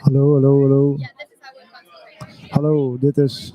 Hallo, hallo, hallo. Hallo, dit is...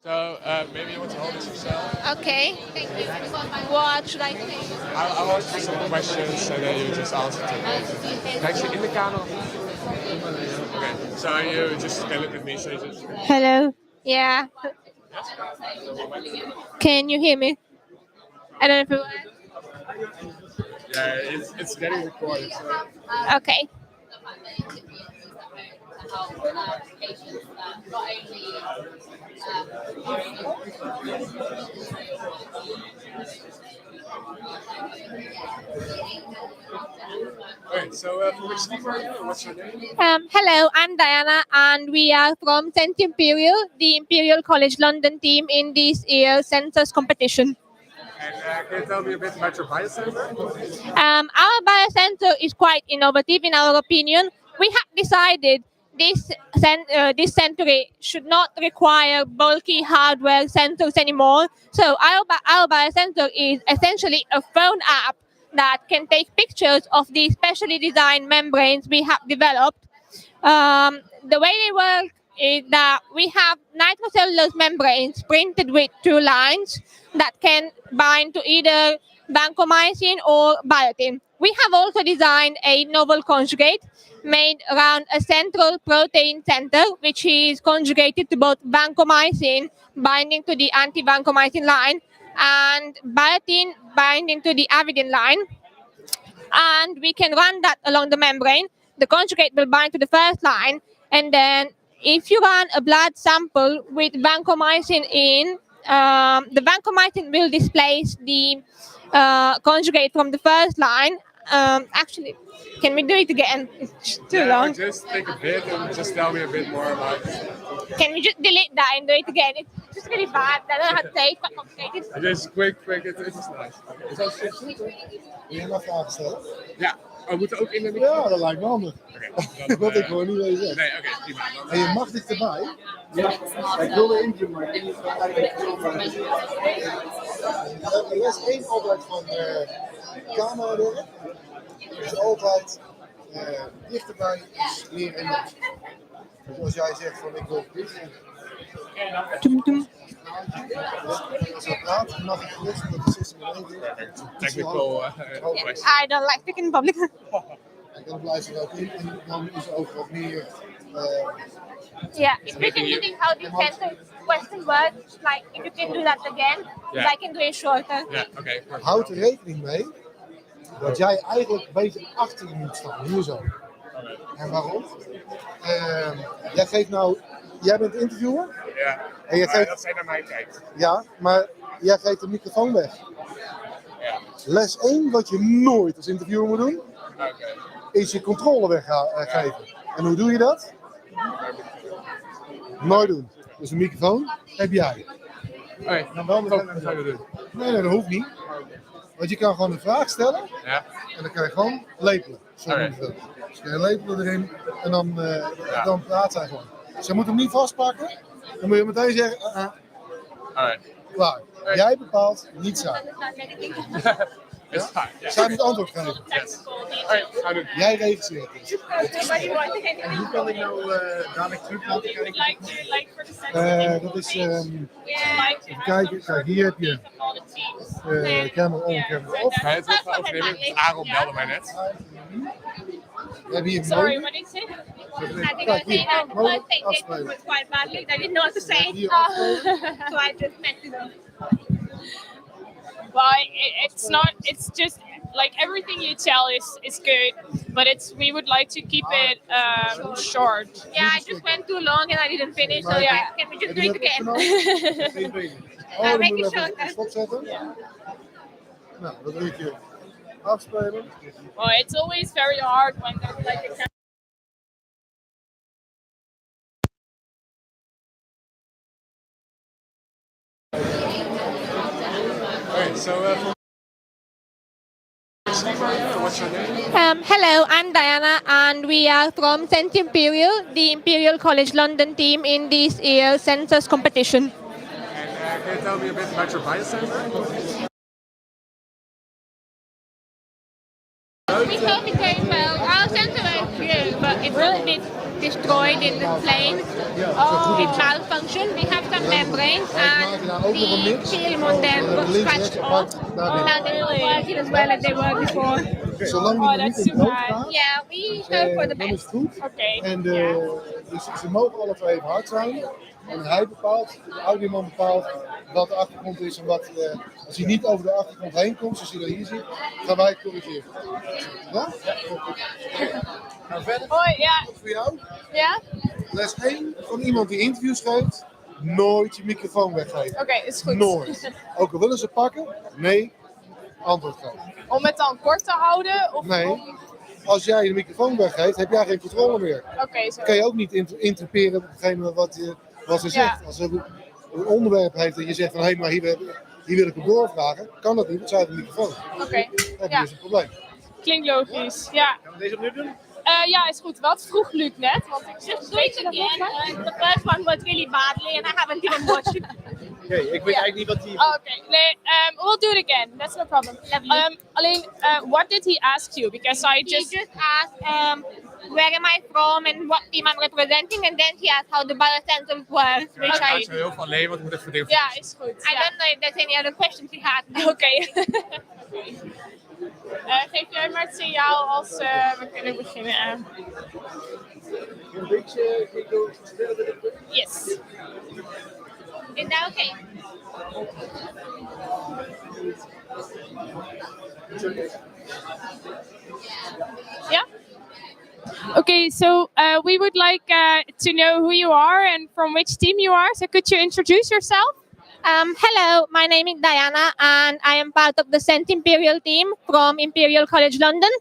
So maybe you want to hold this yourself? Okay, thank you. What should I say? I'll ask you some questions and then you just answer to me. Actually, in the camera. Okay, so you just can look at me. So you just... Hello. Yeah. Can you hear me? I don't know if Yeah, it's getting recorded. So... Okay. Okay, so from which team are you? What's your name? Hello, I'm Diana, and we are from St. Imperial, the Imperial College London team in this year's SensUs competition. And can you tell me a bit about your biosensor? Our biosensor is quite innovative in our opinion. We have decided this century should not require bulky hardware sensors anymore. So our biosensor is essentially a phone app that can take pictures of the specially designed membranes we have developed. The way they work is that we have nitrocellulose membranes printed with two lines that can bind to either vancomycin or biotin. We have also designed a novel conjugate made around a central protein center, which is conjugated to both vancomycin binding to the anti-vancomycin line and biotin binding to the avidin line. And we can run that along the membrane. The conjugate will bind to the first line, and then if you run a blood sample with vancomycin in, the vancomycin will displace the conjugate from the first line. Actually, can we do it again? It's too long. Just take a bit and just tell me a bit more about it. Can we just delete that and do it again? It's just really bad. I don't know how to say it, but complicated. Just quick, it is nice. Is dat goed? Wil je nog vragen stellen? Ja, we moeten ook in de Ja, dat lijkt me handig. Oké, Want ik hoor niet wat je zegt. Nee, oké, prima. En je mag dichterbij. Ja, ik wilde eentje, maar ik weet niet of Les 1 altijd van camerawerk. Dus altijd dichterbij is meer en meer. Dus als jij zegt van ik wil dit, als je praat, dan mag je gerust met de system in één keer. Technical question. I don't like speaking in public. En dan blijft er ook in en dan is er ook wat meer. Yeah, speaking using how the sensor question works, like if you can do that again, Yeah. I can do it shorter. Yeah, okay. Houd er rekening mee dat jij eigenlijk een beetje achter je moet staan, hier zo. En waarom? Jij geeft nou, jij bent interviewer. Ja, En je geeft, dat zij naar mij kijkt. ja, maar jij geeft de microfoon weg. Ja. Les 1, wat je nooit als interviewer moet doen, Oké. is je controle weggeven. En hoe doe je dat? Nooit doen. Dus een microfoon heb jij. Oké, Dan wel wat gaan we doen? Nee, dat hoeft niet. Want je kan gewoon een vraag stellen Ja. en dan kan je gewoon lepelen. Zo noem je dat. Dus kan je lepelen erin en dan praat zij gewoon. Ze moet hem niet vastpakken. Dan moet je meteen zeggen, Alright. klaar. Jij bepaalt, niet zij. It's fine. Yeah. Zij moet antwoord geven. Yes. Alright, gaan we doen. Jij registreert dus. En hoe kan ik nou dadelijk terug laten kijken? Dat is, even kijken, kijk hier heb je camera on, camera off. Ga je het terug gaan overnemen? Aaron belde mij net. We hebben hier Sorry, een what did you say? mode. I think I was saying that the first thing they did was quite badly. I didn't know what to say, so I just messed it up. Well, it's not. It's just like everything you tell is good, but we would like to keep it short. Yeah, I just went too long and I didn't finish, so yeah, can we just do it again? Dan make moet it je short, even stopzetten. Nou, dat doe je afspelen. Well, it's always very hard when there's like a Alright, so what's your name? Hello, I'm Diana, and we are from St. Imperial, the Imperial College London team in this year's SensUs competition. And can you tell me a bit about your biosensor? We hope it's going well. Our sensor is good, but it's a bit destroyed in the plane. It malfunctioned. We have some membranes and the film on them got scratched off. Now they're not working as well as they were before. Zolang die that's niet in too dood bad. gaan, Yeah, we hope for the dan is best. het goed. Okay. En dus ze mogen alle twee even hard zijn. En hij bepaalt, de audioman bepaalt wat de achtergrond is en wat. Als hij niet over de achtergrond heen komt, zoals je dat hier ziet, gaan wij het corrigeren. Ja? Nou, verder. Oh ja. Voor jou. Ja. Les 1 van iemand die interviews geeft, nooit je microfoon weggeven. Oké, is goed. Nooit. Ook al willen ze pakken, nee, antwoord geven. Om het dan kort te houden of? Nee, als jij de microfoon weggeeft, heb jij geen controle meer. Oké, zo. Kan je ook niet interpreteren op hetgeen wat ze zegt. Als ze een onderwerp heeft en je zegt van hé, maar hier wil ik hem doorvragen, kan dat niet, want zij heeft een microfoon. Oké. Dan heb je Ja. dus een probleem. Klinkt logisch. Ja. Gaan we deze opnieuw doen? Ja, is goed. Wat vroeg Luc net? Want ik Just do it again. The first one was really badly and I haven't even watched it. Oké, ik weet eigenlijk niet wat die... Oh, okay. We'll do it again. That's no problem. Alleen, what did he ask you? Because I He just... just asked where am I from and what team I'm representing, and then he asked how the biosensors work, which Ja, I ik heel veel alleen, want ik moet even dingen Ja, is goed. I don't know if there's any other questions he had. Oké. Geef jij maar het signaal als we kunnen beginnen. Een beetje... Yes. Is that okay? Yeah? Okay, so we would like to know who you are and from which team you are. So could you introduce yourself? Hello, my name is Diana, and I am part of the St. Imperial team from Imperial College London.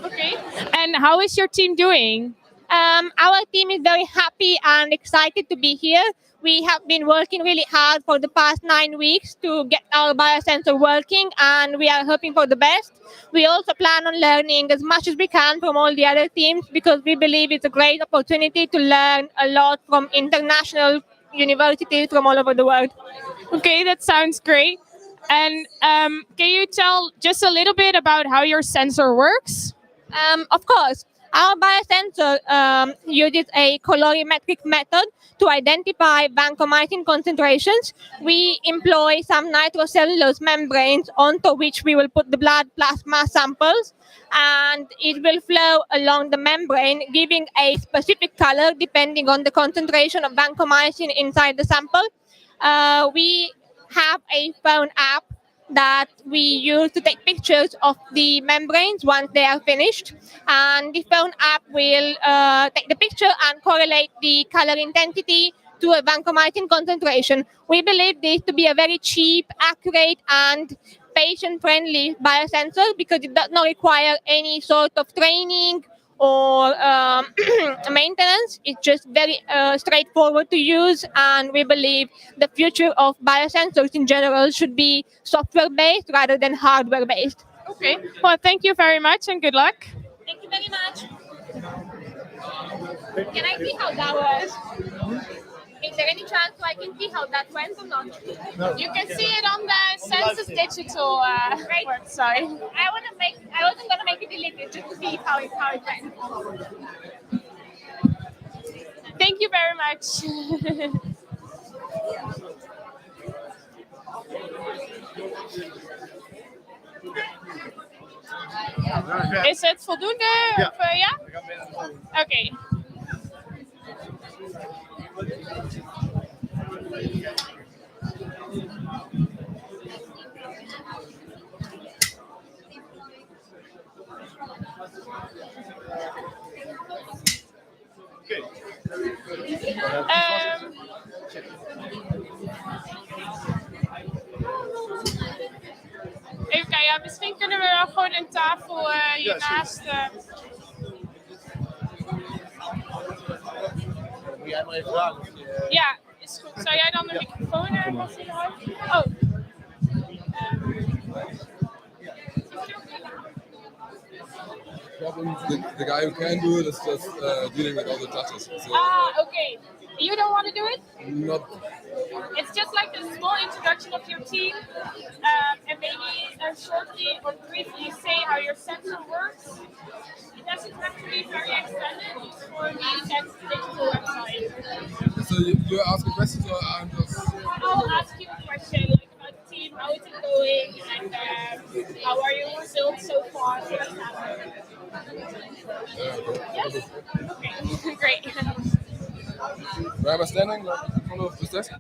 Okay. And how is your team doing? Our team is very happy and excited to be here. We have been working really hard for the past 9 weeks to get our biosensor working, and we are hoping for the best. We also plan on learning as much as we can from all the other teams because we believe it's a great opportunity to learn a lot from international universities from all over the world. Okay, that sounds great. And can you tell just a little bit about how your sensor works? Of course, our biosensor uses a colorimetric method to identify vancomycin concentrations. We employ some nitrocellulose membranes onto which we will put the blood plasma samples, and it will flow along the membrane, giving a specific color depending on the concentration of vancomycin inside the sample. We have a phone app that we use to take pictures of the membranes once they are finished. And the phone app will take the picture and correlate the color intensity to a vancomycin concentration. We believe this to be a very cheap, accurate, and patient-friendly biosensor because it does not require any sort of training or maintenance. It's just very straightforward to use, and we believe the future of biosensors in general should be software based rather than hardware based. Okay. Well, thank you very much and good luck. Thank you very much. Can I see how that was? Is there any chance so I can see how that went or not? You can see it on the SensUs digital website. I wasn't gonna make it delete just to see how it went. Thank you very much. Is het voldoende? Ja. Of, ja? We gaan bijna naar voren. Oké. Even kijken, ja, misschien kunnen we wel gewoon een tafel hiernaast. Moet jij maar even vragen of je... Ja, is goed. Zou jij dan de microfoon ergens in houden? Oh. The guy who can do it is just dealing with all the touches. So Okay. You don't want to do it? not It's just like a small introduction of your team, and maybe shortly or briefly say how your sensor works. It doesn't have to be very extended, just for the SensUs digital website. so you ask a question, or I'm just I'll ask you a question like about the team, how is it going, and how are your results so far, for example. Yes? Okay, great. where am I standing? Like in front of the desk?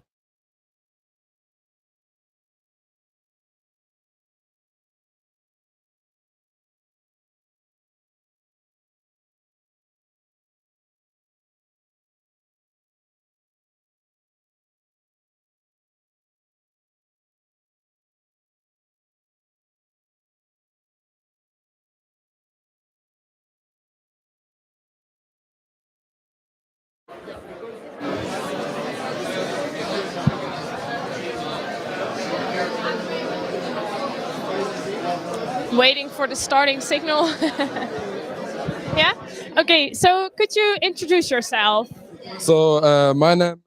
Waiting for the starting signal. Yeah? Okay, so could you introduce yourself? So my name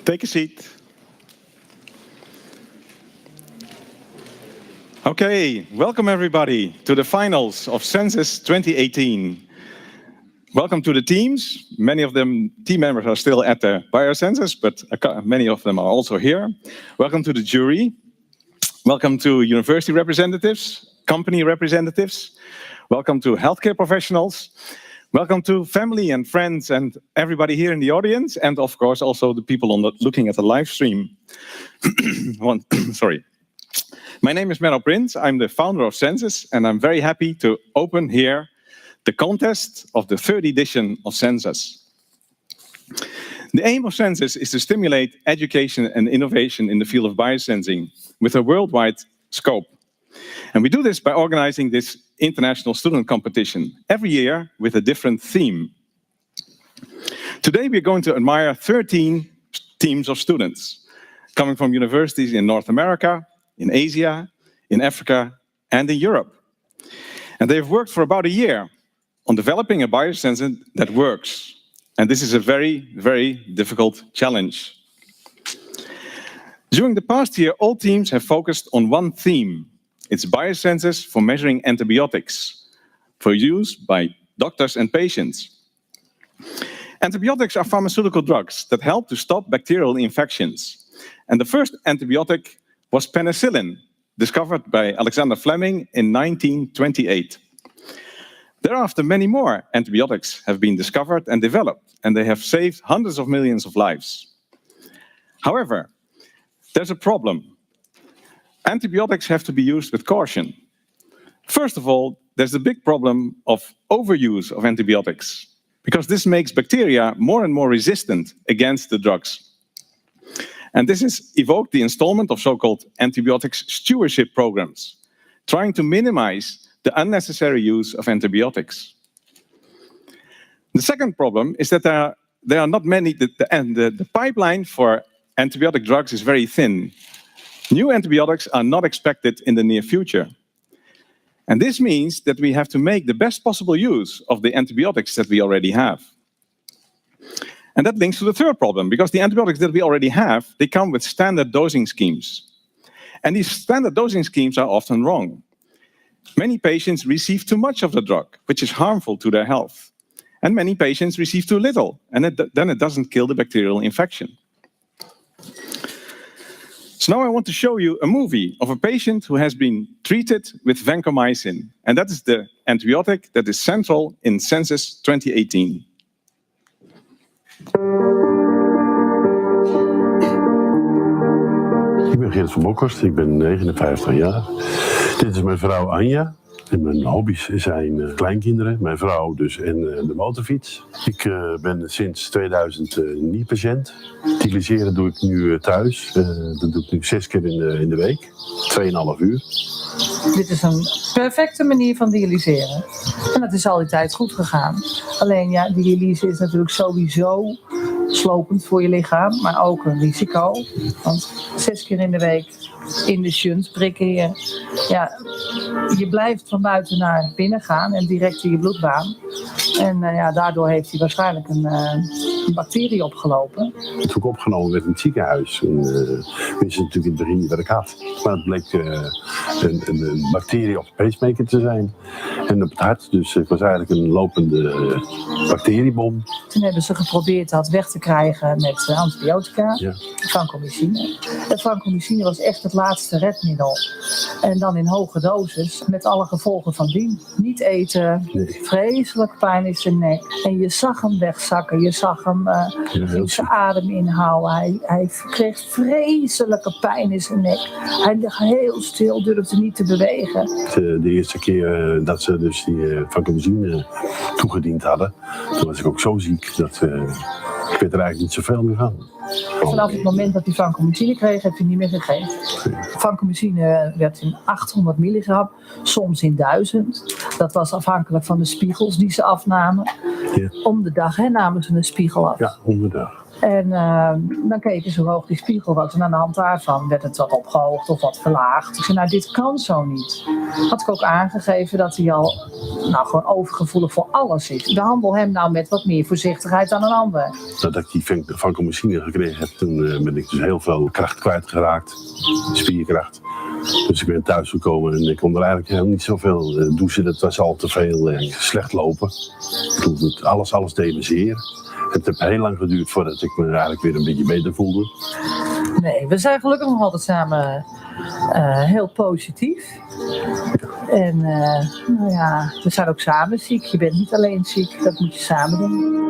Take a seat. Okay, welcome everybody to the finals of SensUs 2018. Welcome to the teams. Many of them team members are still at the biosensors, but many of them are also here. Welcome to the jury. Welcome to university representatives, company representatives. Welcome to healthcare professionals. Welcome to family and friends and everybody here in the audience, and of course also the people looking at the live stream. Sorry. My name is Menno Prins. I'm the founder of SensUs, and I'm very happy to open here the contest of the third edition of SensUs. The aim of SensUs is to stimulate education and innovation in the field of biosensing with a worldwide scope. And we do this by organizing this international student competition every year with a different theme. Today we're going to admire 13 teams of students coming from universities in North America, in Asia, in Africa, and in Europe. And they've worked for about a year on developing a biosensor that works. And this is a very, very difficult challenge. During the past year, all teams have focused on one theme. It's biosensors for measuring antibiotics for use by doctors and patients. Antibiotics are pharmaceutical drugs that help to stop bacterial infections. And the first antibiotic was penicillin, discovered by Alexander Fleming in 1928. Thereafter, many more antibiotics have been discovered and developed, and they have saved hundreds of millions of lives. However, there's a problem. Antibiotics have to be used with caution. First of all, there's the big problem of overuse of antibiotics, because this makes bacteria more and more resistant against the drugs. And this has evoked the installment of so-called antibiotics stewardship programs, trying to minimize the unnecessary use of antibiotics. The second problem is that there are not many, the pipeline for antibiotic drugs is very thin. New antibiotics are not expected in the near future. And this means that we have to make the best possible use of the antibiotics that we already have. And that links to the third problem, because the antibiotics that we already have, they come with standard dosing schemes. And these standard dosing schemes are often wrong. Many patients receive too much of the drug, which is harmful to their health. And many patients receive too little, and then it doesn't kill the bacterial infection. So now I want to show you a movie of a patient who has been treated with vancomycin. And that is the antibiotic that is central in SensUs 2018. Ik ben Geert van Bokhorst, ik ben 59 jaar. Dit is mijn vrouw Anja. En mijn hobby's zijn kleinkinderen, mijn vrouw dus en de motorfiets. Ik ben sinds 2000 niet-patiënt. Dialyseren doe ik nu thuis. Dat doe ik nu 6 keer in de week, 2,5 uur. Dit is een perfecte manier van dialyseren. En dat is al die tijd goed gegaan. Alleen ja, dialyse is natuurlijk sowieso slopend voor je lichaam, maar ook een risico. Want 6 keer in de week in de shunt prikken je. Ja, je blijft van buiten naar binnen gaan en direct in je bloedbaan. En ja, daardoor heeft hij waarschijnlijk een bacterie opgelopen. Het is ook opgenomen werd in het ziekenhuis. En wist natuurlijk in het begin niet wat ik had. Maar het bleek een bacterie op de pacemaker te zijn. En op het hart. Dus het was eigenlijk een lopende bacteriebom. Toen hebben ze geprobeerd dat weg te krijgen met antibiotica. Ja. Vancomycine. De vancomycine was echt het laatste redmiddel. En dan in hoge dosis. Met alle gevolgen van dien. Niet eten. Nee. Vreselijk pijn in zijn nek. En je zag hem wegzakken. Je zag hem zijn adem inhouden. Hij kreeg vreselijke pijn in zijn nek. Hij lag heel stil, durfde niet te bewegen. De eerste keer dat ze dus die vancomycine toegediend hadden, toen was ik ook zo ziek dat ik werd er eigenlijk niet zoveel meer van. Vanaf het moment dat hij vancomycine kreeg, heeft hij niet meer gegeten. Vancomycine werd in 800 milligram, soms in 1000. Dat was afhankelijk van de spiegels die ze afnamen. Ja. Om de dag namen ze een spiegel af. Ja, om de dag. En dan keken ze hoe hoog die spiegel was. En aan de hand daarvan werd het wat opgehoogd of wat verlaagd. Ik zei, nou, dit kan zo niet. Had ik ook aangegeven dat hij al gewoon overgevoelig voor alles is. Behandel hem nou met wat meer voorzichtigheid dan een ander. Nadat ik die vancomycine gekregen heb, toen ben ik dus heel veel kracht kwijtgeraakt. Spierkracht. Dus ik ben thuis gekomen en ik kon er eigenlijk helemaal niet zoveel douchen. Dat was al te veel slecht lopen. Alles deed me zeer. Het heeft heel lang geduurd voordat ik me eigenlijk weer een beetje beter voelde. Nee, we zijn gelukkig nog altijd samen heel positief. En we zijn ook samen ziek. Je bent niet alleen ziek, dat moet je samen doen.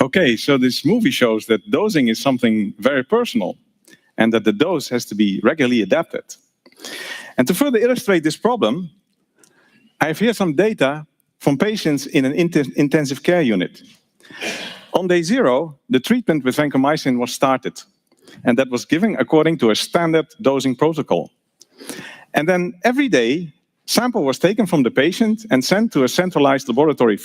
Okay, so this movie shows that dosing is something very personal and that the dose has to be regularly adapted. And to further illustrate this problem, I have here some data from patients in an intensive care unit. On day 0, the treatment with vancomycin was started, and that was given according to a standard dosing protocol. And then every day, sample was taken from the patient and sent to a centralized laboratory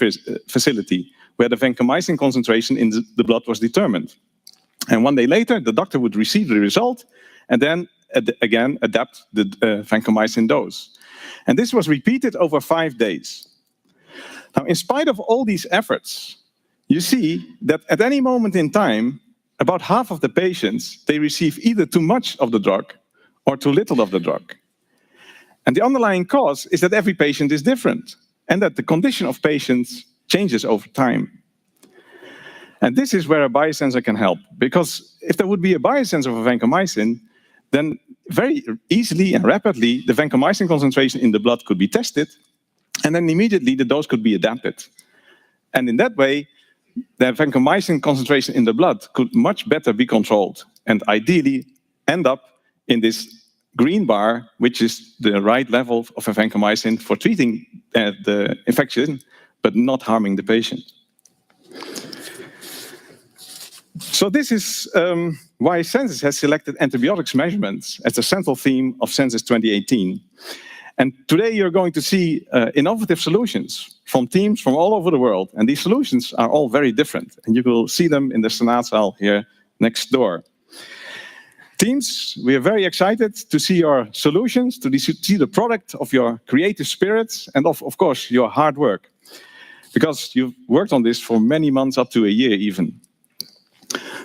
facility where the vancomycin concentration in the blood was determined. And 1 day later, the doctor would receive the result and then again adapt the vancomycin dose. And this was repeated over 5 days. Now, in spite of all these efforts, you see that at any moment in time, about half of the patients, they receive either too much of the drug or too little of the drug. And the underlying cause is that every patient is different and that the condition of patients changes over time. And this is where a biosensor can help, because if there would be a biosensor for vancomycin, then very easily and rapidly the vancomycin concentration in the blood could be tested, and then immediately the dose could be adapted. And in that way, the vancomycin concentration in the blood could much better be controlled and ideally end up in this green bar, which is the right level of vancomycin for treating the infection, but not harming the patient. So this is why SensUs has selected antibiotics measurements as the central theme of SensUs 2018. And today you're going to see innovative solutions from teams from all over the world. And these solutions are all very different. And you will see them in the Senaatzaal here next door. Teams, we are very excited to see your solutions, to see the product of your creative spirits and of course your hard work. Because you've worked on this for many months, up to a year even.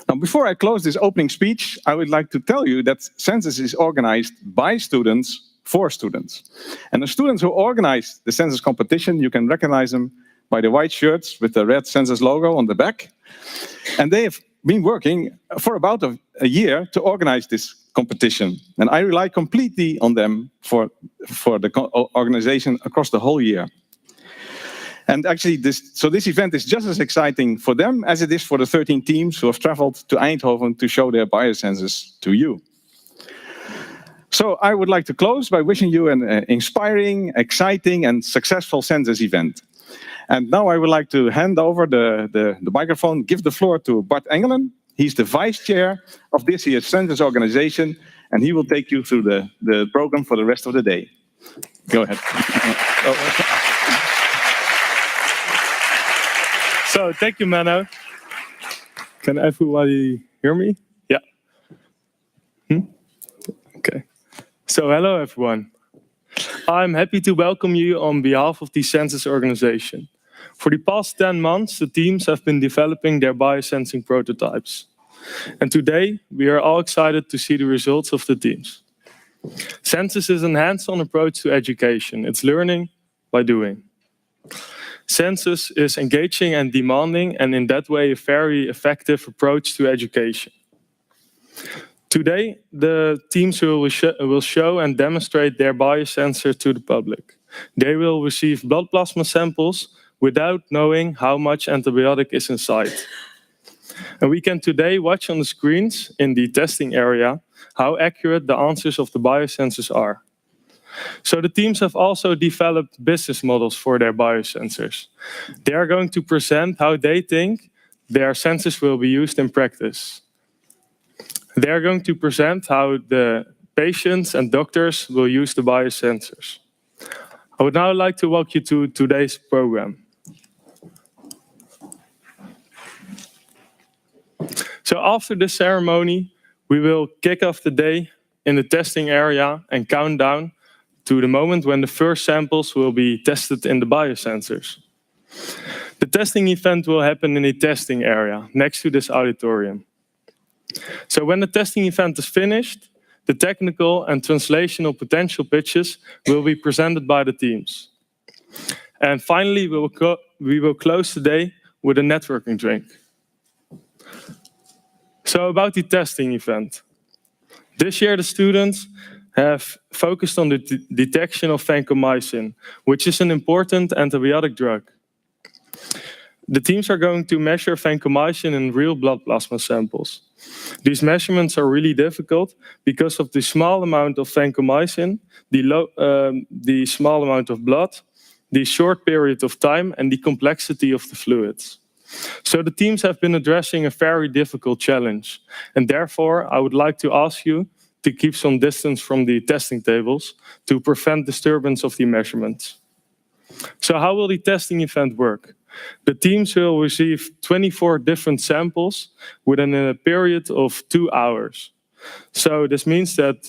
Now, before I close this opening speech, I would like to tell you that SensUs is organized by students for students. And the students who organize the SensUs competition, you can recognize them by the white shirts with the red SensUs logo on the back. And they have been working for about a year to organize this competition. And I rely completely on them for the organization across the whole year. And actually, this event is just as exciting for them as it is for the 13 teams who have traveled to Eindhoven to show their biosensors to you. So I would like to close by wishing you an inspiring, exciting, and successful SensUs event. And now I would like to hand over the microphone, give the floor to Bart Engelen. He's the vice chair of this year's SensUs organization, and he will take you through the program for the rest of the day. Go ahead. So, thank you, Menno. Can everybody hear me? Yeah. Okay. So, hello, everyone. I'm happy to welcome you on behalf of the SensUs organization. For the past 10 months, the teams have been developing their biosensing prototypes. And today, we are all excited to see the results of the teams. SensUs is a hands-on approach to education. It's learning by doing. SensUs is engaging and demanding, and in that way, a very effective approach to education. Today, the teams will show and demonstrate their biosensor to the public. They will receive blood plasma samples without knowing how much antibiotic is inside. And we can today watch on the screens in the testing area how accurate the answers of the biosensors are. So the teams have also developed business models for their biosensors. They are going to present how they think their sensors will be used in practice. They are going to present how the patients and doctors will use the biosensors. I would now like to walk you through today's program. So after the ceremony, we will kick off the day in the testing area and count down to the moment when the first samples will be tested in the biosensors. The testing event will happen in a testing area next to this auditorium. So when the testing event is finished, the technical and translational potential pitches will be presented by the teams. And finally, we will close the day with a networking drink. So about the testing event. This year, the students have focused on the detection of vancomycin, which is an important antibiotic drug. The teams are going to measure vancomycin in real blood plasma samples. These measurements are really difficult because of the small amount of vancomycin, the small amount of blood, the short period of time, and the complexity of the fluids. So the teams have been addressing a very difficult challenge, and therefore I would like to ask you to keep some distance from the testing tables to prevent disturbance of the measurements. So how will the testing event work? The teams will receive 24 different samples within a period of 2 hours. So this means that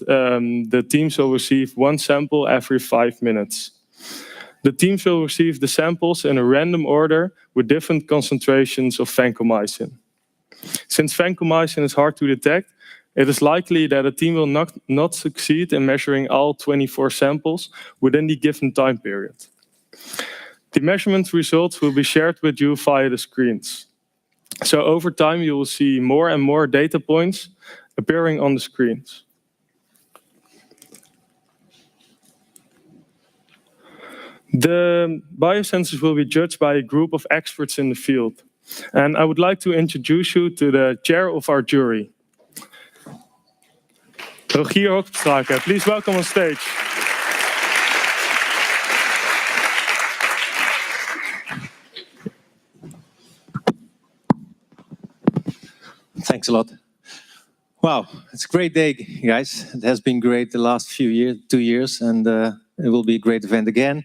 the teams will receive one sample every 5 minutes. The teams will receive the samples in a random order with different concentrations of vancomycin. Since vancomycin is hard to detect, it is likely that a team will not succeed in measuring all 24 samples within the given time period. The measurement results will be shared with you via the screens. So over time, you will see more and more data points appearing on the screens. The biosensors will be judged by a group of experts in the field. And I would like to introduce you to the chair of our jury. Rogier Hopstaken, please welcome on stage. Thanks a lot. Wow, it's a great day, guys. It has been great the last 2 years, and it will be a great event again.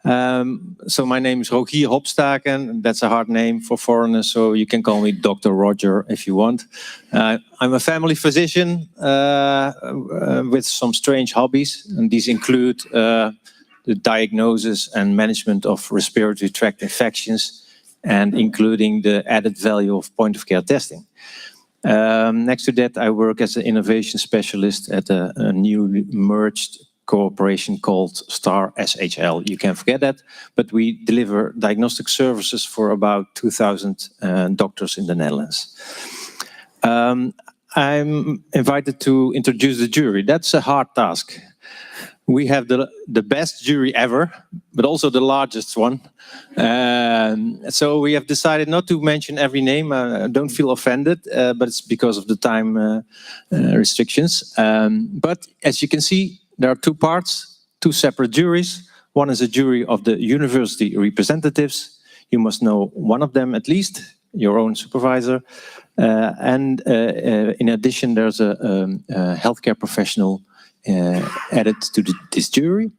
So my name is Rogier Hopstaken. That's a hard name for foreigners, so you can call me Dr. Roger if you want. I'm a family physician with some strange hobbies, and these include the diagnosis and management of respiratory tract infections, and including the added value of point-of-care testing. Next to that, I work as an innovation specialist at a newly merged corporation called Star SHL. You can forget that, but we deliver diagnostic services for about 2,000 doctors in the Netherlands. I'm invited to introduce the jury. That's a hard task. We have the best jury ever, but also the largest one. So we have decided not to mention every name. Don't feel offended, but it's because of the time restrictions. But as you can see, there are 2 parts, 2 separate juries. One is a jury of the university representatives. You must know one of them at least, your own supervisor. And in addition, there's a healthcare professional added to this jury.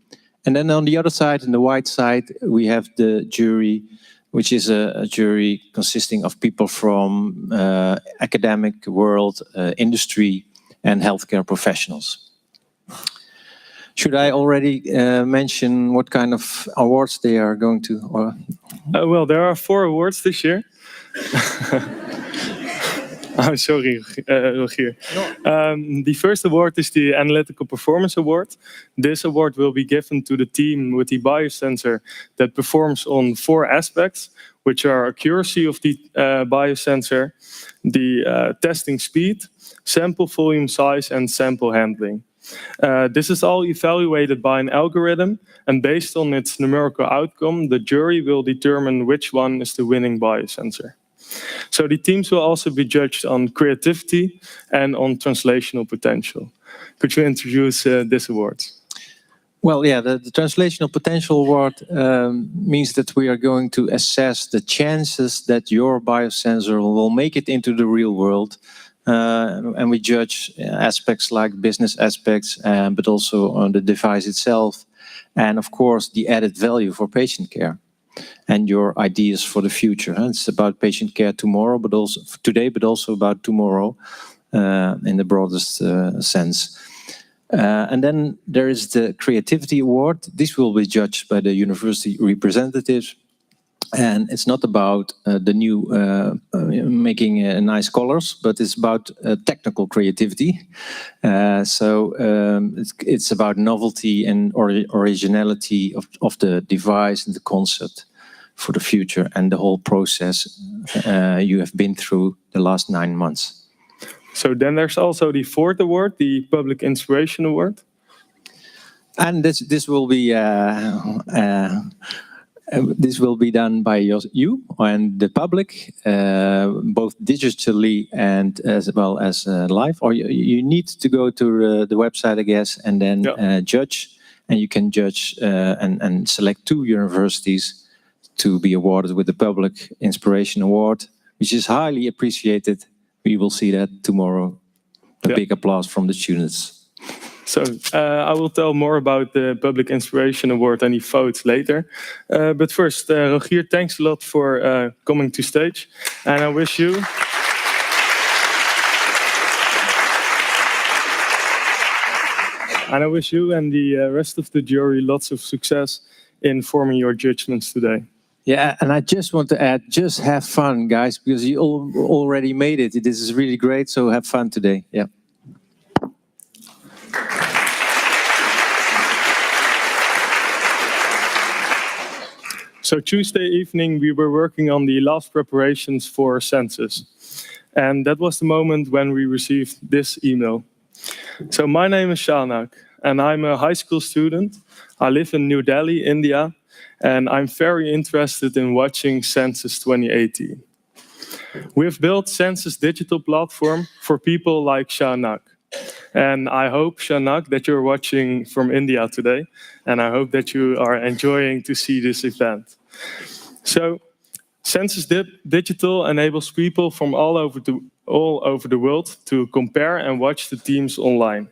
And then on the other side, on the white side, we have the jury, which is a jury consisting of people from academic world, industry, and healthcare professionals. Should I already mention what kind of awards they are going to? Well, there are 4 awards this year. Oh, sorry, Rogier. The first award is the Analytical Performance Award. This award will be given to the team with the biosensor that performs on 4 aspects, which are accuracy of the biosensor, the testing speed, sample volume size, and sample handling. This is all evaluated by an algorithm, and based on its numerical outcome, the jury will determine which one is the winning biosensor. So the teams will also be judged on creativity and on translational potential. Could you introduce this award? Well, yeah, the translational potential award means that we are going to assess the chances that your biosensor will make it into the real world. And we judge aspects like business aspects, but also on the device itself. And of course, the added value for patient care and your ideas for the future. It's about patient care tomorrow, but also today, but also about tomorrow in the broadest sense. And then there is the Creativity Award. This will be judged by the university representatives. And it's not about the new making nice colors, but it's about technical creativity. It's about novelty and originality of the device and the concept for the future and the whole process you have been through the last 9 months. So then there's also the fourth award, the Public Inspiration Award. And this will be done by you and the public, both digitally and as well as live. Or you need to go to the website, I guess, and then judge. And you can judge and select 2 universities to be awarded with the Public Inspiration Award, which is highly appreciated. We will see that tomorrow. A big applause from the students. So I will tell more about the Public Inspiration Award and the votes later. But first, Rogier, thanks a lot for coming to stage. And I wish you... And I wish you and the rest of the jury lots of success in forming your judgments today. Yeah, and I just want to add, just have fun, guys, because you already made it. This is really great, so have fun today. Yeah. So Tuesday evening, we were working on the last preparations for SensUs. And that was the moment when we received this email. So my name is Shanak, and I'm a high school student. I live in New Delhi, India, and I'm very interested in watching SensUs 2018. We have built SensUs digital platform for people like Shanak. And I hope, Shanak, that you're watching from India today, and I hope that you are enjoying to see this event. So, SensUs Digital enables people from all over the world to compare and watch the teams online.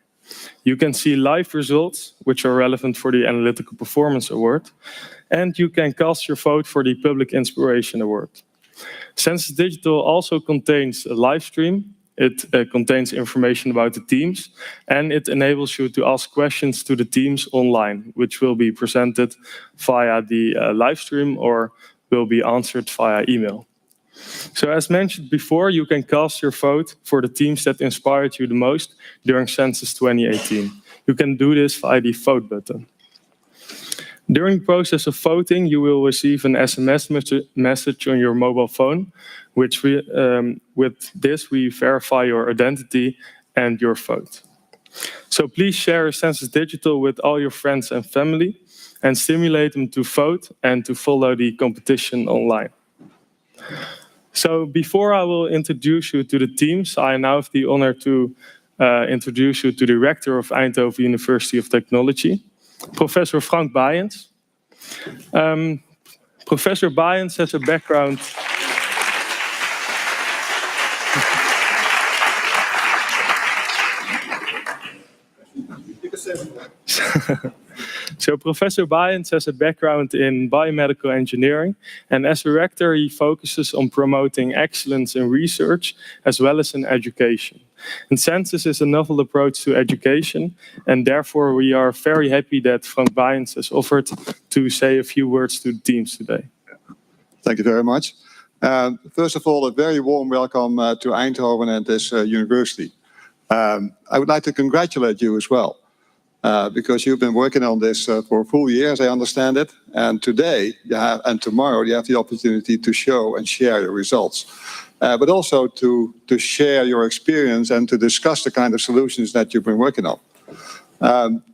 You can see live results, which are relevant for the Analytical Performance Award, and you can cast your vote for the Public Inspiration Award. SensUs Digital also contains a live stream. It contains information about the teams, and it enables you to ask questions to the teams online, which will be presented via the live stream or will be answered via email. So as mentioned before, you can cast your vote for the teams that inspired you the most during SensUs 2018. You can do this via the vote button. During the process of voting, you will receive an SMS message on your mobile phone, which with this we verify your identity and your vote. So please share SensUs Digital with all your friends and family and stimulate them to vote and to follow the competition online. So before I will introduce you to the teams, I now have the honor to introduce you to the rector of Eindhoven University of Technology, Professor Frank Bayens. Professor Bayens has a background... So Professor Bayens has a background in biomedical engineering, and as a rector he focuses on promoting excellence in research as well as in education. And SensUs is a novel approach to education, and therefore we are very happy that Frank Bayens has offered to say a few words to the teams today. Thank you very much. First of all, a very warm welcome to Eindhoven and this university. I would like to congratulate you as well. Because you've been working on this for a full year, as I understand it. And today and tomorrow, you have the opportunity to show and share your results. But also to share your experience and to discuss the kind of solutions that you've been working on.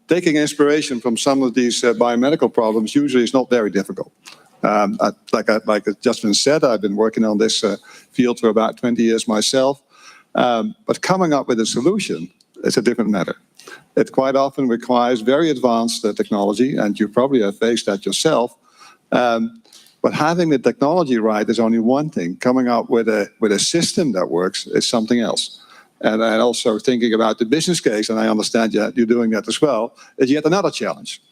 Taking inspiration from some of these biomedical problems usually is not very difficult. Like it's just been said, I've been working on this field for about 20 years myself. But coming up with a solution is a different matter. It quite often requires very advanced technology, and you probably have faced that yourself. But having the technology right is only one thing. Coming up with a system that works is something else. And also thinking about the business case, and I understand you're doing that as well, is yet another challenge.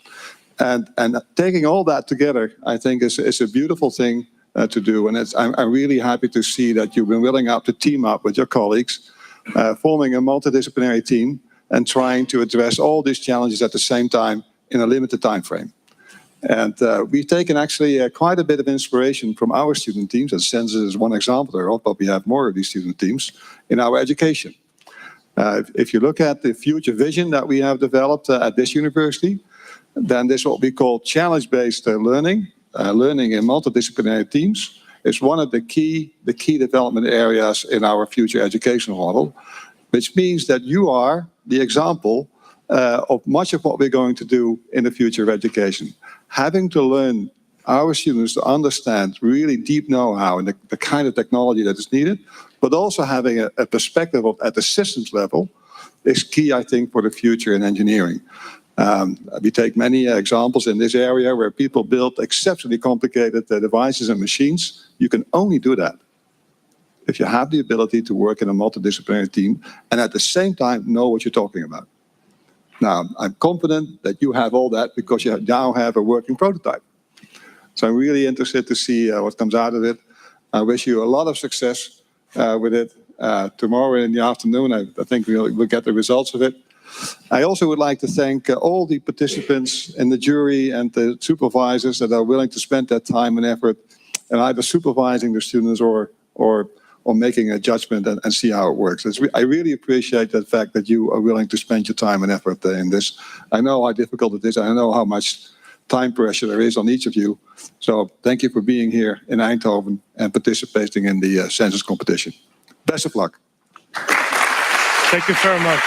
And taking all that together, I think, is a beautiful thing to do. And I'm really happy to see that you've been willing to team up with your colleagues, forming a multidisciplinary team and trying to address all these challenges at the same time in a limited time frame. And we've taken actually quite a bit of inspiration from our student teams, and SensUs is one example thereof, but we have more of these student teams in our education. If you look at the future vision that we have developed at this university, then this what we call challenge-based learning, learning in multidisciplinary teams, is one of the key development areas in our future educational model, which means that you are the example of much of what we're going to do in the future of education. Having to learn our students to understand really deep know-how and the kind of technology that is needed, but also having a perspective at the systems level is key, I think, for the future in engineering. We take many examples in this area where people build exceptionally complicated devices and machines. You can only do that if you have the ability to work in a multidisciplinary team and at the same time know what you're talking about. Now, I'm confident that you have all that because you now have a working prototype. So I'm really interested to see what comes out of it. I wish you a lot of success with it. Tomorrow in the afternoon, I think we'll get the results of it. I also would like to thank all the participants in the jury and the supervisors that are willing to spend that time and effort in either supervising the students or making a judgment and see how it works. I really appreciate the fact that you are willing to spend your time and effort in this. I know how difficult it is. I know how much time pressure there is on each of you. So thank you for being here in Eindhoven and participating in the SensUs competition. Best of luck. Thank you very much.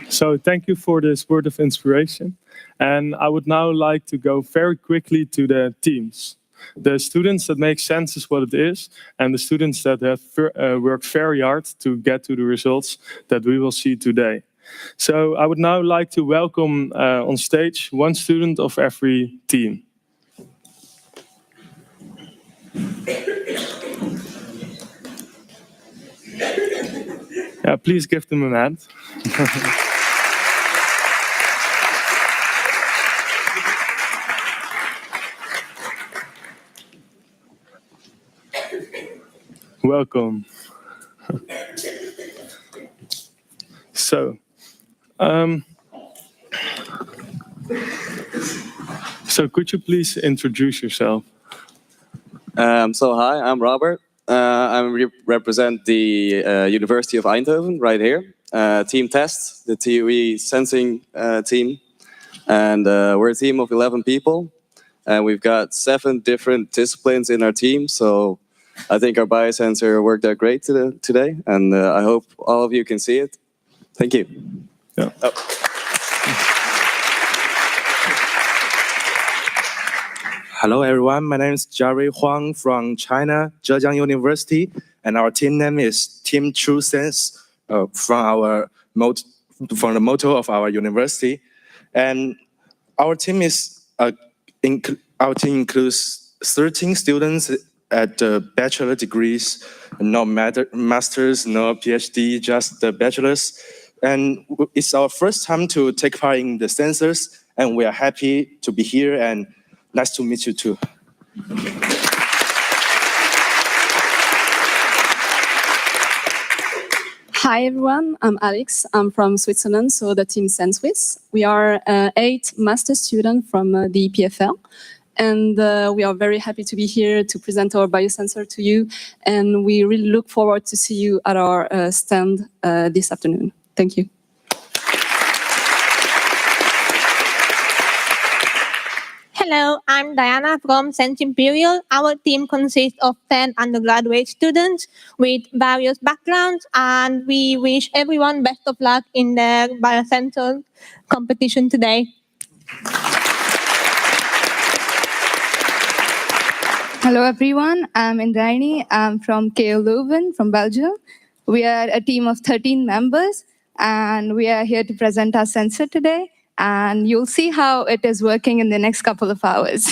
So thank you for this word of inspiration. And I would now like to go very quickly to the teams. The students that make SensUs what it is, and the students that have worked very hard to get to the results that we will see today. So I would now like to welcome on stage one student of every team. Yeah, please give them a hand. Welcome. So could you please introduce yourself? So hi, I'm Robert. I represent the University of Eindhoven right here. Team Test, the TUE sensing team. And we're a team of 11 people. And we've got 7 different disciplines in our team. So I think our biosensor worked out great today. And I hope all of you can see it. Thank you. Yeah. Oh. Hello everyone, my name is Jerry Huang from China, Zhejiang University, and our team name is Team True Sense from the motto of our university. And our team includes 13 students at the bachelor degrees, no masters, no PhD, just the bachelors. And it's our first time to take part in the sensors, and we are happy to be here and nice to meet you too. Hi everyone, I'm Alex. I'm from Switzerland, so the team SensUs. We are 8 master students from the EPFL, and we are very happy to be here to present our biosensor to you, and we really look forward to see you at our stand this afternoon. Thank you. Hello, I'm Diana from Sense Imperial. Our team consists of 10 undergraduate students with various backgrounds, and we wish everyone best of luck in their biosensor competition today. Hello everyone, I'm Indraini. I'm from Eindhoven, from Belgium. We are a team of 13 members, and we are here to present our sensor today. And you'll see how it is working in the next couple of hours.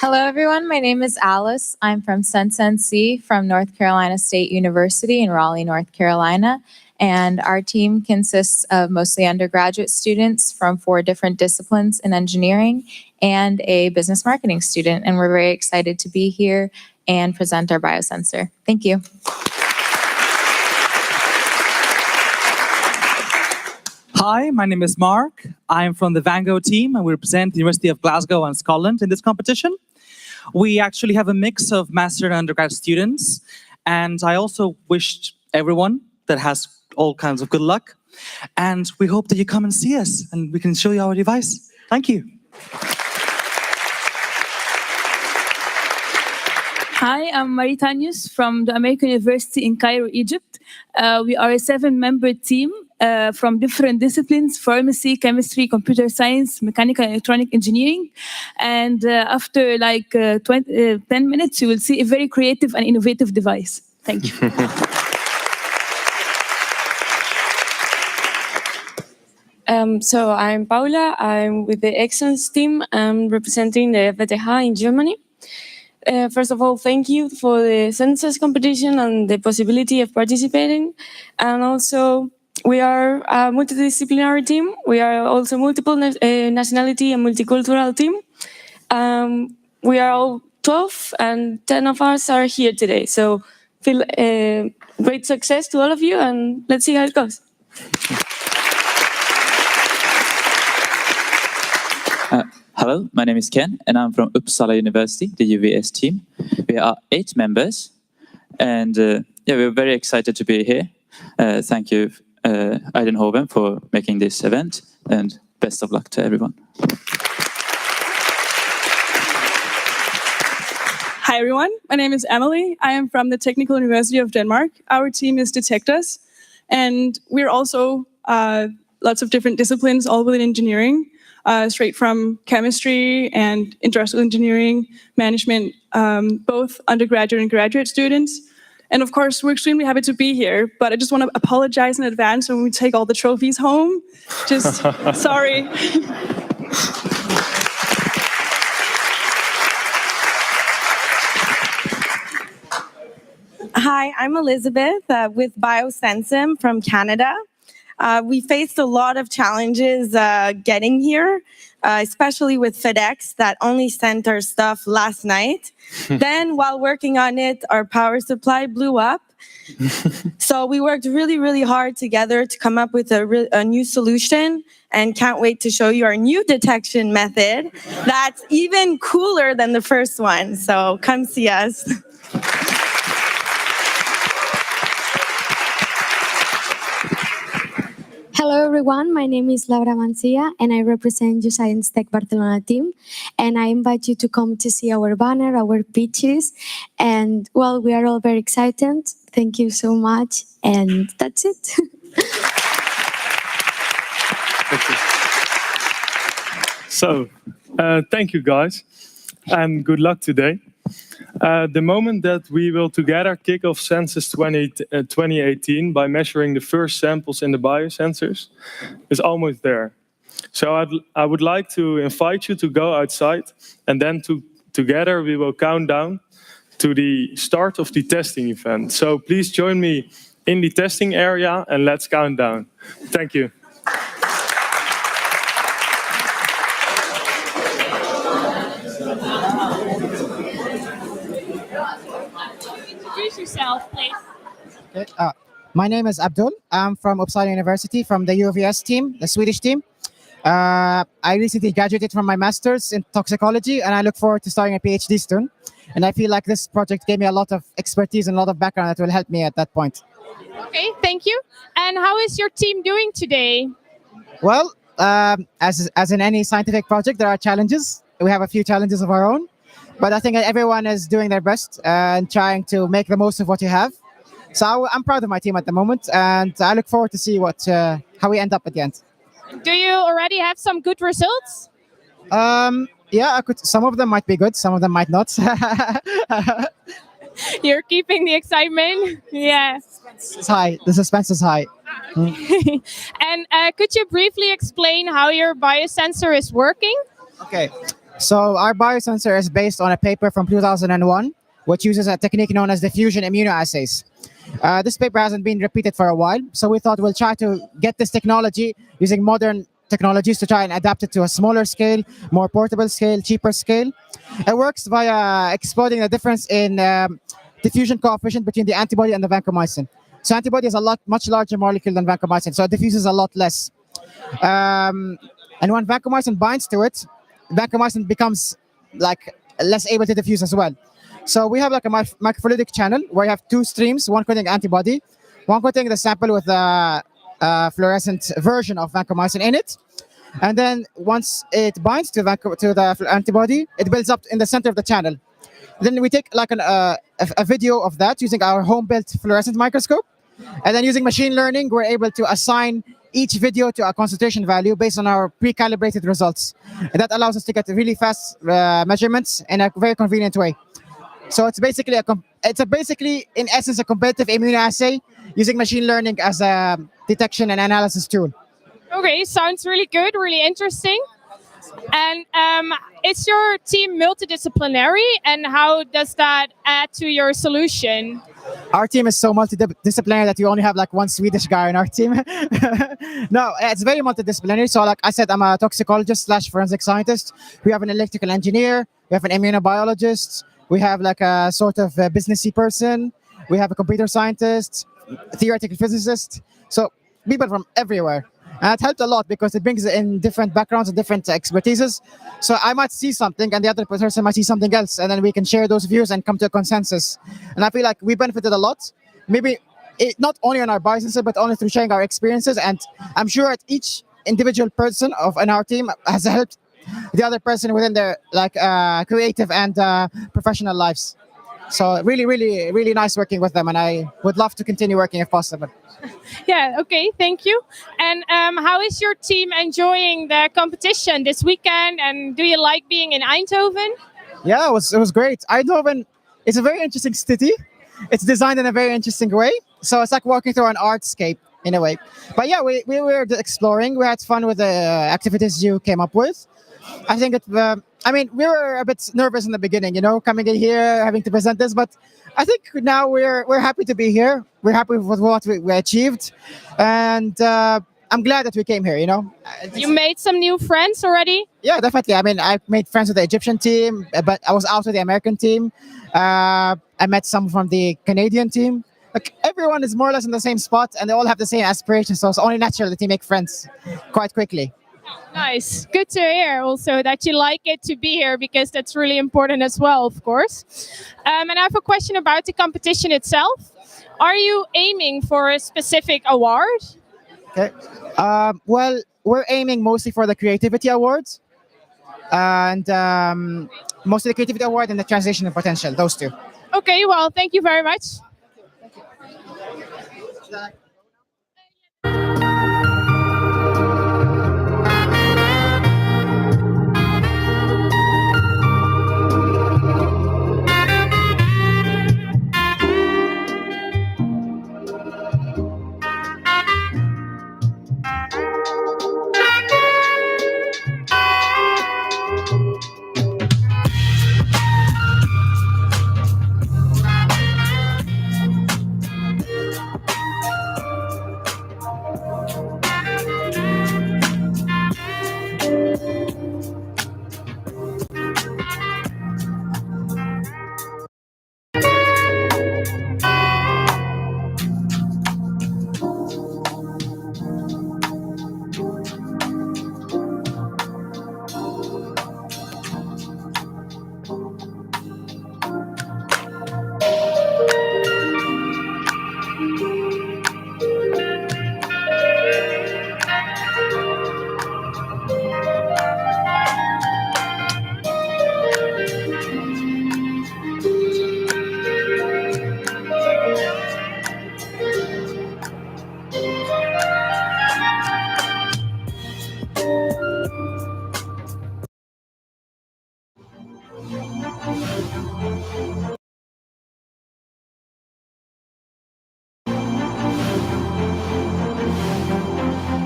Hello, everyone. My name is Alice. I'm from SensUs from North Carolina State University in Raleigh, North Carolina. And our team consists of mostly undergraduate students from 4 different disciplines in engineering and a business marketing student. And we're very excited to be here and present our biosensor. Thank you. Hi, my name is Mark. I'm from the Vango team, and we represent the University of Glasgow and Scotland in this competition. We actually have a mix of master and undergrad students, and I also wished everyone that has all kinds of good luck. And we hope that you come and see us, and we can show you our device. Thank you. Hi, I'm Marie Tanius from the American University in Cairo, Egypt. We are a 7-member team from different disciplines: pharmacy, chemistry, computer science, mechanical and electronic engineering. And after like 10 minutes, you will see a very creative and innovative device. Thank you. So I'm Paula. I'm with the Excellence team. I'm representing the VTH in Germany. First of all, thank you for the SensUs competition and the possibility of participating. And also, we are a multidisciplinary team. We are also multiple nationality and multicultural team. We are all 12, and 10 of us are here today. So, feel great success to all of you, and let's see how it goes. Hello, my name is Ken, and I'm from Uppsala University, the UVS team. We are 8 members, and we're very excited to be here. Thank you, Eindhoven, for making this event, and best of luck to everyone. Hi, everyone. My name is Emily. I am from the Technical University of Denmark. Our team is Detectors, and we're also lots of different disciplines, all within engineering. Straight from chemistry and industrial engineering, management, both undergraduate and graduate students. And of course, we're extremely happy to be here, but I just want to apologize in advance when we take all the trophies home. Just sorry. Hi, I'm Elizabeth with biosensing from Canada. We faced a lot of challenges getting here, especially with FedEx that only sent our stuff last night. Then while working on it, our power supply blew up. So we worked really, really hard together to come up with a new solution, and can't wait to show you our new detection method that's even cooler than the first one. So come see us. Hello everyone, my name is Laura Mancia and I represent Science Tech Barcelona team, and I invite you to come to see our banner, our pitches, and well, we are all very excited. Thank you so much, and that's it. So, thank you guys, and good luck today. The moment that we will together kick off SensUs 2018 by measuring the first samples in the biosensors is almost there. So I would like to invite you to go outside, and then together we will count down to the start of the testing event. So please join me in the testing area and let's count down. Thank you. Introduce yourself, please. Okay, my name is Abdul. I'm from Uppsala University, from the UVS team, the Swedish team. I recently graduated from my master's in toxicology, and I look forward to starting a PhD soon. And I feel like this project gave me a lot of expertise and a lot of background that will help me at that point. Okay, thank you. And how is your team doing today? Well, as in any scientific project, there are challenges. We have a few challenges of our own, but I think that everyone is doing their best and trying to make the most of what you have. So I'm proud of my team at the moment, and I look forward to see how we end up at the end. Do you already have some good results? Yeah, I could. Some of them might be good. Some of them might not. You're keeping the excitement. Yeah. It's high. The suspense is high. And could you briefly explain how your biosensor is working? Okay. So our biosensor is based on a paper from 2001, which uses a technique known as diffusion immunoassays. This paper hasn't been repeated for a while, so we thought we'll try to get this technology using modern technologies to try and adapt it to a smaller scale, more portable scale, cheaper scale. It works via exploiting the difference in diffusion coefficient between the antibody and the vancomycin. So antibody is much larger molecule than vancomycin, so it diffuses a lot less. And when vancomycin binds to it, vancomycin becomes like less able to diffuse as well. So we have like a microfluidic channel where you have two streams, one containing antibody, one containing the sample with a fluorescent version of vancomycin in it. And then once it binds to the antibody, it builds up in the center of the channel. Then we take like a video of that using our home-built fluorescent microscope. And then using machine learning, we're able to assign each video to a concentration value based on our pre-calibrated results. And that allows us to get really fast measurements in a very convenient way. So it's basically basically in essence a competitive immunoassay using machine learning as a detection and analysis tool. Okay, sounds really good, really interesting. And is your team multidisciplinary, and how does that add to your solution? Our team is so multidisciplinary that we only have like one Swedish guy in our team. No, it's very multidisciplinary. So like I said, I'm a toxicologist / forensic scientist. We have an electrical engineer. We have an immunobiologist. We have like a sort of a businessy person. We have a computer scientist, theoretical physicist. So people from everywhere. And it helped a lot because it brings in different backgrounds and different expertises. So I might see something and the other person might see something else, and then we can share those views and come to a consensus. And I feel like we benefited a lot, maybe not only on our biosensor, but only through sharing our experiences. And I'm sure that each individual person in our team has helped the other person within their like creative and professional lives. So really, really, really nice working with them, and I would love to continue working if possible. Yeah, okay, thank you. And how is your team enjoying the competition this weekend? And do you like being in Eindhoven? Yeah, it was great. Eindhoven is a very interesting city. It's designed in a very interesting way. So it's like walking through an artscape in a way. But yeah, we were exploring. We had fun with the activities you came up with. I think we were a bit nervous in the beginning, coming in here, having to present this, but I think now we're happy to be here. We're happy with what we achieved, and I'm glad that we came here. You made some new friends already? Yeah, definitely. I mean, I made friends with the Egyptian team, but I was out with the American team. I met some from the Canadian team. Like, everyone is more or less in the same spot, and they all have the same aspirations. So it's only natural that you make friends quite quickly. Nice. Good to hear also that you like it to be here, because that's really important as well, of course. And I have a question about the competition itself. Are you aiming for a specific award? Okay. Well, we're aiming mostly for the creativity awards, and mostly the creativity award and the translational potential, those two. Okay, well, thank you very much.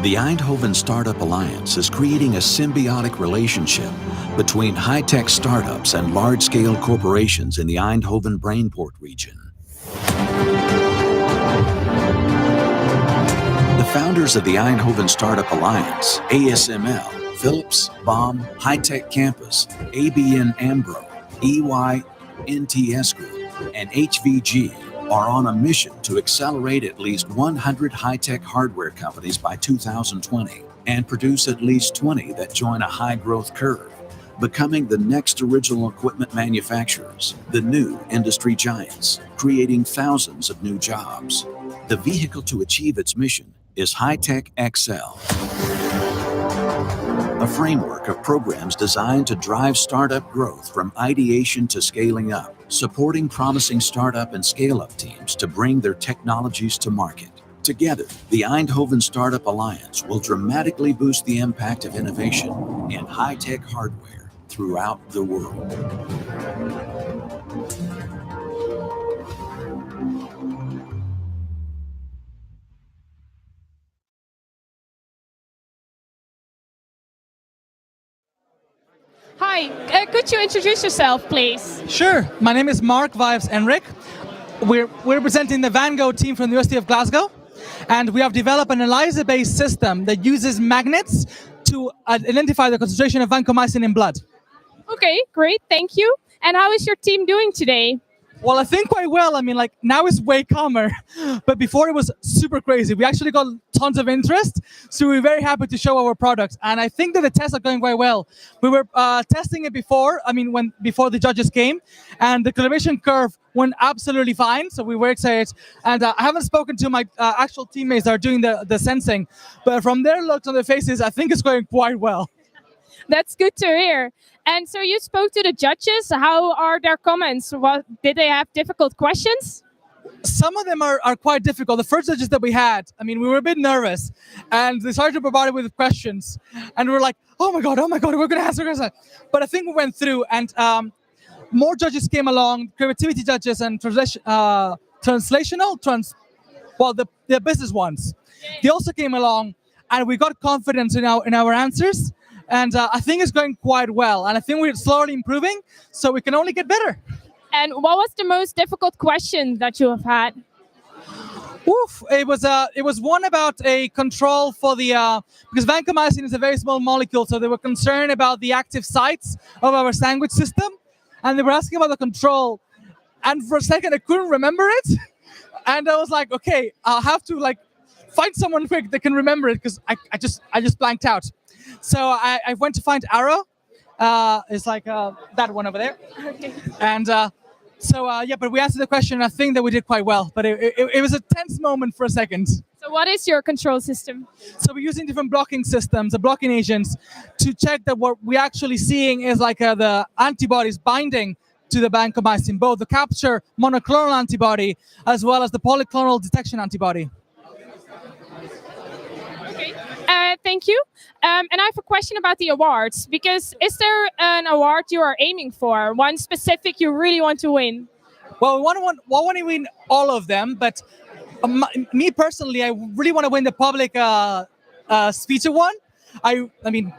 The Eindhoven Startup Alliance is creating a symbiotic relationship between high-tech startups and large-scale corporations in the Eindhoven Brainport region. The founders of the Eindhoven Startup Alliance, ASML, Philips, BAM, High Tech Campus, ABN AMRO, EY, NTS Group, and HVG are on a mission to accelerate at least 100 high-tech hardware companies by 2020 and produce at least 20 that join a high-growth curve, becoming the next original equipment manufacturers, the new industry giants, creating thousands of new jobs. The vehicle to achieve its mission is High-Tech XL, a framework of programs designed to drive startup growth from ideation to scaling up, supporting promising startup and scale-up teams to bring their technologies to market. Together, the Eindhoven Startup Alliance will dramatically boost the impact of innovation in high-tech hardware throughout the world. Hi, could you introduce yourself, please? Sure. My name is Mark Vives Enric. We're representing the Van Gogh team from the University of Glasgow, and we have developed an ELISA-based system that uses magnets to identify the concentration of vancomycin in blood. Okay, great, thank you. And how is your team doing today? Well, I think quite well. I mean, like, now it's way calmer, but before it was super crazy. We actually got tons of interest, so we're very happy to show our products. And I think that the tests are going quite well. We were testing it before, before the judges came, and the calibration curve went absolutely fine, so we were excited. And I haven't spoken to my actual teammates that are doing the sensing, but from their looks on their faces, I think it's going quite well. That's good to hear. And so you spoke to the judges. How are their comments? Did they have difficult questions? Some of them are quite difficult. The first judges that we had, we were a bit nervous, and they started to provide with questions, and we were like, oh my god, we're going to answer. But I think we went through, and more judges came along, creativity judges and the business ones. They also came along, and we got confidence in our answers. And I think it's going quite well. And I think we're slowly improving, so we can only get better. And what was the most difficult question that you have had? It was one about a control for the, because vancomycin is a very small molecule, so they were concerned about the active sites of our sandwich system. And they were asking about the control. And for a second, I couldn't remember it. And I was like, okay, I'll have to find someone quick that can remember it, because I just blanked out. So I went to find Arrow. It's like that one over there. Okay. And but we answered the question. I think that we did quite well. But it was a tense moment for a second. So what is your control system? So we're using different blocking systems, the blocking agents, to check that what we're actually seeing is the antibodies binding to the vancomycin, both the capture monoclonal antibody as well as the polyclonal detection antibody. Thank you. And I have a question about the awards, because is there an award you are aiming for? One specific you really want to win? Well, we want to win all of them, but me personally, I really want to win the public speech one. I mean,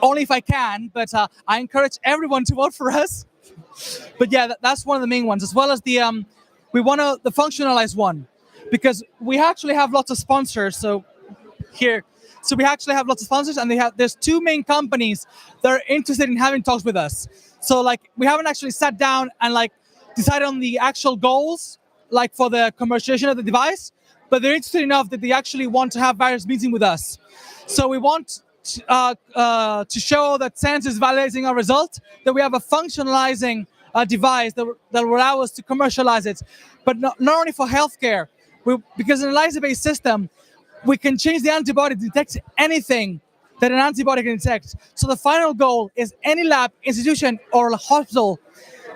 only if I can, but I encourage everyone to vote for us. But yeah, that's one of the main ones, as well as the we want the functionalized one, because we actually have lots of sponsors. So we actually have lots of sponsors, and there's two main companies that are interested in having talks with us. So we haven't actually sat down and decided on the actual goals for the commercialization of the device, but they're interested enough that they actually want to have various meetings with us. So we want to show that SensUs is validating our result, that we have a functionalizing device that will allow us to commercialize it, but not only for healthcare, because in an ELISA-based system, we can change the antibody to detect anything that an antibody can detect. So the final goal is any lab, institution, or hospital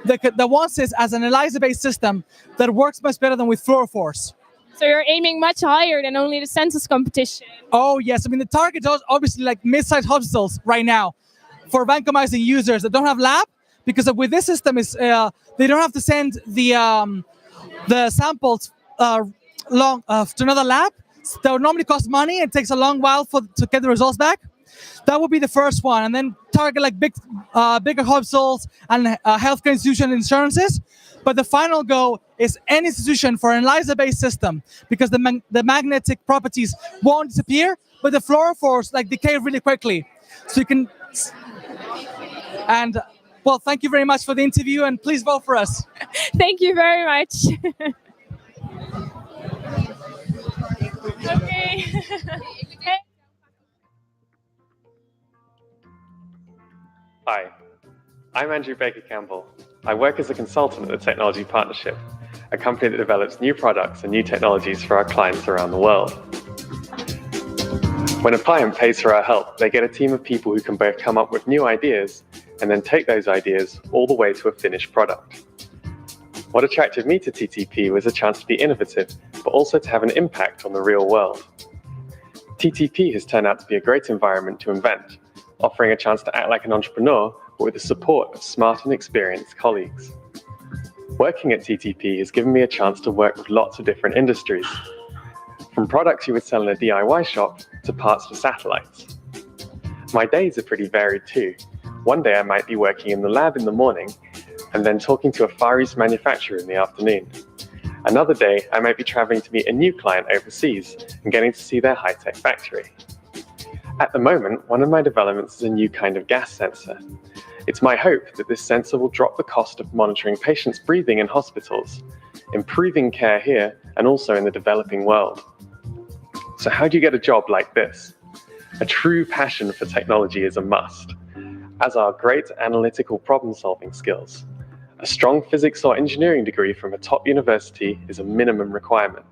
that wants this as an ELISA-based system that works much better than with fluorophores. So you're aiming much higher than only the SensUs competition. Oh, yes. The target is obviously mid-sized hospitals right now for vancomycin users that don't have lab, because with this system, they don't have to send the samples to another lab. that normally costs money. It takes a long while to get the results back. That would be the first one, and then target like bigger hospitals and healthcare institution insurances. But the final goal is any institution for an ELISA-based system, because the magnetic properties won't disappear, but the fluorophores like decay really quickly. So you can. And well, thank you very much for the interview, and please vote for us. Thank you very much. Okay. Hi, I'm Andrew Baker Campbell. I work as a consultant at the Technology Partnership, a company that develops new products and new technologies for our clients around the world. When a client pays for our help, they get a team of people who can both come up with new ideas and then take those ideas all the way to a finished product. What attracted me to TTP was a chance to be innovative, but also to have an impact on the real world. TTP has turned out to be a great environment to invent, offering a chance to act like an entrepreneur, but with the support of smart and experienced colleagues. Working at TTP has given me a chance to work with lots of different industries, from products you would sell in a DIY shop to parts for satellites. My days are pretty varied too. One day I might be working in the lab in the morning and then talking to a Far East manufacturer in the afternoon. Another day I might be traveling to meet a new client overseas and getting to see their high-tech factory. At the moment, one of my developments is a new kind of gas sensor. It's my hope that this sensor will drop the cost of monitoring patients' breathing in hospitals, improving care here and also in the developing world. So how do you get a job like this? A true passion for technology is a must, as are great analytical problem-solving skills. A strong physics or engineering degree from a top university is a minimum requirement.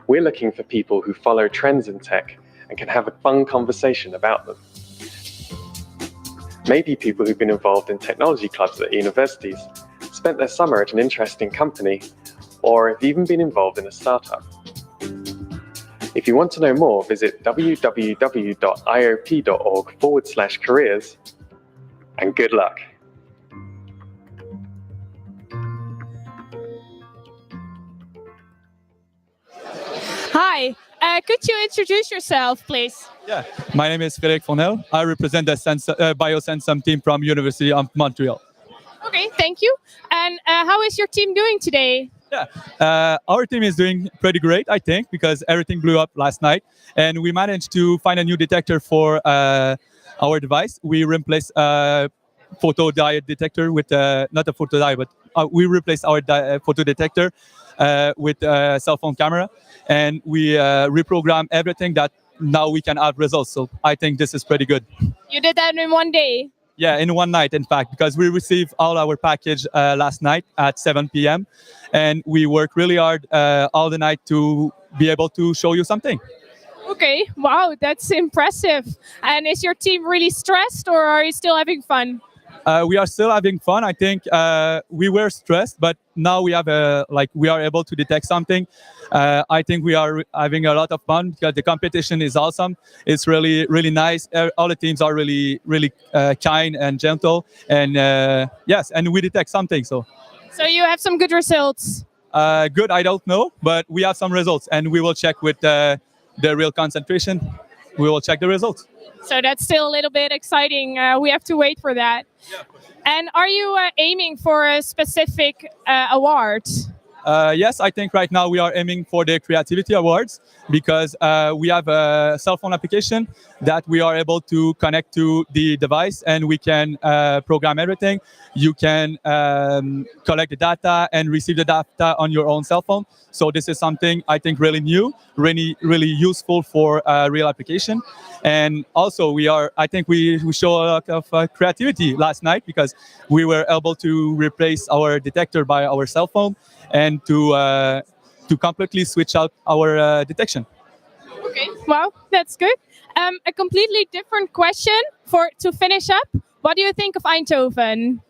We're looking for people who follow trends in tech and can have a fun conversation about them. Maybe people who've been involved in technology clubs at universities, spent their summer at an interesting company, or have even been involved in a startup. If you want to know more, visit www.iop.org/careers, and good luck. Hi, could you introduce yourself, please? Yeah, my name is Frédéric Fournel. I represent the biosensing team from University of Montreal. Okay, thank you. And how is your team doing today? Yeah, our team is doing pretty great, I think, because everything blew up last night, and we managed to find a new detector for our device. We replaced a photodiode detector with not a photodiode, but we replaced our photo detector with a cell phone camera, and we reprogrammed everything that now we can have results. So I think this is pretty good. You did that in one day? Yeah, in one night, in fact, because we received all our package last night at 7 p.m. and we worked really hard all the night to be able to show you something. Okay, wow, that's impressive. And is your team really stressed, or are you still having fun? We are still having fun. I think we were stressed, but now we have we are able to detect something. I think we are having a lot of fun because the competition is awesome. It's really, really nice. All the teams are really, really kind and gentle. And yes, and we detect something. So you have some good results? Good, I don't know, but we have some results, and we will check with the real concentration. We will check the results. So that's still a little bit exciting. We have to wait for that. Yeah, and are you aiming for a specific award? Yes, I think right now we are aiming for the Creativity Awards because we have a cell phone application that we are able to connect to the device, and we can program everything. You can collect the data and receive the data on your own cell phone. So this is something I think really new, really, really useful for real application. And also I think we show a lot of creativity last night because we were able to replace our detector by our cell phone and to completely switch out our detection. Okay, wow, that's good. A completely different question to finish up. What do you think of Eindhoven?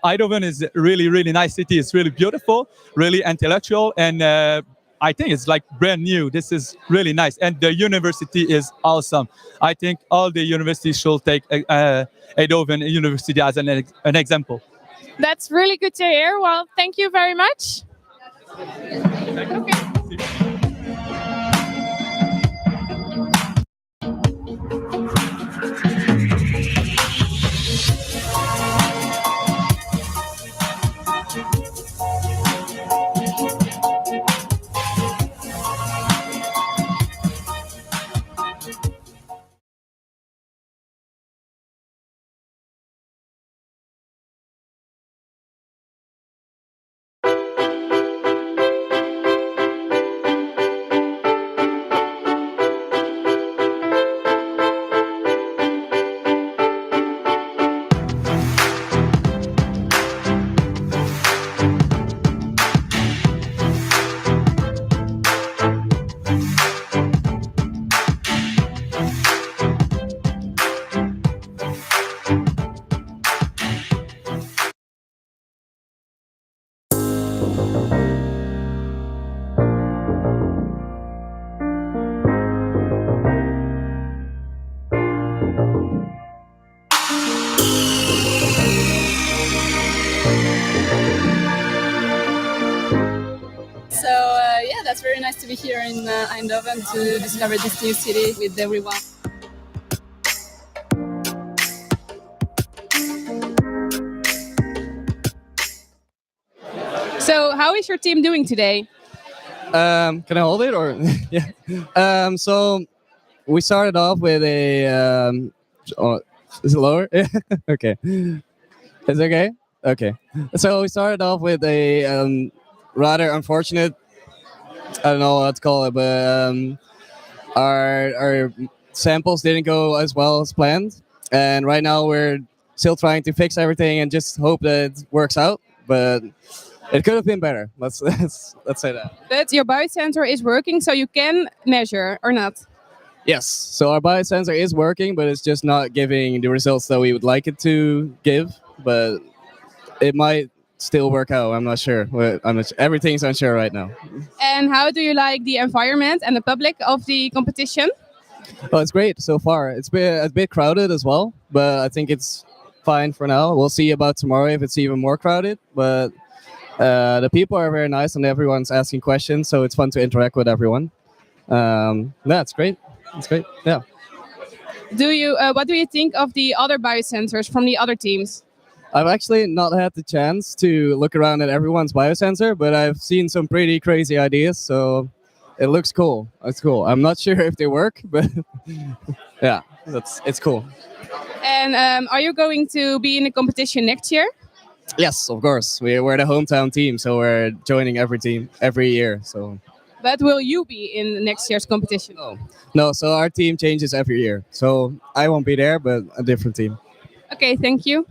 Eindhoven is a really, really nice city. It's really beautiful, really intellectual, and I think it's like brand new. This is really nice. And the university is awesome. I think all the universities should take Eindhoven University as an example. That's really good to hear. Well, thank you very much. Okay. it's very nice to be here in Eindhoven to discover this new city with everyone. So, how is your team doing today? Can I hold it or yeah? So we started off with a. Oh, is it lower? Okay, it's okay. Okay, so we started off with a rather unfortunate. I don't know what to call it, but our samples didn't go as well as planned, and right now we're still trying to fix everything and just hope that it works out. But it could have been better. Let's say that. But your biosensor is working, so you can measure or not? Yes. So our biosensor is working, but it's just not giving the results that we would like it to give. But it might still work out. I'm not sure. Everything's unsure right now. And how do you like the environment and the public of the competition? Oh, it's great so far. It's been a bit crowded as well, but I think it's fine for now. We'll see about tomorrow if it's even more crowded. But the people are very nice and everyone's asking questions, so it's fun to interact with everyone. Yeah, it's great. It's great. Yeah. What do you think of the other biosensors from the other teams? I've actually not had the chance to look around at everyone's biosensor, but I've seen some pretty crazy ideas, so it looks cool. It's cool. I'm not sure if they work, but yeah, it's cool. And are you going to be in the competition next year? Yes, of course. We're the hometown team, so we're joining every team every year. So. But will you be in next year's competition? No, so our team changes every year. So I won't be there, but a different team. Okay, thank you.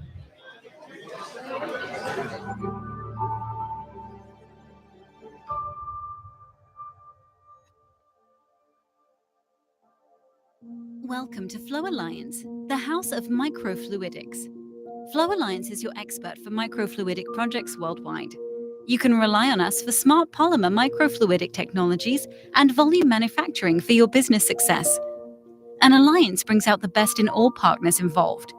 Welcome to Flow Alliance, the house of microfluidics. Flow Alliance is your expert for microfluidic projects worldwide. You can rely on us for smart polymer microfluidic technologies and volume manufacturing for your business success. An alliance brings out the best in all partners involved.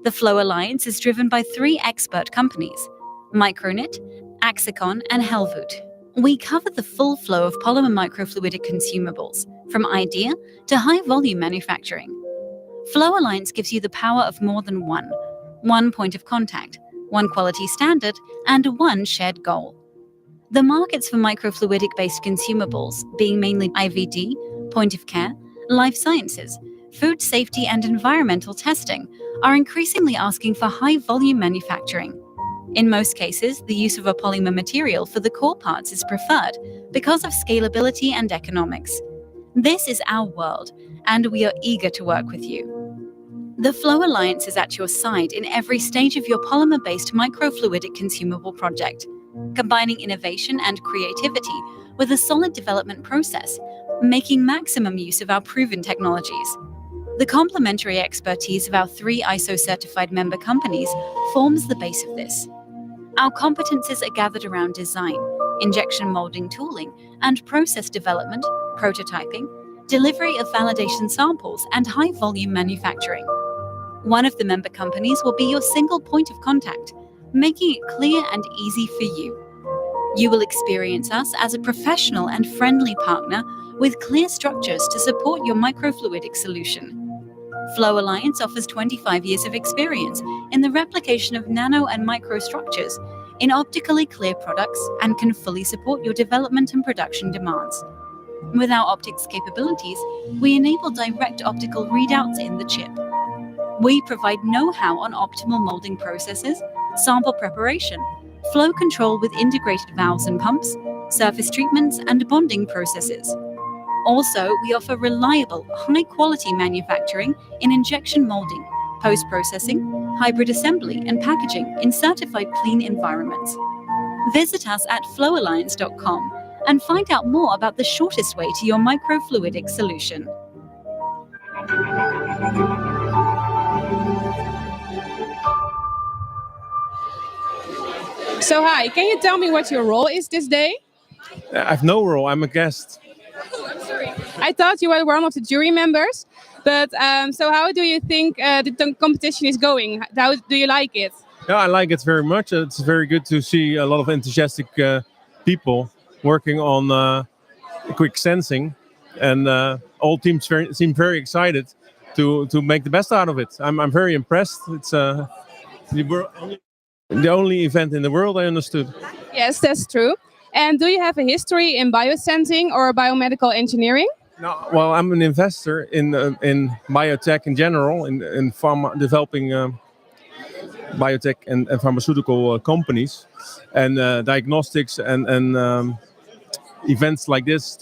The Flow Alliance is driven by 3 expert companies, Micronit, Axicon, and Helvoet. We cover the full flow of polymer microfluidic consumables, from idea to high-volume manufacturing. Flow Alliance gives you the power of more than one point of contact, one quality standard, and one shared goal. The markets for microfluidic-based consumables, being mainly IVD, point of care, life sciences, food safety and environmental testing, are increasingly asking for high-volume manufacturing. In most cases, the use of a polymer material for the core parts is preferred because of scalability and economics. This is our world, and we are eager to work with you. The Flow Alliance is at your side in every stage of your polymer-based microfluidic consumable project, combining innovation and creativity with a solid development process, making maximum use of our proven technologies. The complementary expertise of our 3 ISO-certified member companies forms the base of this. Our competences are gathered around design, injection molding tooling, and process development, prototyping, delivery of validation samples, and high-volume manufacturing. One of the member companies will be your single point of contact, making it clear and easy for you. You will experience us as a professional and friendly partner with clear structures to support your microfluidic solution. Flow Alliance offers 25 years of experience in the replication of nano and microstructures in optically clear products and can fully support your development and production demands. With our optics capabilities, we enable direct optical readouts in the chip. We provide know-how on optimal molding processes, sample preparation, flow control with integrated valves and pumps, surface treatments, and bonding processes. Also, we offer reliable, high-quality manufacturing in injection molding, post-processing, hybrid assembly, and packaging in certified clean environments. Visit us at flowalliance.com and find out more about the shortest way to your microfluidic solution. So hi, can you tell me what your role is this day? I have no role, I'm a guest. Oh, I'm sorry. I thought you were one of the jury members, but so how do you think the competition is going? How do you like it? Yeah, I like it very much. It's very good to see a lot of enthusiastic people working on quick sensing, and all teams seem very excited to make the best out of it. I'm very impressed. It's the only event in the world, I understood. Yes, that's true. And do you have a history in biosensing or biomedical engineering? No, well, I'm an investor in biotech in general, in pharma, developing biotech and pharmaceutical companies, and diagnostics and events like this.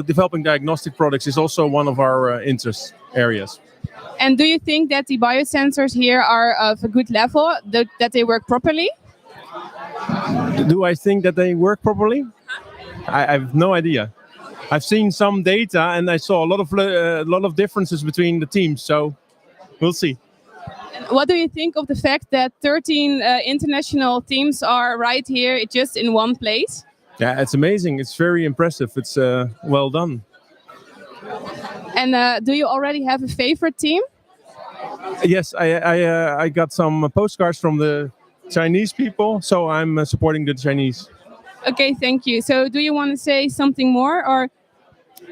Developing diagnostic products is also one of our interest areas. And do you think that the biosensors here are of a good level, that they work properly? Do I think that they work properly? I have no idea. I've seen some data and I saw a lot of differences between the teams, so we'll see. And what do you think of the fact that 13 international teams are right here just in one place? Yeah, it's amazing. It's very impressive. It's well done. And do you already have a favorite team? Yes, I got some postcards from the Chinese people, so I'm supporting the Chinese. Okay, thank you. So do you want to say something more, or?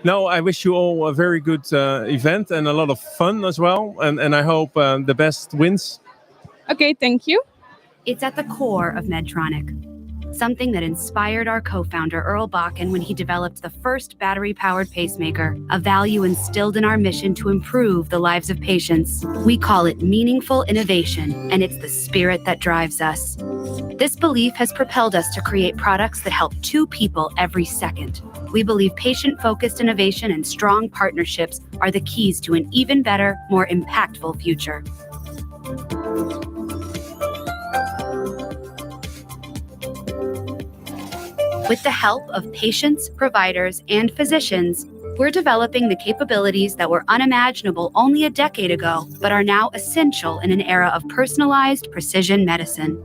No, I wish you all a very good event and a lot of fun as well. And I hope the best wins. Okay, thank you. It's at the core of Medtronic, something that inspired our co-founder Earl Bakken when he developed the first battery-powered pacemaker, a value instilled in our mission to improve the lives of patients. We call it meaningful innovation, and it's the spirit that drives us. This belief has propelled us to create products that help 2 people every second. We believe patient-focused innovation and strong partnerships are the keys to an even better, more impactful future. With the help of patients, providers, and physicians, we're developing the capabilities that were unimaginable only a decade ago, but are now essential in an era of personalized precision medicine.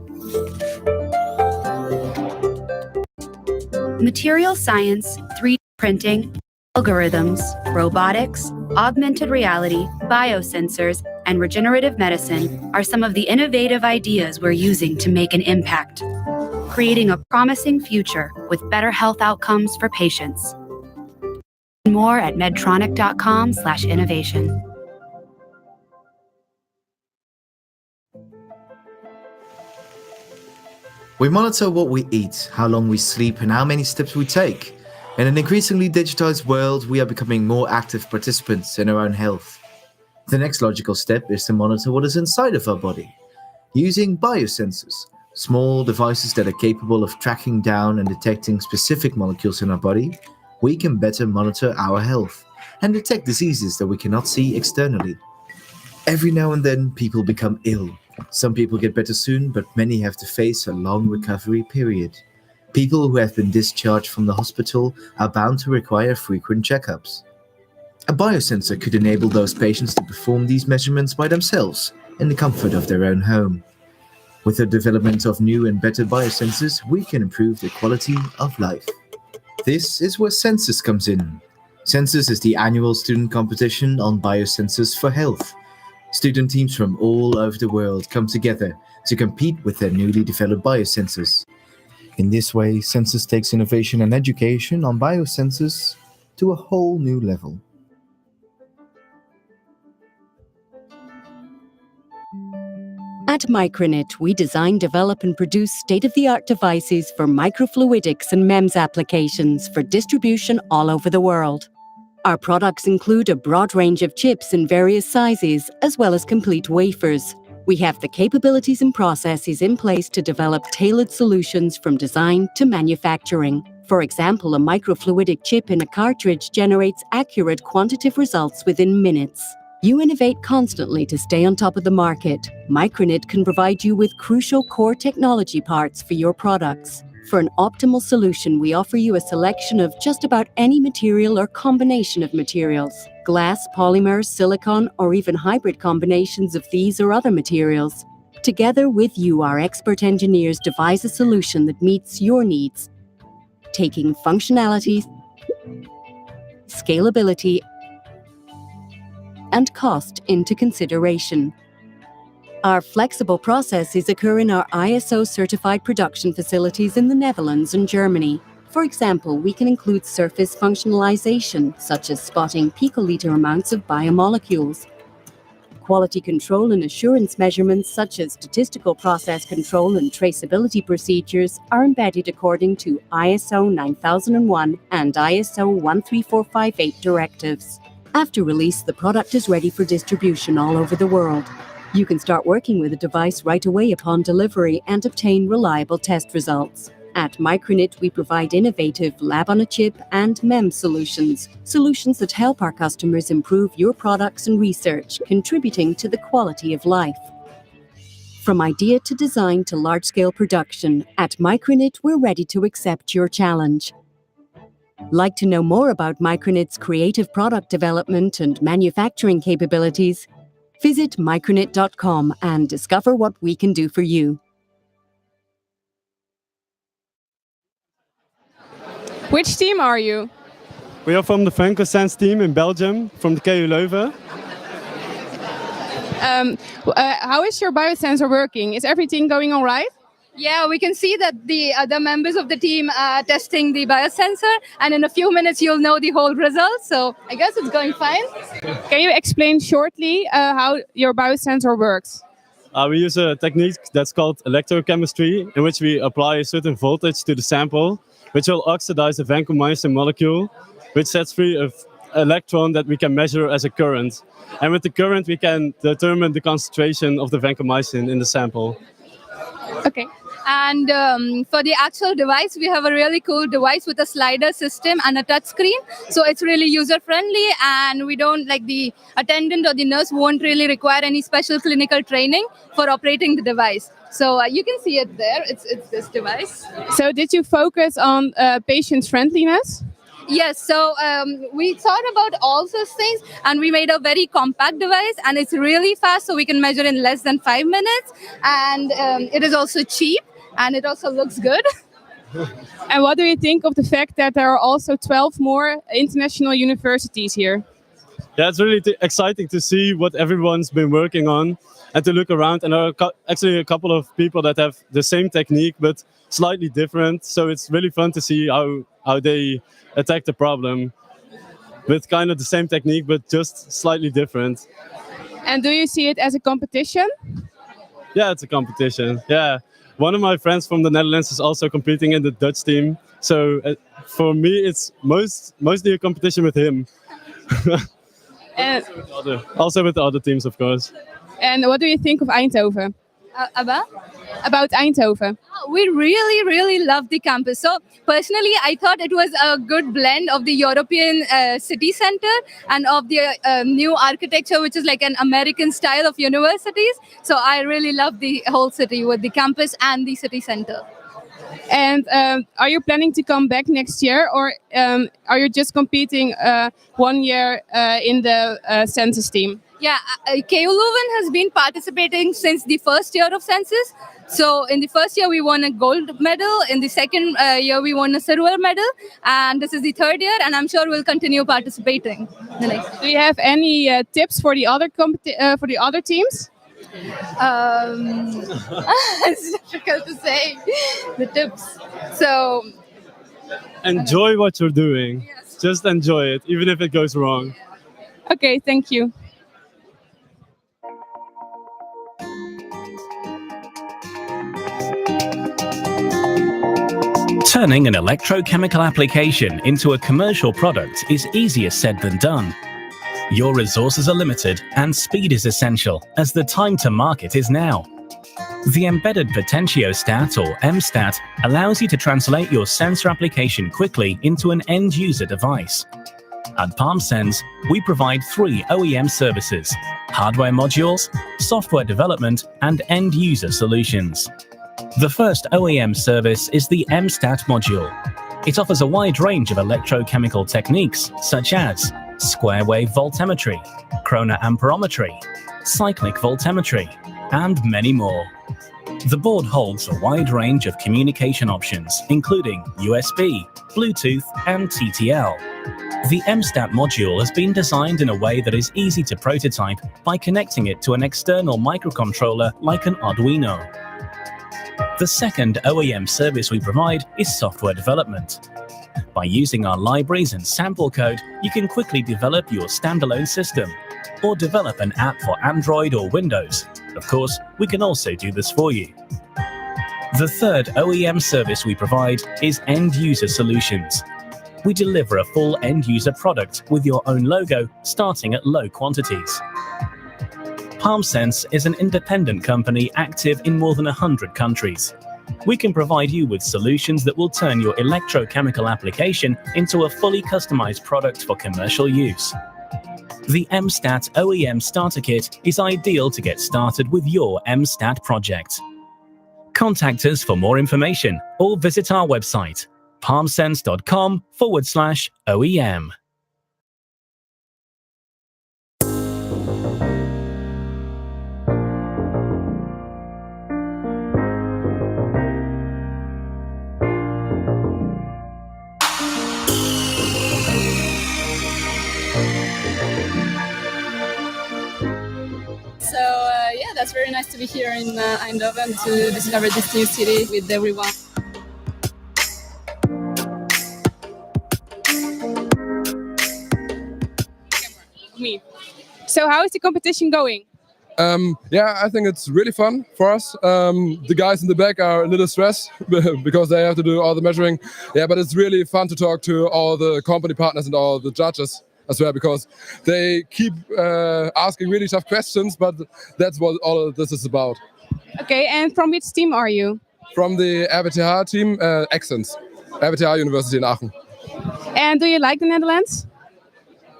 Material science, 3D printing, algorithms, robotics, augmented reality, biosensors, and regenerative medicine are some of the innovative ideas we're using to make an impact, creating a promising future with better health outcomes for patients. More at medtronic.com/innovation. We monitor what we eat, how long we sleep, and how many steps we take. In an increasingly digitized world, we are becoming more active participants in our own health. The next logical step is to monitor what is inside of our body. Using biosensors, small devices that are capable of tracking down and detecting specific molecules in our body, we can better monitor our health and detect diseases that we cannot see externally. Every now and then, people become ill. Some people get better soon, but many have to face a long recovery period. People who have been discharged from the hospital are bound to require frequent checkups. A biosensor could enable those patients to perform these measurements by themselves in the comfort of their own home. With the development of new and better biosensors, we can improve the quality of life. This is where SensUs comes in. SensUs is the annual student competition on biosensors for health. Student teams from all over the world come together to compete with their newly developed biosensors. In this way, SensUs takes innovation and education on biosensors to a whole new level. At Micronet, we design, develop, and produce state-of-the-art devices for microfluidics and MEMS applications for distribution all over the world. Our products include a broad range of chips in various sizes, as well as complete wafers. We have the capabilities and processes in place to develop tailored solutions from design to manufacturing. For example, a microfluidic chip in a cartridge generates accurate quantitative results within minutes. You innovate constantly to stay on top of the market. Micronet can provide you with crucial core technology parts for your products. For an optimal solution, we offer you a selection of just about any material or combination of materials. Glass, polymers, silicon, or even hybrid combinations of these or other materials. Together with you, our expert engineers devise a solution that meets your needs, taking functionality, scalability, and cost into consideration. Our flexible processes occur in our ISO-certified production facilities in the Netherlands and Germany. For example, we can include surface functionalization, such as spotting picoliter amounts of biomolecules. Quality control and assurance measurements, such as statistical process control and traceability procedures, are embedded according to ISO 9001 and ISO 13458 directives. After release, the product is ready for distribution all over the world. You can start working with a device right away upon delivery and obtain reliable test results. At Micronit, we provide innovative lab-on-a-chip and MEMS solutions that help our customers improve your products and research, contributing to the quality of life. From idea to design to large-scale production, at Micronit, we're ready to accept your challenge. Like to know more about Micronit's creative product development and manufacturing capabilities? Visit micronit.com and discover what we can do for you. Which team are you? We are from the vancomycin team in Belgium, from the KU Leuven. How is your biosensor working? Is everything going all right? Yeah, we can see that the other members of the team are testing the biosensor, and in a few minutes you'll know the whole result. So I guess it's going fine. Can you explain shortly how your biosensor works? We use a technique that's called electrochemistry, in which we apply a certain voltage to the sample, which will oxidize the vancomycin molecule, which sets free an electron that we can measure as a current. And with the current, we can determine the concentration of the vancomycin in the sample. Okay. And for the actual device, we have a really cool device with a slider system and a touch screen. So it's really user-friendly, and we don't, like, the attendant or the nurse won't really require any special clinical training for operating the device. So you can see it there. It's this device. So did you focus on patient friendliness? Yes, so we thought about all those things, and we made a very compact device, and it's really fast, so we can measure in less than 5 minutes, and it is also cheap, and it also looks good. And what do you think of the fact that there are also 12 more international universities here? Yeah, it's really exciting to see what everyone's been working on and to look around. And there are actually a couple of people that have the same technique but slightly different. So it's really fun to see how they attack the problem with kind of the same technique but just slightly different. And do you see it as a competition? Yeah, it's a competition. Yeah. One of my friends from the Netherlands is also competing in the Dutch team. So for me, it's mostly a competition with him. And also with the other teams, of course. And what do you think of Eindhoven? About Eindhoven. We really, really love the campus. So personally, I thought it was a good blend of the European city center and of the new architecture, which is like an American style of universities. So I really love the whole city with the campus and the city center. And are you planning to come back next year, or are you just competing 1 year in the SensUs team? Yeah, KU Leuven has been participating since the first year of SensUs. So in the first year, we won a gold medal. In the second year, we won a silver medal. And this is the third year, and I'm sure we'll continue participating. Do you have any tips for the other teams? It's difficult to say the tips. So enjoy what you're doing. Yes. Just enjoy it, even if it goes wrong. Okay, thank you. Turning an electrochemical application into a commercial product is easier said than done. Your resources are limited and speed is essential, as the time to market is now. The Embedded Potentiostat, or EMSTAT, allows you to translate your sensor application quickly into an end-user device. At PalmSense, we provide 3 OEM services: hardware modules, software development, and end-user solutions. The first OEM service is the EMSTAT module. It offers a wide range of electrochemical techniques, such as square wave voltammetry, chronoamperometry, cyclic voltammetry, and many more. The board holds a wide range of communication options, including USB, Bluetooth, and TTL. The EMSTAT module has been designed in a way that is easy to prototype by connecting it to an external microcontroller like an Arduino. The second OEM service we provide is software development. By using our libraries and sample code, you can quickly develop your standalone system or develop an app for Android or Windows. Of course, we can also do this for you. The third OEM service we provide is end-user solutions. We deliver a full end-user product with your own logo, starting at low quantities. PalmSense is an independent company active in more than 100 countries. We can provide you with solutions that will turn your electrochemical application into a fully customized product for commercial use. The MStat OEM Starter Kit is ideal to get started with your MStat project. Contact us for more information or visit our website, palmsense.com/OEM. So yeah, that's very nice to be here in Eindhoven to discover this new city with everyone. Me. So how is the competition going? Yeah, I think it's really fun for us. The guys in the back are a little stressed because they have to do all the measuring. Yeah, but it's really fun to talk to all the company partners and all the judges as well, because they keep asking really tough questions, but that's what all of this is about. Okay, and from which team are you? From the RWTH team, Accents, RWTH University in Aachen. And do you like the Netherlands?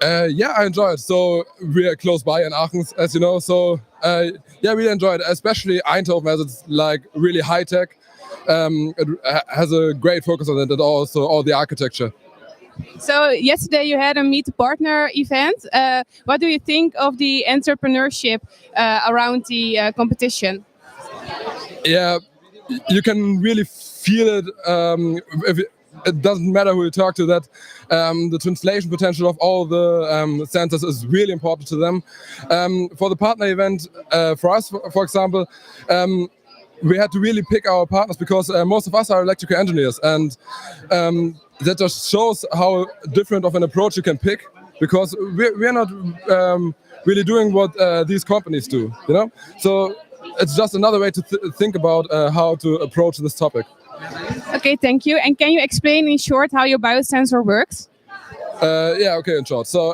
Yeah, I enjoy it. So we are close by in Aachen, as you know. So yeah, really enjoy it, especially Eindhoven, as it's like really high tech. It has a great focus on it, and also all the architecture. So yesterday you had a Meet the Partner event. What do you think of the entrepreneurship around the competition? Yeah, you can really feel it. It doesn't matter who you talk to, that the translation potential of all the sensors is really important to them. For the partner event, for us, for example, we had to really pick our partners because most of us are electrical engineers, and that just shows how different of an approach you can pick, because we're not really doing what these companies do, you know? So it's just another way to think about how to approach this topic. Okay, thank you. And can you explain in short how your biosensor works? Yeah, okay, in short. So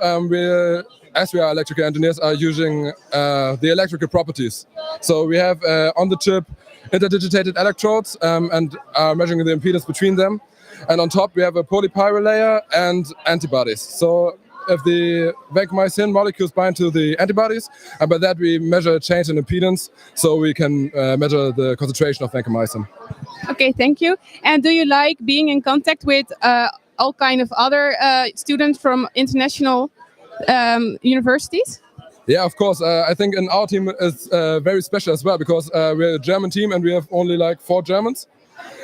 as we are electrical engineers, are using the electrical properties. So we have on the chip interdigitated electrodes and are measuring the impedance between them. And on top we have a polypyrrole layer and antibodies. So if the vancomycin molecules bind to the antibodies, and by that we measure a change in impedance, so we can measure the concentration of vancomycin. Okay, thank you. And do you like being in contact with all kind of other students from international universities? Yeah, of course. I think in our team it's very special as well, because we're a German team and we have only like 4 Germans.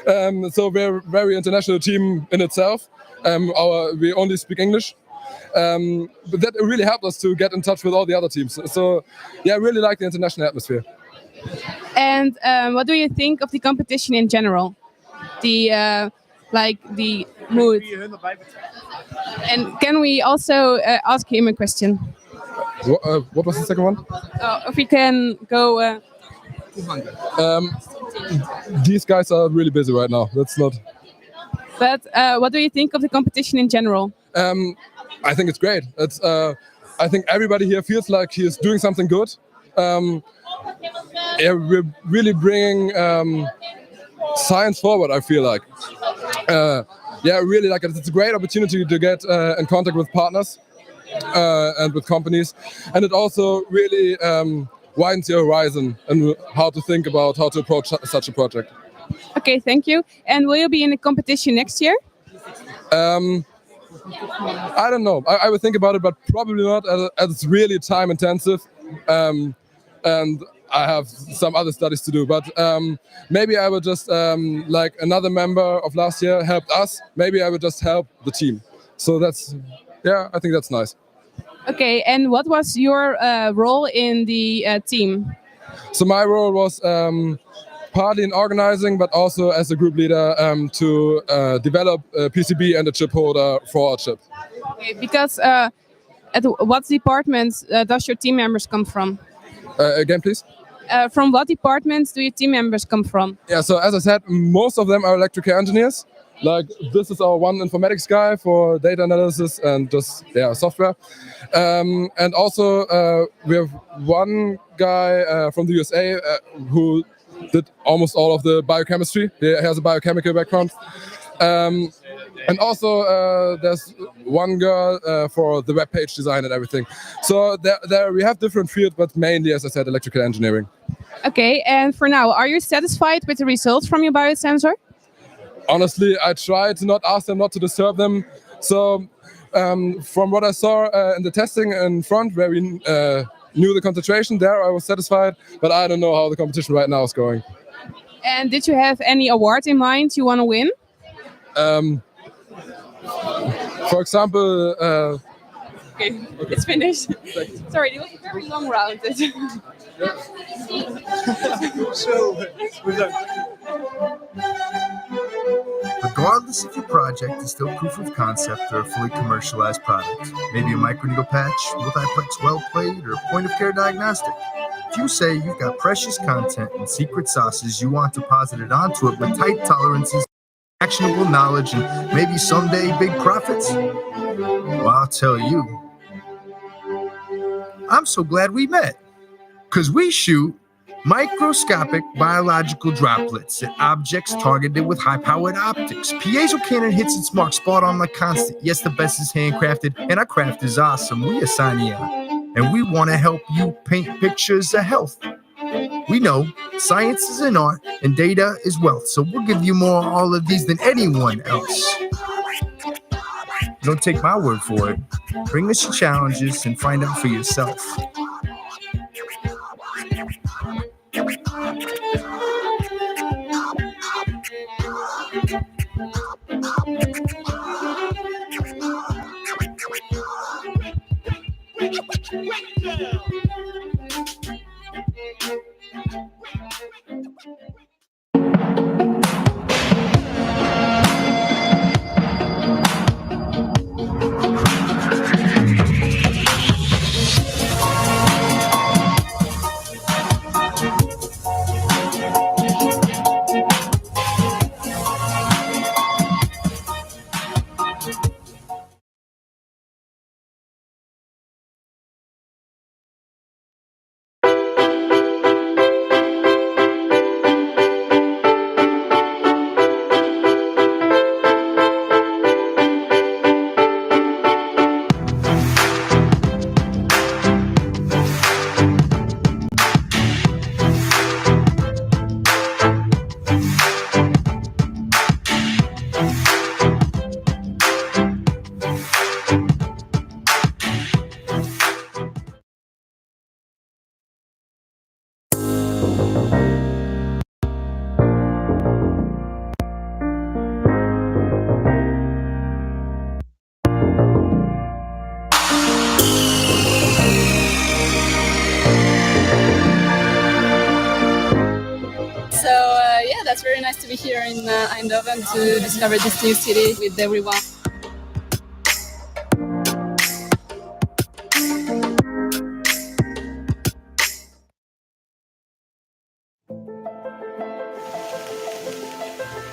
So we're a very international team in itself. We only speak English. But that really helped us to get in touch with all the other teams. So yeah, I really like the international atmosphere. And what do you think of the competition in general? The the mood. And can we also ask him a question? What was the second one? If we can go. These guys are really busy right now. That's not. But what do you think of the competition in general? I think it's great. It's. I think everybody here feels like he's doing something good. Yeah, we're really bringing science forward, I feel like. Yeah, really like it. It's a great opportunity to get in contact with partners and with companies. And it also really widens your horizon and how to think about how to approach such a project. Okay, thank you. And will you be in the competition next year? I don't know. I would think about it, but probably not, as it's really time intensive. And I have some other studies to do, but maybe I would just, like another member of last year helped us, maybe I would just help the team. So that's, yeah, I think that's nice. Okay, and what was your role in the team? So my role was partly in organizing, but also as a group leader to develop a PCB and a chip holder for our chip. Okay, because at what departments does your team members come from? Again, please. From what departments do your team members come from? Yeah, so as I said, most of them are electrical engineers. Like this is our one informatics guy for data analysis and just software. And also we have one guy from the USA who did almost all of the biochemistry. He has a biochemical background. And also there's one girl for the web page design and everything. So there we have different fields, but mainly, as I said, electrical engineering. Okay, and for now, are you satisfied with the results from your biosensor? Honestly, I try to not ask them not to disturb them. So from what I saw in the testing in front, where we knew the concentration there, I was satisfied. But I don't know how the competition right now is going. And did you have any award in mind you want to win? For example... Okay, it's finished. Sorry, it was a very long round. Regardless if your project is still proof of concept or a fully commercialized product, maybe a microneedle patch, multiplex well plate, or point-of-care diagnostic, if you say you've got precious content and secret sauces you want deposited onto it with tight tolerances, actionable knowledge, and maybe someday big profits, well, I'll tell you, I'm so glad we met, because we shoot microscopic biological droplets at objects targeted with high-powered optics. Piezo cannon hits its mark spot on like constant. Yes, the best is handcrafted, and our craft is awesome. We are Sania, and we want to help you paint pictures of health. We know science is an art, and data is wealth, so we'll give you more of all of these than anyone else. Don't take my word for it. Bring us your challenges and find out for yourself. That's very nice to be here in Eindhoven to discover this new city with everyone.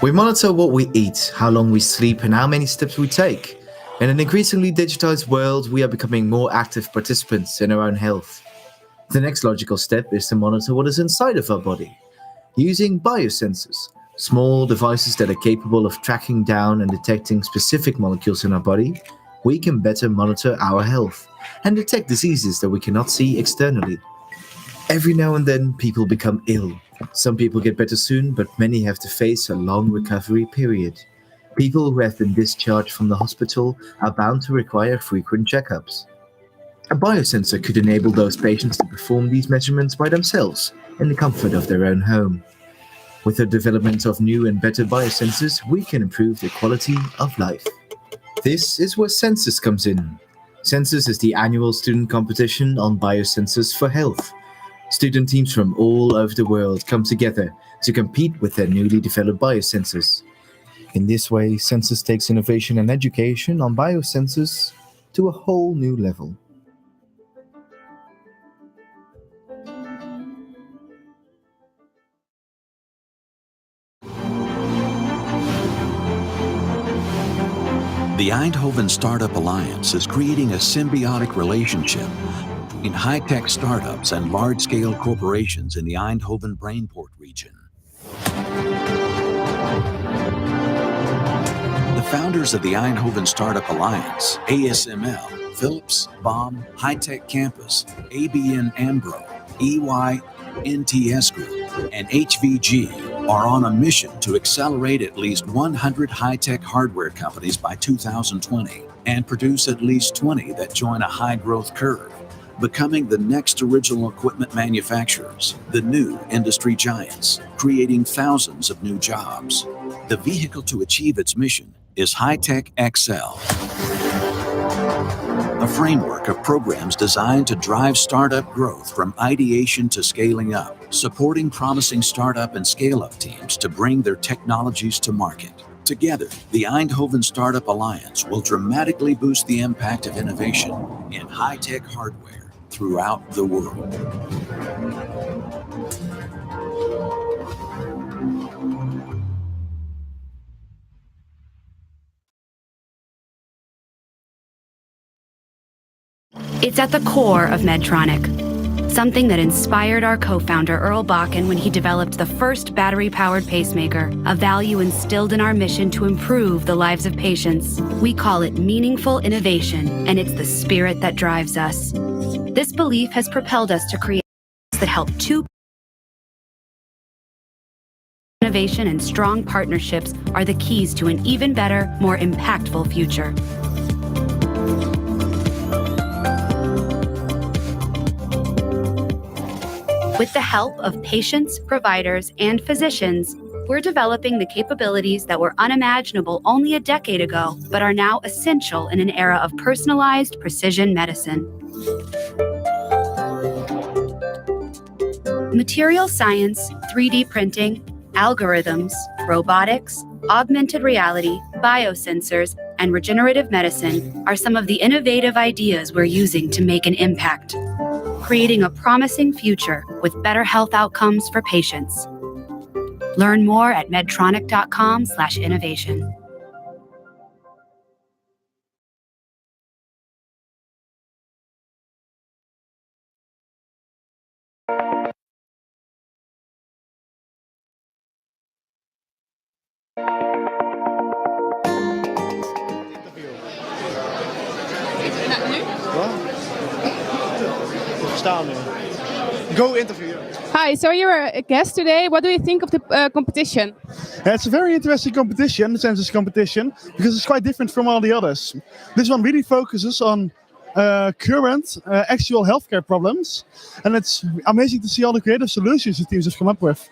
We monitor what we eat, how long we sleep, and how many steps we take. In an increasingly digitized world, we are becoming more active participants in our own health. The next logical step is to monitor what is inside of our body, using biosensors, small devices that are capable of tracking down and detecting specific molecules in our body. We can better monitor our health and detect diseases that we cannot see externally. Every now and then, people become ill. Some people get better soon, but many have to face a long recovery period. People who have been discharged from the hospital are bound to require frequent checkups. A biosensor could enable those patients to perform these measurements by themselves in the comfort of their own home. With the development of new and better biosensors, we can improve the quality of life. This is where SensUs comes in. SensUs is the annual student competition on biosensors for health. Student teams from all over the world come together to compete with their newly developed biosensors. In this way, SensUs takes innovation and education on biosensors to a whole new level. The Eindhoven Startup Alliance is creating a symbiotic relationship between high-tech startups and large-scale corporations in the Eindhoven Brainport region. The founders of the Eindhoven Startup Alliance, ASML, Philips, BOM, High-Tech Campus, ABN AMRO, EY, NTS Group, and HVG are on a mission to accelerate at least 100 high-tech hardware companies by 2020 and produce at least 20 that join a high-growth curve, becoming the next original equipment manufacturers, the new industry giants, creating thousands of new jobs. The vehicle to achieve its mission is High-Tech XL, a framework of programs designed to drive startup growth from ideation to scaling up, supporting promising startup and scale-up teams to bring their technologies to market. Together, the Eindhoven Startup Alliance will dramatically boost the impact of innovation in high-tech hardware throughout the world. It's at the core of Medtronic, something that inspired our co-founder Earl Bakken when he developed the first battery-powered pacemaker, a value instilled in our mission to improve the lives of patients. We call it meaningful innovation, and it's the spirit that drives us. This belief has propelled us to create that help innovation and strong partnerships are the keys to an even better, more impactful future. With the help of patients, providers, and physicians, we're developing the capabilities that were unimaginable only a decade ago, but are now essential in an era of personalized precision medicine. Material science, 3D printing, algorithms, robotics, augmented reality, biosensors, and regenerative medicine are some of the innovative ideas we're using to make an impact, creating a promising future with better health outcomes for patients. Learn more at medtronic.com/innovation. Go interview. Hi, so you're a guest today. What do you think of the competition? It's a very interesting competition, the SensUs competition, because it's quite different from all the others. This one really focuses on current actual healthcare problems, and it's amazing to see all the creative solutions the teams have come up with.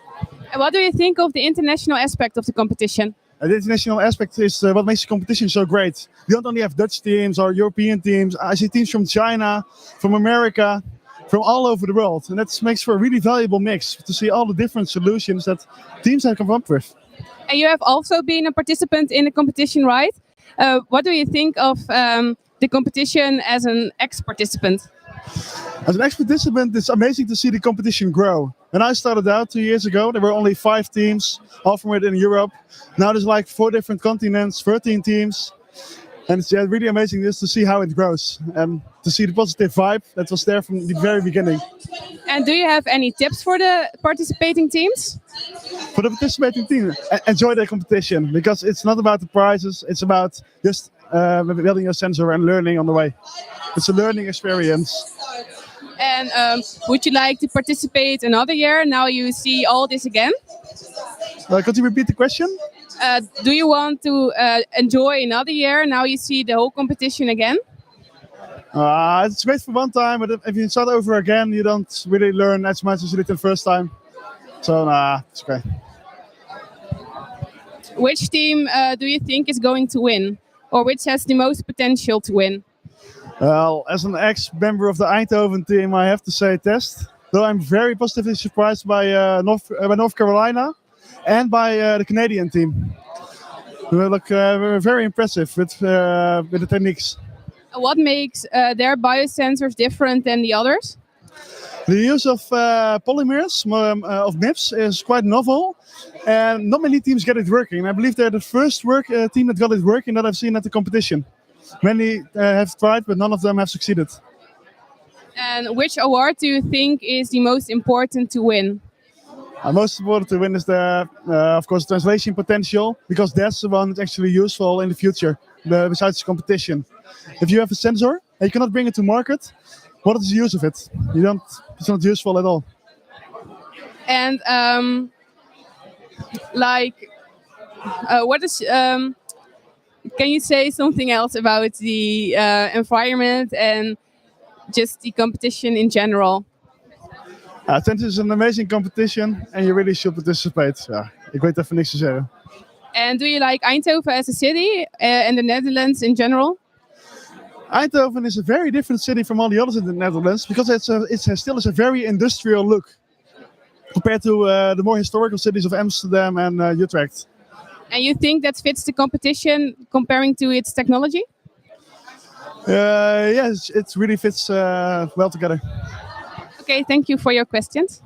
And what do you think of the international aspect of the competition? The international aspect is what makes the competition so great. We don't only have Dutch teams or European teams. I see teams from China, from America, from all over the world. And that makes for a really valuable mix to see all the different solutions that teams have come up with. And you have also been a participant in the competition, right? What do you think of the competition as an ex-participant? As an ex-participant, it's amazing to see the competition grow. When I started out 2 years ago, there were only 5 teams, all from within Europe. Now there's like 4 different continents, 13 teams. And it's really amazing just to see how it grows and to see the positive vibe that was there from the very beginning. And do you have any tips for the participating teams? For the participating team, enjoy the competition, because it's not about the prizes, it's about just building your sensor and learning on the way. It's a learning experience. And would you like to participate another year? Now you see all this again. Could you repeat the question? Do you want to enjoy another year? Now you see the whole competition again. It's great for one time, but if you start over again, you don't really learn as much as you did the first time. So it's okay. Which team do you think is going to win, or which has the most potential to win? Well, as an ex-member of the Eindhoven team, I have to say Test. Though I'm very positively surprised by North Carolina. and by the Canadian team. They look very impressive with the techniques. What makes their biosensors different than the others? The use of polymers, of MIPS, is quite novel, and not many teams get it working. I believe they're the first team that got it working that I've seen at the competition. Many have tried, but none of them have succeeded. And which award do you think is the most important to win? Most important to win is of course, translation potential, because that's the one that's actually useful in the future, besides the competition. If you have a sensor and you cannot bring it to market, what is the use of it? It's not useful at all. And what is? Can you say something else about the environment and just the competition in general? SensUs is an amazing competition and you really should participate. Ja, ik weet even niks te zeggen. And do you like Eindhoven as a city and the Netherlands in general? Eindhoven is a very different city from all the others in the Netherlands because it still has a very industrial look compared to the more historical cities of Amsterdam and Utrecht. And you think that fits the competition comparing to its technology? Yes, it really fits well together. Okay, thank you for your questions.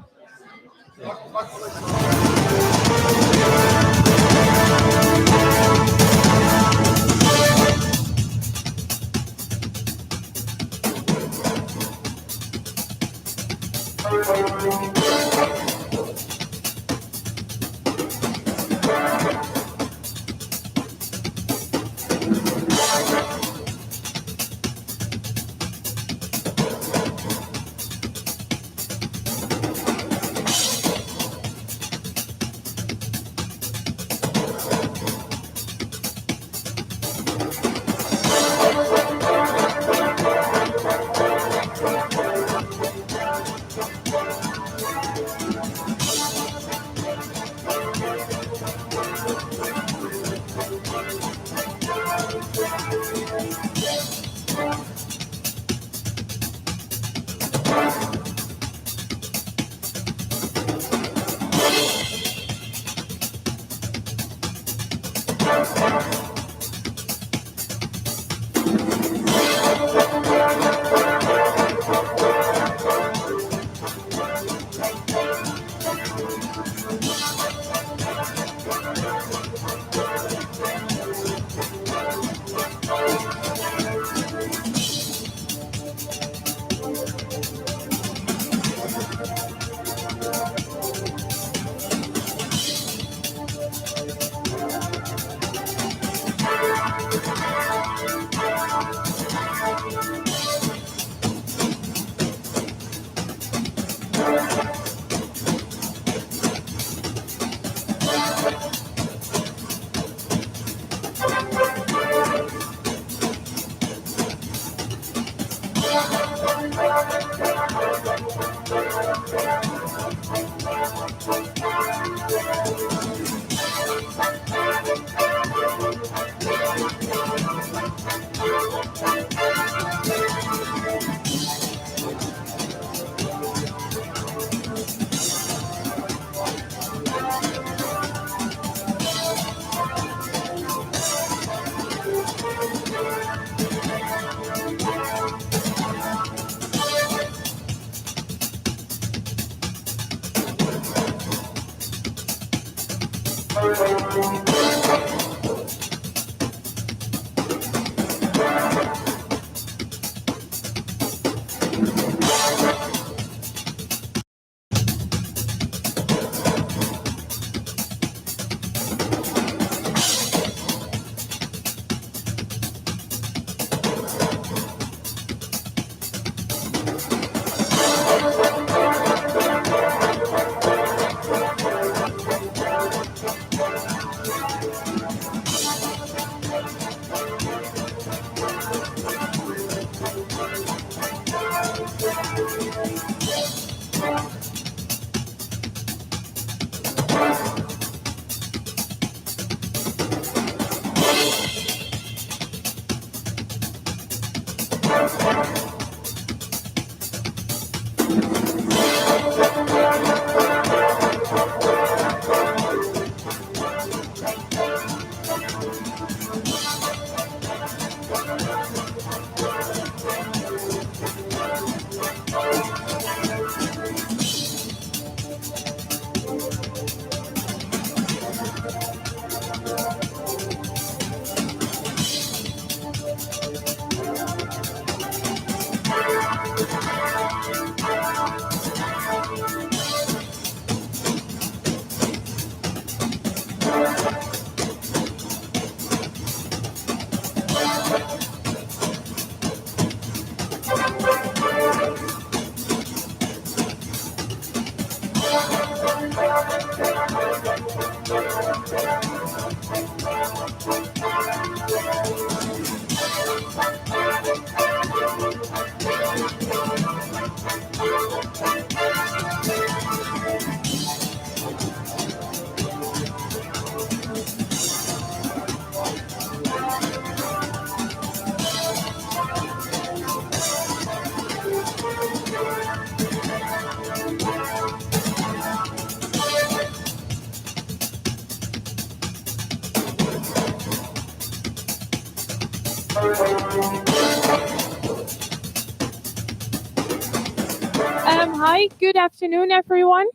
Hi, good afternoon, everyone.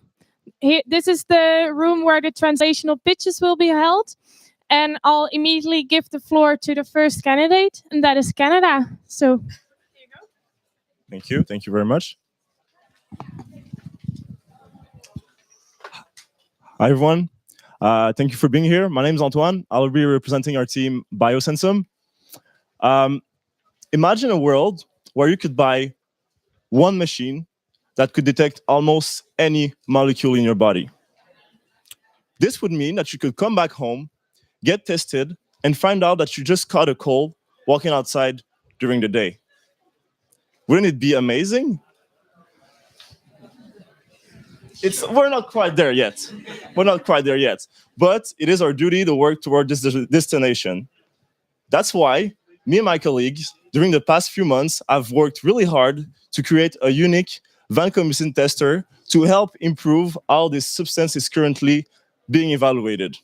This is the room where the translational pitches will be held. And I'll immediately give the floor to the first candidate, and that is Canada. So, Thank you. Thank you very much. Hi, everyone. Thank you for being here. My name is Antoine. I'll be representing our team, biosensor. Imagine a world where you could buy one machine that could detect almost any molecule in your body. This would mean that you could come back home, get tested, and find out that you just caught a cold walking outside during the day. Wouldn't it be amazing? We're not quite there yet. We're not quite there yet. But it is our duty to work toward this destination. That's why me and my colleagues, during the past few months, have worked really hard to create a unique vancomycin tester to help improve how this substance is currently being evaluated.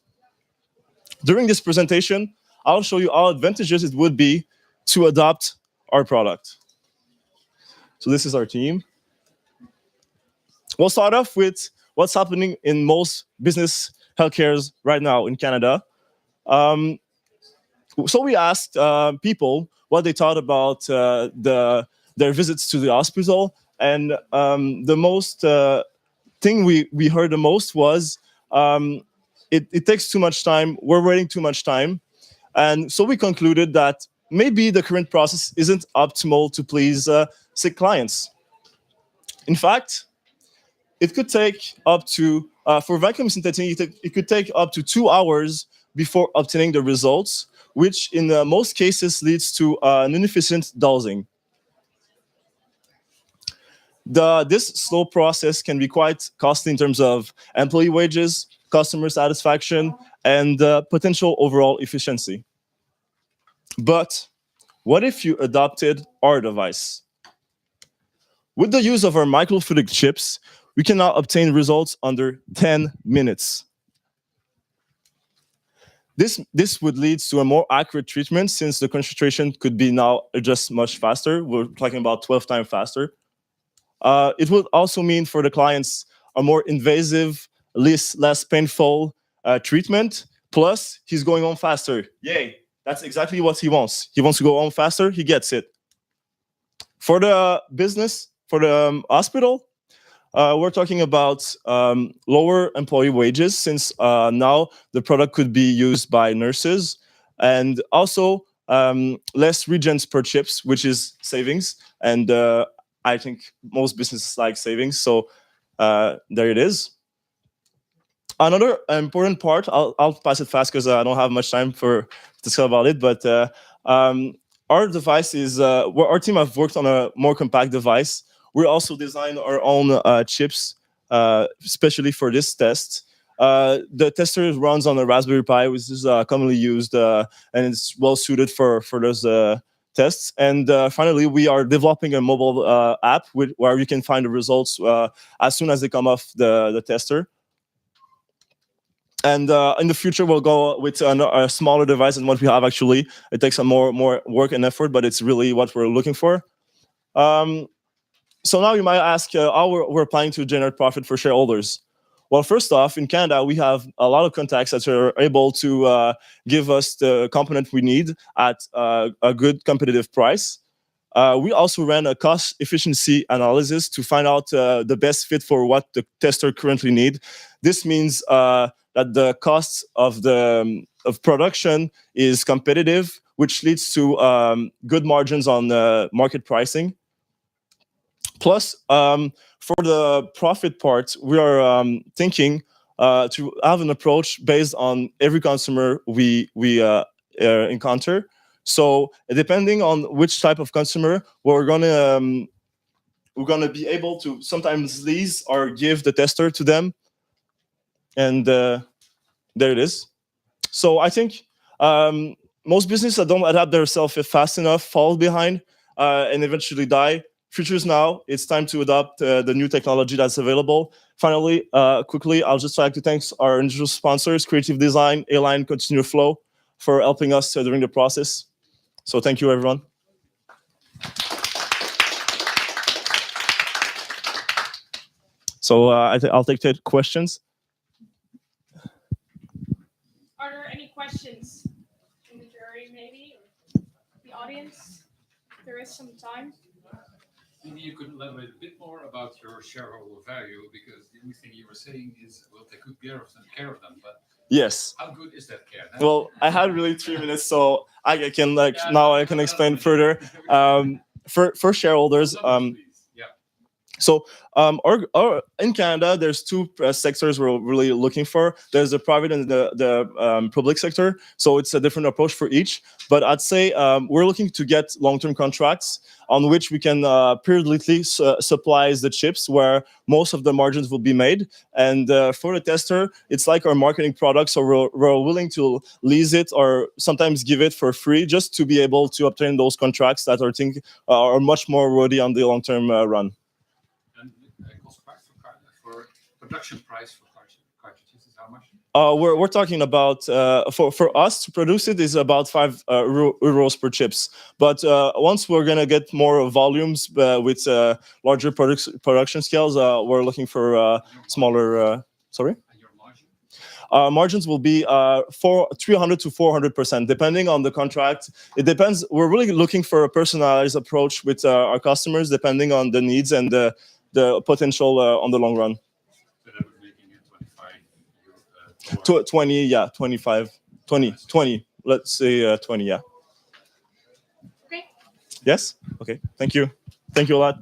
During this presentation, I'll show you how advantageous it would be to adopt our product. So this is our team. We'll start off with what's happening in most business healthcares right now in Canada. So we asked people what they thought about their visits to the hospital, and the most thing we heard the most was it takes too much time, we're waiting too much time. And so we concluded that maybe the current process isn't optimal to please sick clients. In fact, it could take up to, for vancomycin testing, it could take up to 2 hours before obtaining the results, which in most cases leads to an inefficient dosing. This slow process can be quite costly in terms of employee wages, customer satisfaction, and potential overall efficiency. But what if you adopted our device? With the use of our microfluidic chips, we can now obtain results under 10 minutes. This would lead to a more accurate treatment since the concentration could be now adjusted much faster. We're talking about 12 times faster. It would also mean for the clients a more invasive, less painful treatment. Plus, he's going on faster. Yay! That's exactly what he wants. He wants to go on faster. He gets it. For the business, for the hospital, we're talking about lower employee wages since now the product could be used by nurses, and also less reagents per chips, which is savings. And I think most businesses like savings. So there it is. Another important part, I'll pass it fast because I don't have much time to discuss about it, but our device is, our team have worked on a more compact device. We also designed our own chips, especially for this test. The tester runs on a Raspberry Pi, which is commonly used, and it's well suited for those tests. And finally, we are developing a mobile app where you can find the results as soon as they come off the tester. And in the future, we'll go with a smaller device than what we have actually. It takes some more work and effort, but it's really what we're looking for. So now you might ask how we're planning to generate profit for shareholders. Well, first off, in Canada, we have a lot of contacts that are able to give us the component we need at a good competitive price. We also ran a cost efficiency analysis to find out the best fit for what the tester currently need. This means that the cost of production is competitive, which leads to good margins on market pricing. Plus, for the profit part, we are thinking to have an approach based on every customer we encounter. So depending on which type of customer, we're gonna be able to sometimes lease or give the tester to them, and there it is. So I think most businesses that don't adapt themselves fast enough fall behind and eventually die. Futures now, it's time to adopt the new technology that's available. Finally, quickly, I'll just like to thank our individual sponsors, Creative Design, A-Line, Continue Flow, for helping us during the process. So thank you, everyone. So I'll take questions. Are there any questions in the jury, maybe, or the audience? There is some time. Maybe you could elaborate a bit more about your shareholder value, because the only thing you were saying is, well, take good care of them, but yes. How good is that care? Well, I had really 3 minutes, so I can now I can explain further. For shareholders, so in Canada, there's two sectors we're really looking for. There's the private and the public sector. So it's a different approach for each. But I'd say we're looking to get long-term contracts on which we can periodically supply the chips where most of the margins will be made. And for the tester, it's like our marketing product. So we're willing to lease it or sometimes give it for free just to be able to obtain those contracts that are much more worthy on the long-term run. Production price for cartridges is how much? We're talking about for us to produce it is about €5 per chips. But once we're gonna get more volumes with larger production scales, we're looking for smaller. Sorry. And your margin? Margins will be 300 to 400%, depending on the contract. It depends. We're really looking for a personalized approach with our customers, depending on the needs and the potential on the long run. 20, yeah, 25, 20. Let's say 20, yeah. Okay. Yes? Okay, thank you. Thank you a lot.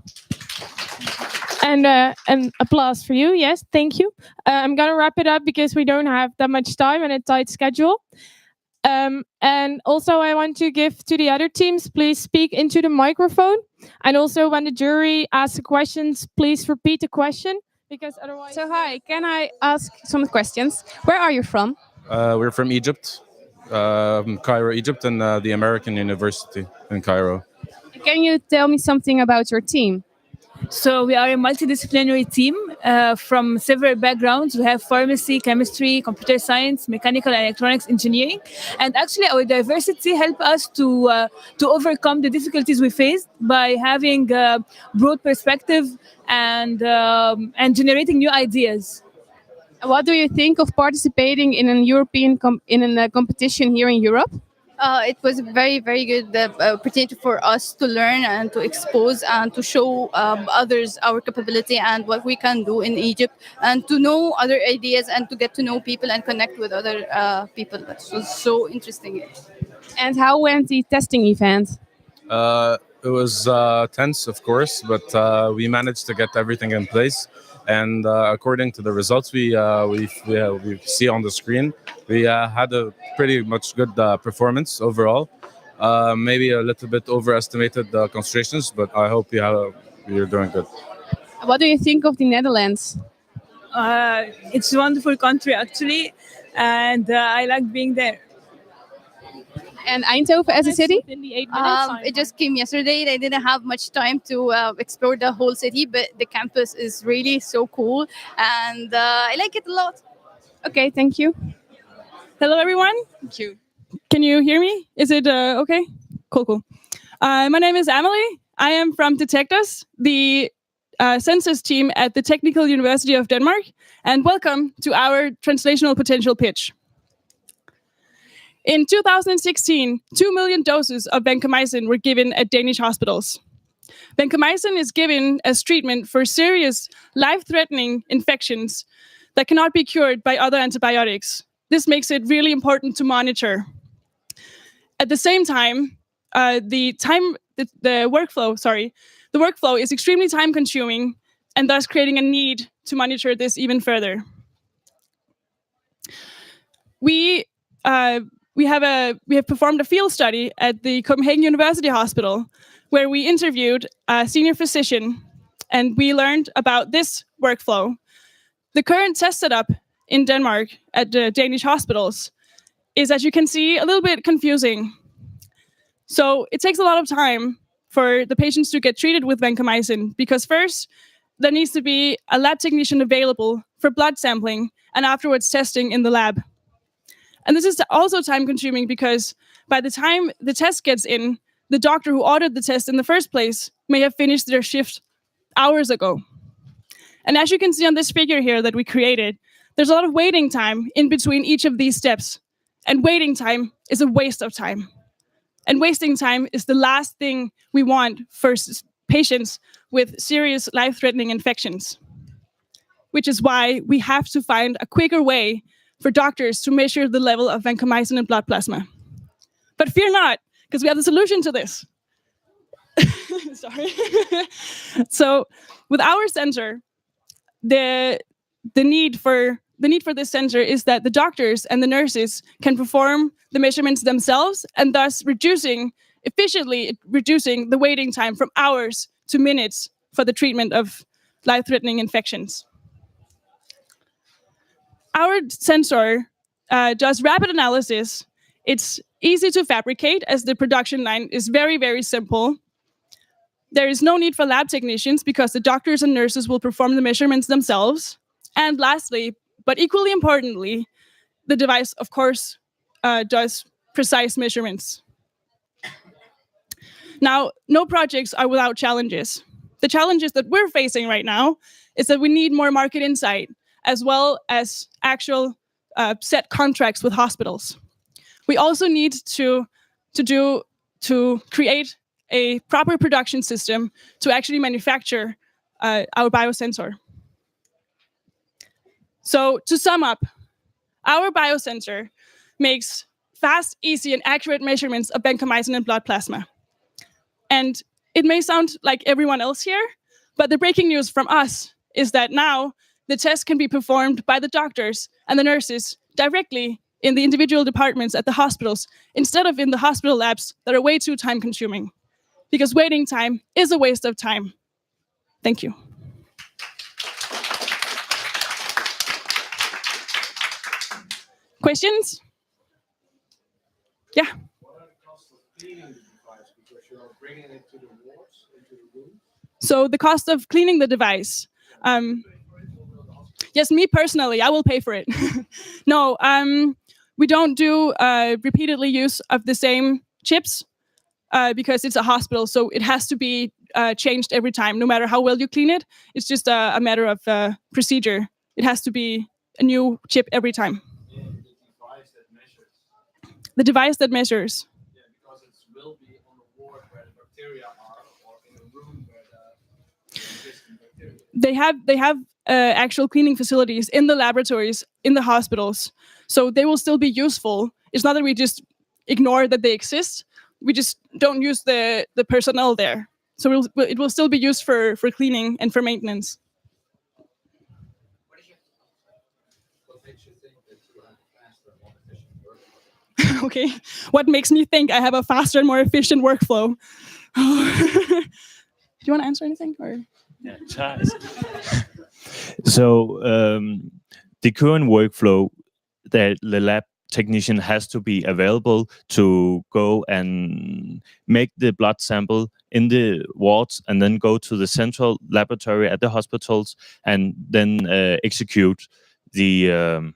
And applause for you. Yes, thank you. I'm going to wrap it up because we don't have that much time and a tight schedule. And also I want to give to the other teams, please speak into the microphone. And also when the jury asks questions, please repeat the question. Because otherwise. So hi, can I ask some questions? Where are you from? We're from Egypt, Cairo, Egypt, and the American University in Cairo. Can you tell me something about your team? So we are a multidisciplinary team from several backgrounds. We have pharmacy, chemistry, computer science, mechanical and electronics engineering. And actually our diversity helps us to overcome the difficulties we faced by having a broad perspective and generating new ideas. What do you think of participating in a European competition here in Europe? It was a very, very good opportunity for us to learn and to expose and to show others our capability and what we can do in Egypt, and to know other ideas and to get to know people and connect with other people. That was so interesting. And how went the testing event? It was tense, of course, but we managed to get everything in place. And according to the results we see on the screen, we had a pretty much good performance overall. Maybe a little bit overestimated the concentrations, but I hope you're doing good. What do you think of the Netherlands? It's a wonderful country, actually, and I like being there. And Eindhoven as a city? It just came yesterday. I didn't have much time to explore the whole city, but the campus is really so cool, and I like it a lot. Okay, thank you. Hello, everyone. Thank you. Can you hear me? Is it okay? Cool. My name is Emily. I am from Detectors, the SensUs team at the Technical University of Denmark, and welcome to our translational potential pitch. In 2016, 2 million doses of vancomycin were given at Danish hospitals. Vancomycin is given as treatment for serious, life-threatening infections that cannot be cured by other antibiotics. This makes it really important to monitor. At the same time, the workflow is extremely time-consuming, and thus creating a need to monitor this even further. we have performed a field study at the Copenhagen University Hospital, where we interviewed a senior physician, and we learned about this workflow. The current test setup in Denmark at the Danish hospitals is, as you can see, a little bit confusing. So it takes a lot of time for the patients to get treated with vancomycin, because first there needs to be a lab technician available for blood sampling and afterwards testing in the lab. And this is also time consuming because by the time the test gets in, the doctor who ordered the test in the first place may have finished their shift hours ago. And as you can see on this figure here that we created, there's a lot of waiting time in between each of these steps. And waiting time is a waste of time. And wasting time is the last thing we want for patients with serious life-threatening infections. Which is why we have to find a quicker way for doctors to measure the level of vancomycin in blood plasma. But fear not, because we have the solution to this. Sorry. So with our sensor, the need for this sensor is that the doctors and the nurses can perform the measurements themselves, and thus efficiently reducing the waiting time from hours to minutes for the treatment of life-threatening infections. Our sensor does rapid analysis. It's easy to fabricate as the production line is very, very simple. There is no need for lab technicians because the doctors and nurses will perform the measurements themselves. And lastly, but equally importantly, the device, of course, does precise measurements. Now, no projects are without challenges. The challenges that we're facing right now is that we need more market insight, as well as actual set contracts with hospitals. We also need to create a proper production system to actually manufacture our biosensor. So to sum up, our biosensor makes fast, easy, and accurate measurements of vancomycin in blood plasma. And it may sound like everyone else here, but the breaking news from us is that now the test can be performed by the doctors and the nurses directly in the individual departments at the hospitals, instead of in the hospital labs that are way too time-consuming. Because waiting time is a waste of time. Thank you. Questions? Yeah. So the cost of cleaning the device. Yes, me personally, I will pay for it. No, we don't do repeatedly use of the same chips because it's a hospital, so it has to be changed every time, no matter how well you clean it. It's just a matter of procedure. It has to be a new chip every time. The device that measures. Yeah, because it will be on the ward where the bacteria are, or in a room where the existing bacteria. They have actual cleaning facilities in the laboratories, in the hospitals, so they will still be useful. It's not that we just ignore that they exist. We just don't use the personnel there. So it will still be used for cleaning and for maintenance. Okay, what makes me think I have a faster and more efficient workflow? Do you want to answer anything? Or? Yeah, so the current workflow that the lab technician has to be available to go and make the blood sample in the wards and then go to the central laboratory at the hospitals and then execute the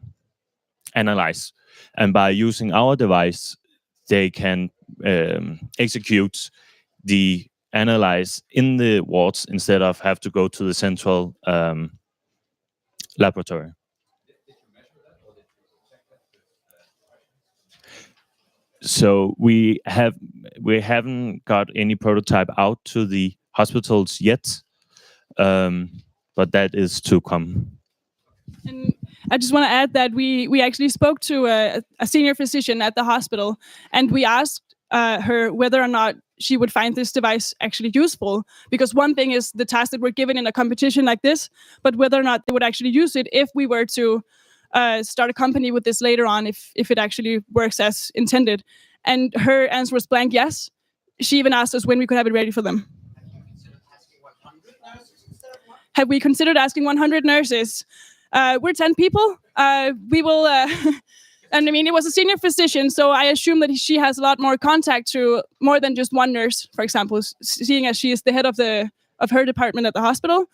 analyze. And by using our device, they can execute the analyze in the wards instead of have to go to the central laboratory. So we haven't got any prototype out to the hospitals yet, but that is to come. And I just want to add that we actually spoke to a senior physician at the hospital, and we asked her whether or not she would find this device actually useful. Because one thing is the task that we're given in a competition like this, but whether or not they would actually use it if we were to start a company with this later on if it actually works as intended? And her answer was blank yes. She even asked us when we could have it ready for them. Have we considered asking 100 nurses? We're 10 people. We will, and I mean, it was a senior physician, so I assume that she has a lot more contact to more than just one nurse, for example, seeing as she is the head of her department at the hospital.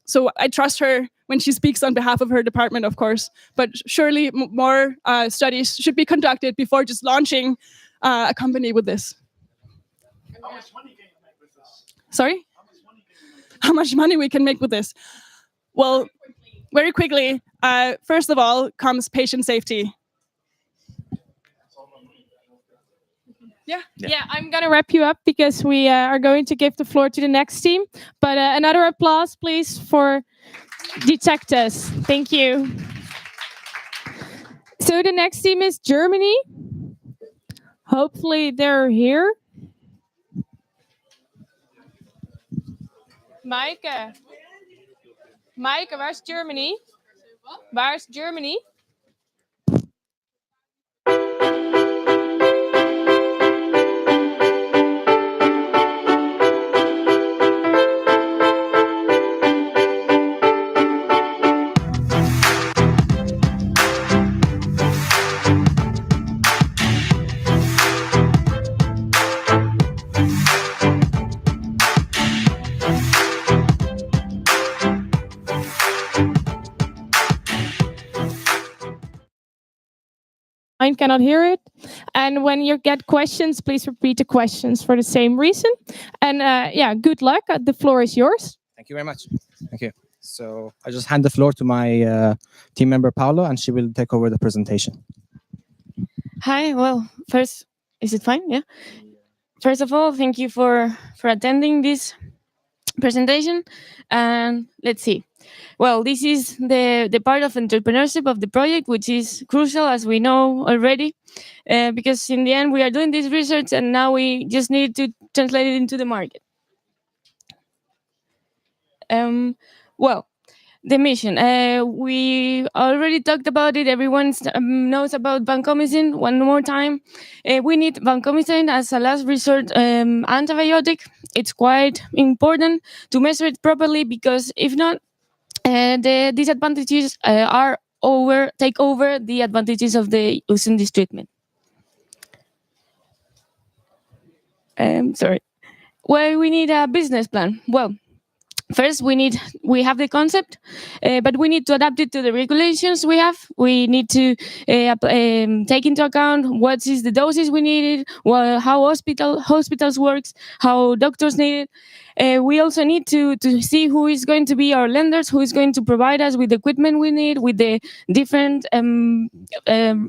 So I trust her when she speaks on behalf of her department, of course. But surely more studies should be conducted before just launching a company with this. How much money can you make with this? Sorry? How much money we can make with this? Well, very quickly, first of all comes patient safety. Yeah, I'm going to wrap you up because we are going to give the floor to the next team. But another applause, please, for Detectors. Thank you. So the next team is Germany. Hopefully they're here. Maaike, where's Germany? Where's Germany? I cannot hear it. And when you get questions, please repeat the questions for the same reason. And yeah, good luck. The floor is yours. Thank you very much. Thank you. So I just hand the floor to my team member, Paolo, and she will take over the presentation. Hi. Well, first, is it fine? Yeah. First of all, thank you for attending this presentation. And let's see. Well, this is the part of entrepreneurship of the project, which is crucial, as we know already, because in the end, we are doing this research and now we just need to translate it into the market. Well, the mission. We already talked about it. Everyone knows about vancomycin. One more time. We need vancomycin as a last resort antibiotic. It's quite important to measure it properly because if not, the disadvantages take over the advantages of the using this treatment. Sorry. Well, we need a business plan. Well, first, we have the concept, but we need to adapt it to the regulations we have. We need to take into account what is the doses we needed, how hospitals works, how doctors need it. We also need to see who is going to be our lenders, who is going to provide us with the equipment we need, with the different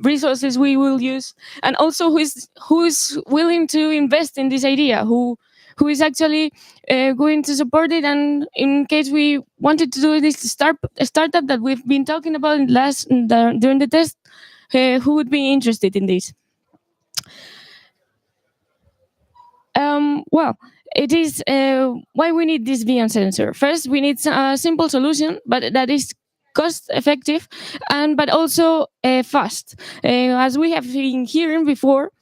resources we will use, and also who is willing to invest in this idea, who is actually going to support it. And in case we wanted to do this startup that we've been talking about during the test, who would be interested in this? Well, it is why we need this biosensor. First, we need a simple solution, but that is cost effective, but also fast. As we have been hearing before,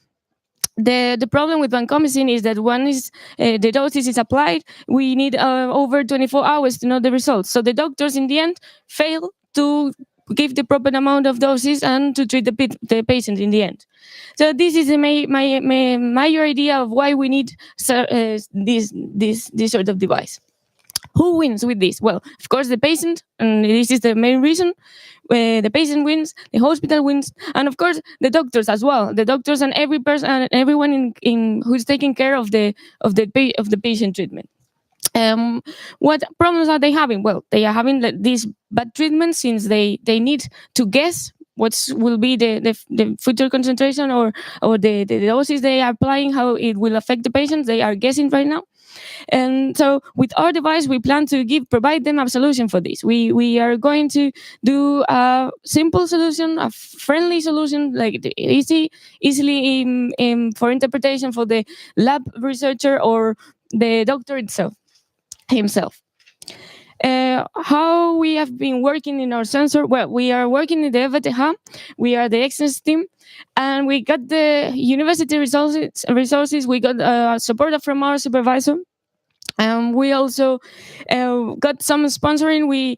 the problem with vancomycin is that one is the dosage is applied. We need over 24 hours to know the results. So the doctors in the end fail to give the proper amount of doses and to treat the patient in the end. So this is my major idea of why we need this sort of device. Who wins with this? Well, of course, the patient, and this is the main reason. The patient wins, the hospital wins, and of course the doctors as well. The doctors and every person, everyone in who's taking care of the patient treatment. What problems are they having? Well, they are having this bad treatment since they need to guess what will be the future concentration or the doses they are applying, how it will affect the patients. They are guessing right now. And so with our device, we plan to provide them a solution for this. We are going to do a simple solution, a friendly solution, like easily for interpretation for the lab researcher or the doctor himself. How we have been working in our sensor? Well, we are working in the EVTH. We are the excellence team, and we got the university resources. We got support from our supervisor. We also got some sponsoring. We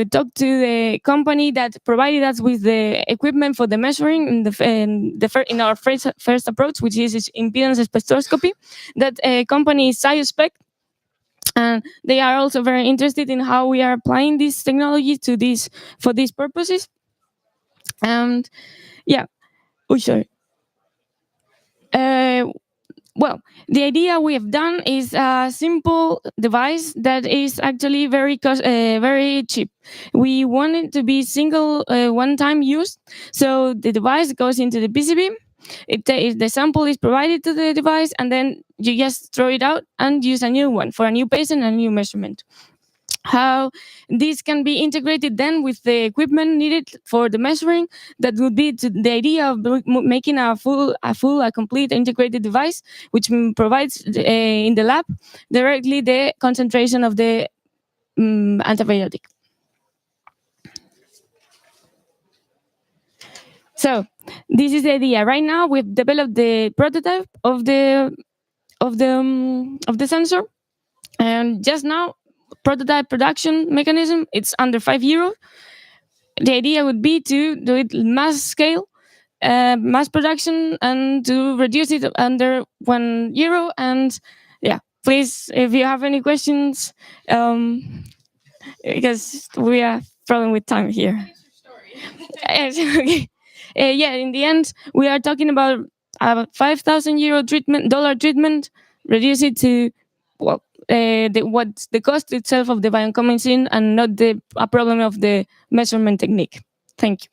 talked to the company that provided us with the equipment for the measuring in our first approach, which is impedance spectroscopy. That company is SensUs, and they are also very interested in how we are applying this technology for these purposes. And yeah, sorry. Well, the idea we have done is a simple device that is actually very cheap. We want it to be single one-time use. So the device goes into the PCB. The sample is provided to the device, and then you just throw it out and use a new one for a new patient and a new measurement. How this can be integrated then with the equipment needed for the measuring, that would be the idea of making a complete integrated device, which provides in the lab directly the concentration of the antibiotic. So this is the idea. Right now, we've developed the prototype of the sensor, and just now, prototype production mechanism, it's under €5. The idea would be to do it mass scale, mass production, and to reduce it under €1. And yeah, please, if you have any questions, because we are problem with time here. Okay. Yeah, in the end, we are talking about €5,000 dollar treatment, reduce it to what's the cost itself of the vancomycin, and not a problem of the measurement technique. Thank you.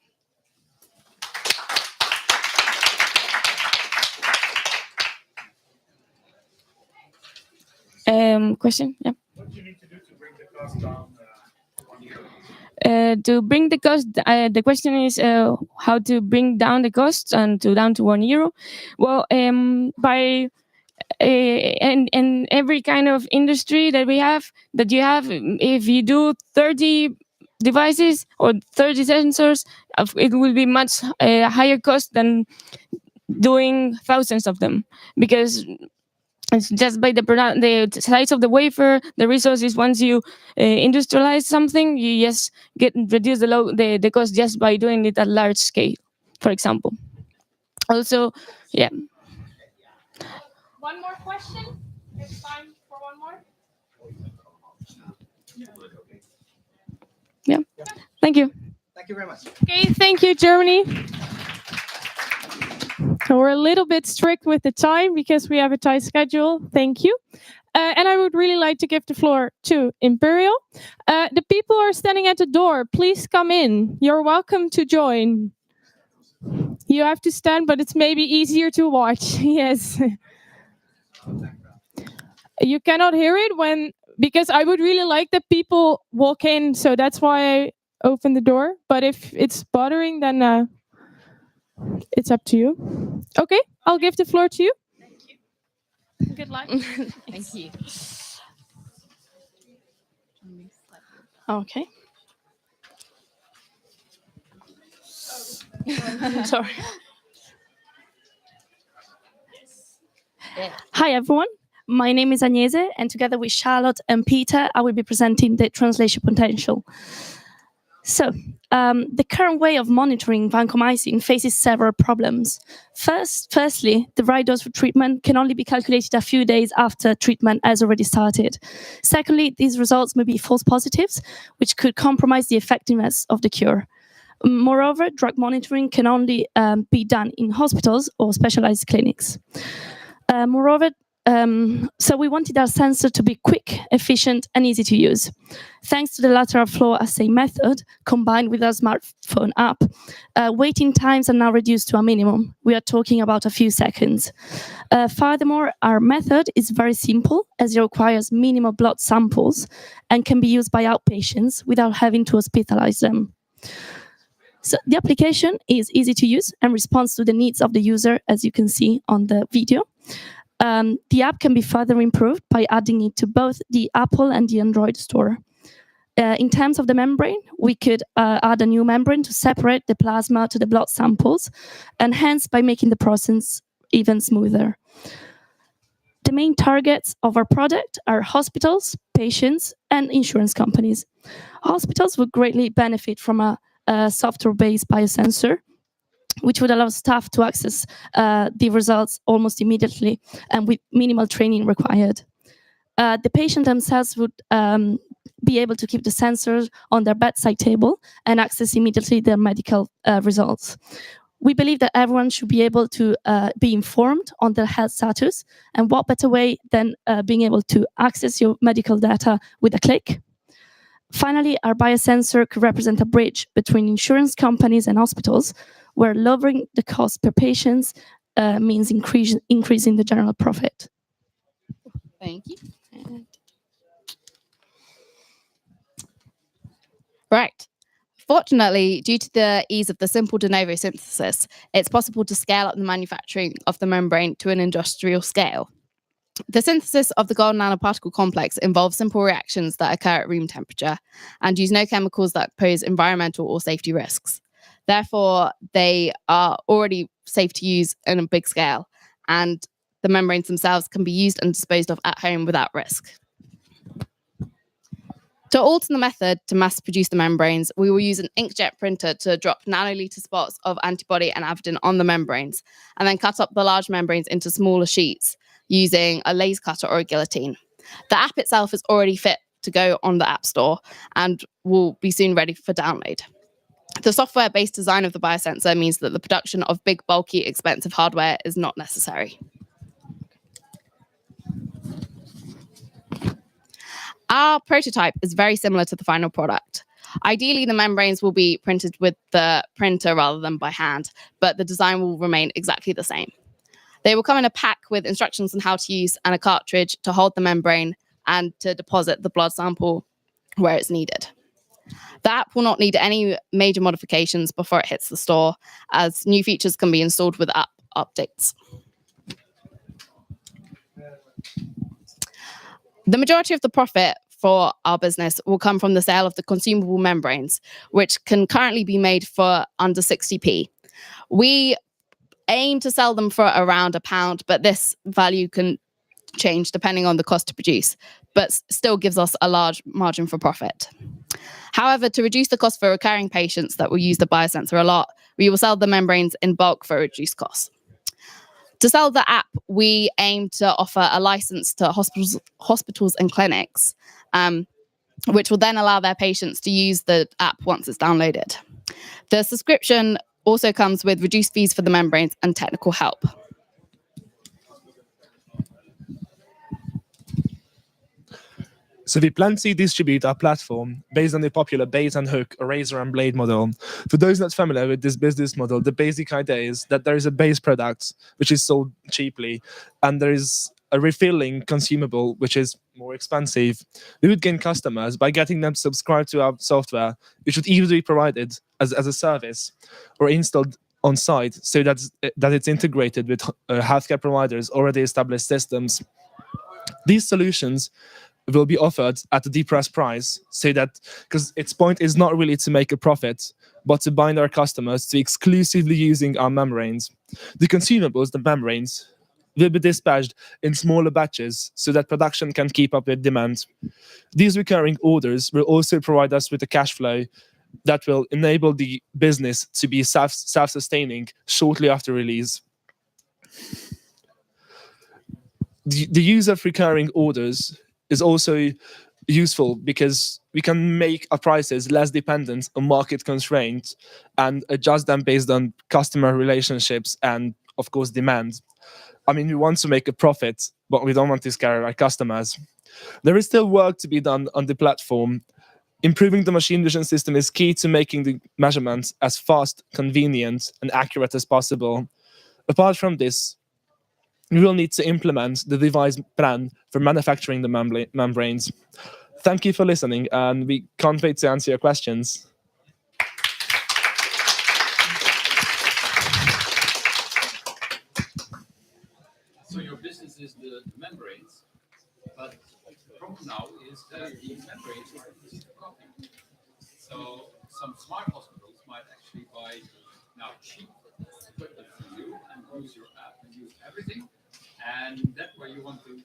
Question? Yeah. What do you need to do to bring the cost down? To bring the cost, the question is how to bring down the costs and down to €1. Well, by in every kind of industry that you have, if you do 30 devices or 30 sensors, it will be much higher cost than doing thousands of them, because it's just by the size of the wafer, the resources. Once you industrialize something, you just reduce the cost just by doing it at large scale, for example. Also, yeah. One more question. There's time for one more. Yeah. Thank you. Thank you very much. Okay, thank you, Germany. We're a little bit strict with the time because we have a tight schedule. Thank you. And I would really like to give the floor to Imperial. The people who are standing at the door, please come in. You're welcome to join. You have to stand, but it's maybe easier to watch. Yes. You cannot hear it because I would really like that people walk in, so that's why I open the door. But if it's bothering, then it's up to you. Okay, I'll give the floor to you. Thank you. Good luck. Thank you. Okay. Sorry. Hi everyone, my name is Agnese, and together with Charlotte and Peter, I will be presenting the translation potential. So, the current way of monitoring vancomycin faces several problems. Firstly, the right dose for treatment can only be calculated a few days after treatment has already started. Secondly, these results may be false positives, which could compromise the effectiveness of the cure. Moreover, drug monitoring can only be done in hospitals or specialized clinics. So we wanted our sensor to be quick, efficient, and easy to use. Thanks to the lateral flow assay method, combined with our smartphone app, waiting times are now reduced to a minimum. We are talking about a few seconds. Furthermore, our method is very simple, as it requires minimal blood samples and can be used by outpatients without having to hospitalize them. So the application is easy to use and responds to the needs of the user, as you can see on the video. The app can be further improved by adding it to both the Apple and the Android store. In terms of the membrane, we could add a new membrane to separate the plasma to the blood samples, and hence by making the process even smoother. The main targets of our product are hospitals, patients, and insurance companies. Hospitals would greatly benefit from a software-based biosensor, which would allow staff to access the results almost immediately and with minimal training required. The patient themselves would be able to keep the sensors on their bedside table and access immediately their medical results. We believe that everyone should be able to be informed on their health status, and what better way than being able to access your medical data with a click. Finally, our biosensor could represent a bridge between insurance companies and hospitals, where lowering the cost per patient means increasing the general profit. Thank you. Right. Fortunately, due to the ease of the simple de novo synthesis, it's possible to scale up the manufacturing of the membrane to an industrial scale. The synthesis of the gold nanoparticle complex involves simple reactions that occur at room temperature and use no chemicals that pose environmental or safety risks. Therefore, they are already safe to use on a big scale, and the membranes themselves can be used and disposed of at home without risk. To alter the method to mass produce the membranes, we will use an inkjet printer to drop nanoliter spots of antibody and avidin on the membranes, and then cut up the large membranes into smaller sheets using a laser cutter or a guillotine. The app itself is already fit to go on the App Store and will be soon ready for download. The software-based design of the biosensor means that the production of big, bulky, expensive hardware is not necessary. Our prototype is very similar to the final product. Ideally, the membranes will be printed with the printer rather than by hand, but the design will remain exactly the same. They will come in a pack with instructions on how to use and a cartridge to hold the membrane and to deposit the blood sample where it's needed. The app will not need any major modifications before it hits the store, as new features can be installed with app updates. The majority of the profit for our business will come from the sale of the consumable membranes, which can currently be made for under 60p. We aim to sell them for around £1, but this value can change depending on the cost to produce, but still gives us a large margin for profit. However, to reduce the cost for recurring patients that will use the biosensor a lot, we will sell the membranes in bulk for a reduced cost. To sell the app, we aim to offer a license to hospitals and clinics, which will then allow their patients to use the app once it's downloaded. The subscription also comes with reduced fees for the membranes and technical help. So we plan to distribute our platform based on the popular bait and hook or razor and blade model. For those not familiar with this business model, the basic idea is that there is a base product which is sold cheaply, and there is a refilling consumable which is more expensive. We would gain customers by getting them to subscribe to our software, which would either be provided as a service or installed on site, so that it's integrated with healthcare providers' already established systems. These solutions will be offered at a depressed price, so that, because its point is not really to make a profit, but to bind our customers to exclusively using our membranes. The consumables, the membranes, will be dispatched in smaller batches so that production can keep up with demand. These recurring orders will also provide us with a cash flow that will enable the business to be self-sustaining shortly after release. The use of recurring orders is also useful because we can make our prices less dependent on market constraints and adjust them based on customer relationships and, of course, demand. I mean, we want to make a profit, but we don't want to scare our customers. There is still work to be done on the platform. Improving the machine vision system is key to making the measurements as fast, convenient, and accurate as possible. Apart from this, we will need to implement the device plan for manufacturing the membranes. Thank you for listening, and we can't wait to answer your questions. So your business is the membranes? But the problem now is that the membranes are easy to copy. So some smart hospitals might actually buy now cheap equipment for you and use your app and use everything. And that where you want to,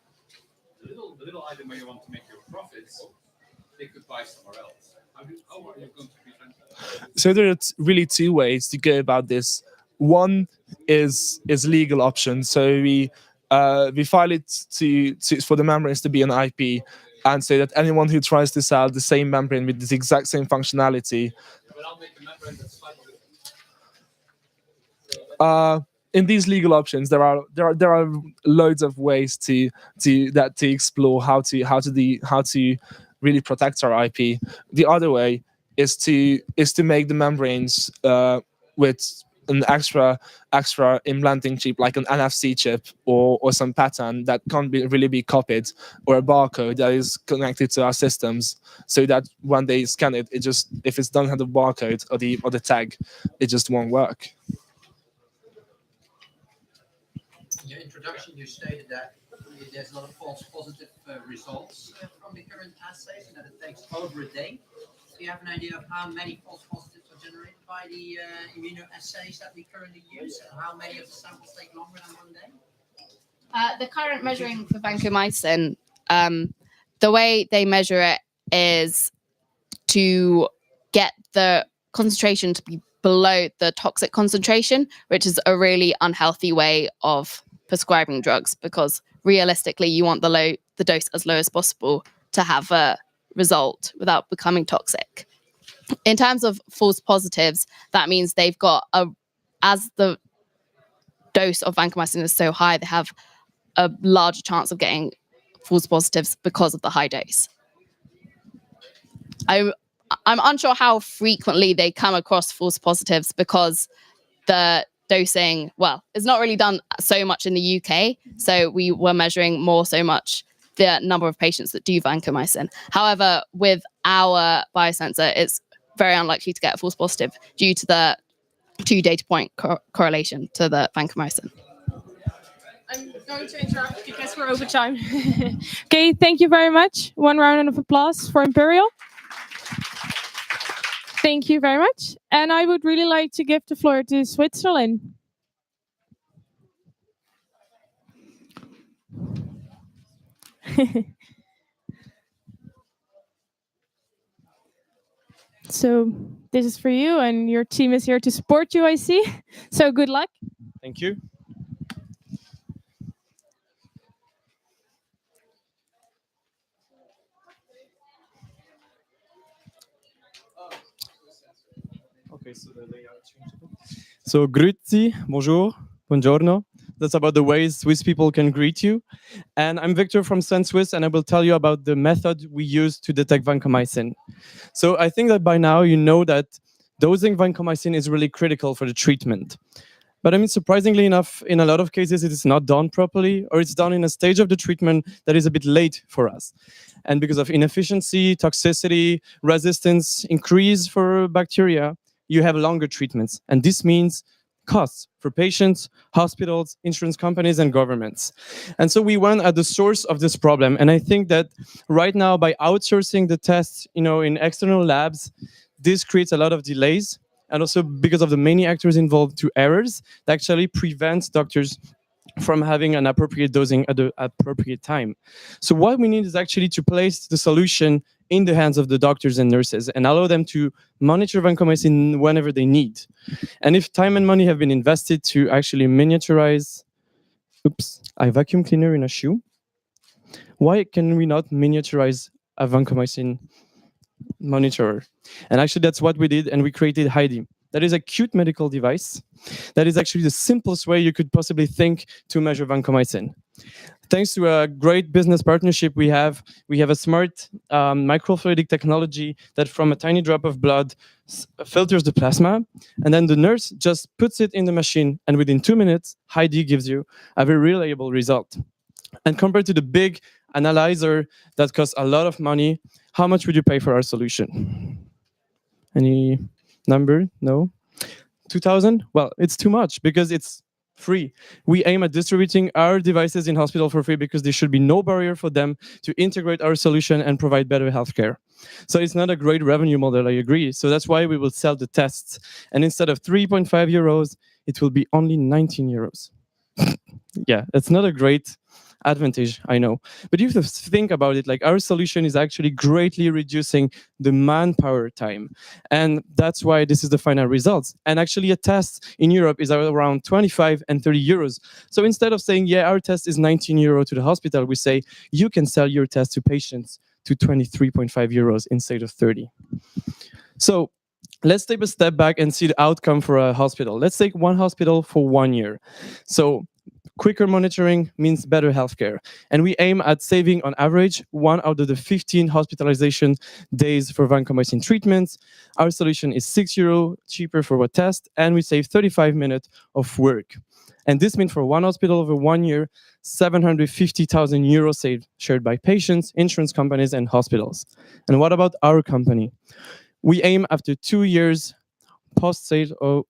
the little item where you want to make your profits, they could buy somewhere else. How are you going to prevent that? So there are really two ways to go about this. One is legal options. So we file it to for the membranes to be an IP, and say that anyone who tries to sell the same membrane with the exact same functionality. But I'll make a membrane that's slightly in these legal options, there are loads of ways to explore how to really protect our IP. The other way is to make the membranes with an extra implanting chip, like an NFC chip or some pattern that can't really be copied, or a barcode that is connected to our systems, so that when they scan it, just if it doesn't have the barcode or the tag, it just won't work. In your introduction, you stated that there's a lot of false positive results from the current assays, and that it takes over a day. Do you have an idea of how many false positives are generated by the immunoassays that we currently use, and how many of the samples take longer than 1 day? The current measuring for vancomycin, the way they measure it is to get the concentration to be below the toxic concentration, which is a really unhealthy way of prescribing drugs, because realistically you want the dose as low as possible to have a result without becoming toxic. In terms of false positives, that means they've got as the dose of vancomycin is so high, they have a larger chance of getting false positives because of the high dose. I'm unsure how frequently they come across false positives, because the dosing, is not really done so much in the UK. So we were measuring so much the number of patients that do vancomycin. However, with our biosensor, it's very unlikely to get a false positive due to the 2 data point correlation to the vancomycin. I'm going to interrupt because we're over time. Okay, thank you very much. One round of applause for Imperial. Thank you very much. And I would really like to give the floor to Switzerland. So this is for you, and your team is here to support you, I see. So good luck. Thank you. Okay, so the layout changeable. So grüezi, bonjour, buongiorno. That's about the ways Swiss people can greet you. And I'm Victor from SensUs, and I will tell you about the method we use to detect vancomycin. So I think that by now you know that dosing vancomycin is really critical for the treatment. But I mean, surprisingly enough, in a lot of cases, it is not done properly, or it's done in a stage of the treatment that is a bit late for us. And because of inefficiency, toxicity, resistance, increase for bacteria, you have longer treatments. And this means costs for patients, hospitals, insurance companies, and governments. And so we went at the source of this problem. And I think that right now, by outsourcing the tests, in external labs, this creates a lot of delays. And also because of the many actors involved to errors, that actually prevents doctors from having an appropriate dosing at the appropriate time. So what we need is actually to place the solution in the hands of the doctors and nurses and allow them to monitor vancomycin whenever they need. And if time and money have been invested to actually miniaturize, a vacuum cleaner in a shoe, why can we not miniaturize a vancomycin monitor? And actually that's what we did, and we created Heidi. That is a cute medical device. That is actually the simplest way you could possibly think to measure vancomycin. Thanks to a great business partnership we have a smart microfluidic technology that from a tiny drop of blood filters the plasma, and then the nurse just puts it in the machine, and within 2 minutes, Heidi gives you a very reliable result. And compared to the big analyzer that costs a lot of money, how much would you pay for our solution? Any number? No? 2,000? Well, it's too much because it's free. We aim at distributing our devices in hospital for free because there should be no barrier for them to integrate our solution and provide better healthcare. So it's not a great revenue model, I agree. So that's why we will sell the tests. And instead of 3.5 euros, it will be only 19 euros. Yeah, it's not a great advantage, I know. But if you think about it, like our solution is actually greatly reducing the manpower time. And that's why this is the final results. And actually a test in Europe is around 25 and 30 euros. So instead of saying, yeah, our test is 19 euro to the hospital, we say, you can sell your test to patients to 23.5 euros instead of 30. So let's take a step back and see the outcome for a hospital. Let's take one hospital for 1 year. So quicker monitoring means better healthcare. And we aim at saving, on average, 1 out of the 15 hospitalization days for vancomycin treatments. Our solution is 6 euro cheaper for a test, and we save 35 minutes of work. And this means for one hospital over 1 year, 750,000 euros saved, shared by patients, insurance companies, and hospitals. And what about our company? We aim after 2 years post-sale,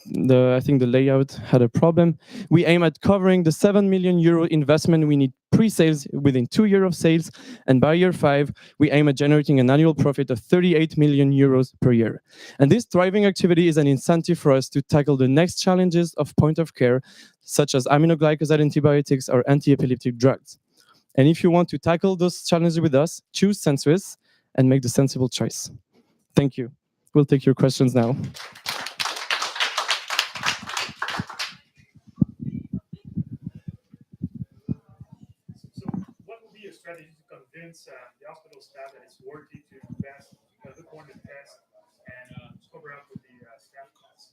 I think the layout had a problem. We aim at covering the 7 million euro investment we need pre-sales within 2 years of sales. And by year 5, we aim at generating an annual profit of 38 million euros per year. And this thriving activity is an incentive for us to tackle the next challenges of point of care, such as aminoglycoside antibiotics or anti-epileptic drugs. And if you want to tackle those challenges with us, choose SensUs and make the sensible choice. Thank you. We'll take your questions now. What would be your strategy to convince the hospital staff that it's worthy to invest, look on the test, and cover up with the staff costs?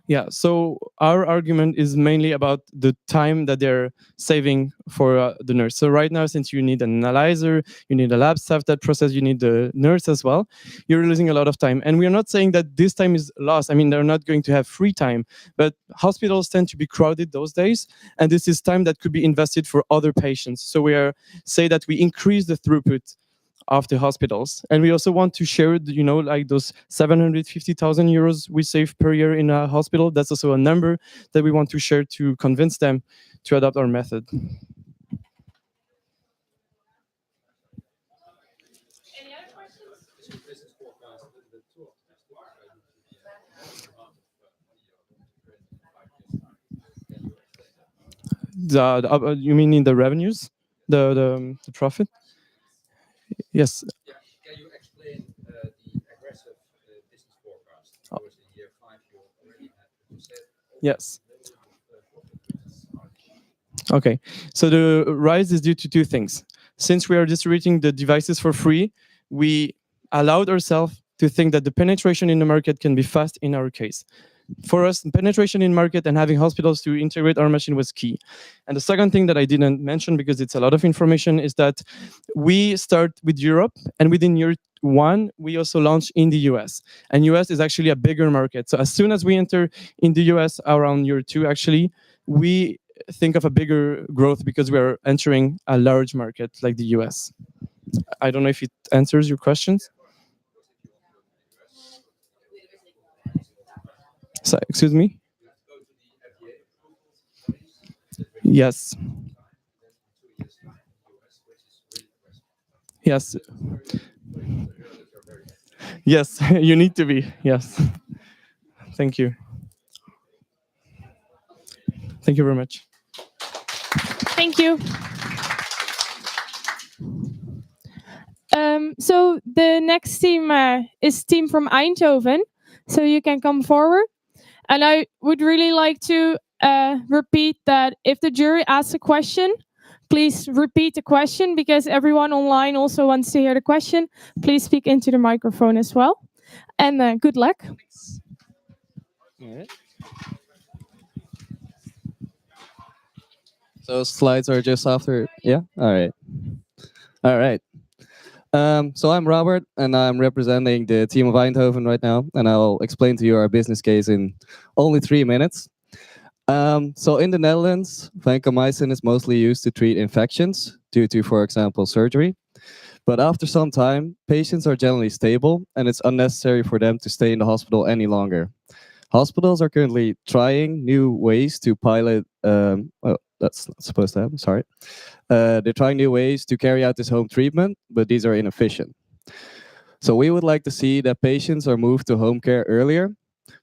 Yeah, so our argument is mainly about the time that they're saving for the nurse. So right now, since you need an analyzer, you need a lab staff that process, you need the nurse as well, you're losing a lot of time. And we're not saying that this time is lost. I mean, they're not going to have free time, but hospitals tend to be crowded those days. And this is time that could be invested for other patients. So we say that we increase the throughput of the hospitals. And we also want to share, like those 750,000 euros we save per year in a hospital. That's also a number that we want to share to convince them to adopt our method. You mean in the revenues? The profit? Yes. Can you explain the aggressive business forecast? Because in year 5 you already had to. Yes. Okay, so the rise is due to two things. Since we are distributing the devices for free, we allowed ourselves to think that the penetration in the market can be fast in our case. For us, penetration in market and having hospitals to integrate our machine was key. And the second thing that I didn't mention, because it's a lot of information, is that we start with Europe, and within year 1, we also launch in the US. And US is actually a bigger market. So as soon as we enter in the US around year 2, actually, we think of a bigger growth because we are entering a large market like the US. I don't know if it answers your questions. So, excuse me? Yes. Yes. Yes, you need to be. Yes. Thank you. Thank you very much. Thank you. So the next team is team from Eindhoven. So you can come forward. And I would really like to repeat that if the jury asks a question, please repeat the question because everyone online also wants to hear the question. Please speak into the microphone as well. And good luck. All right. So slides are just after, yeah? All right. All right. So I'm Robert, and I'm representing the team of Eindhoven right now, and I'll explain to you our business case in only 3 minutes. So in the Netherlands, vancomycin is mostly used to treat infections due to, for example, surgery. But after some time, patients are generally stable, and it's unnecessary for them to stay in the hospital any longer. Hospitals are currently trying new ways to pilot. Oh, that's not supposed to happen. Sorry. They're trying new ways to carry out this home treatment, but these are inefficient. So we would like to see that patients are moved to home care earlier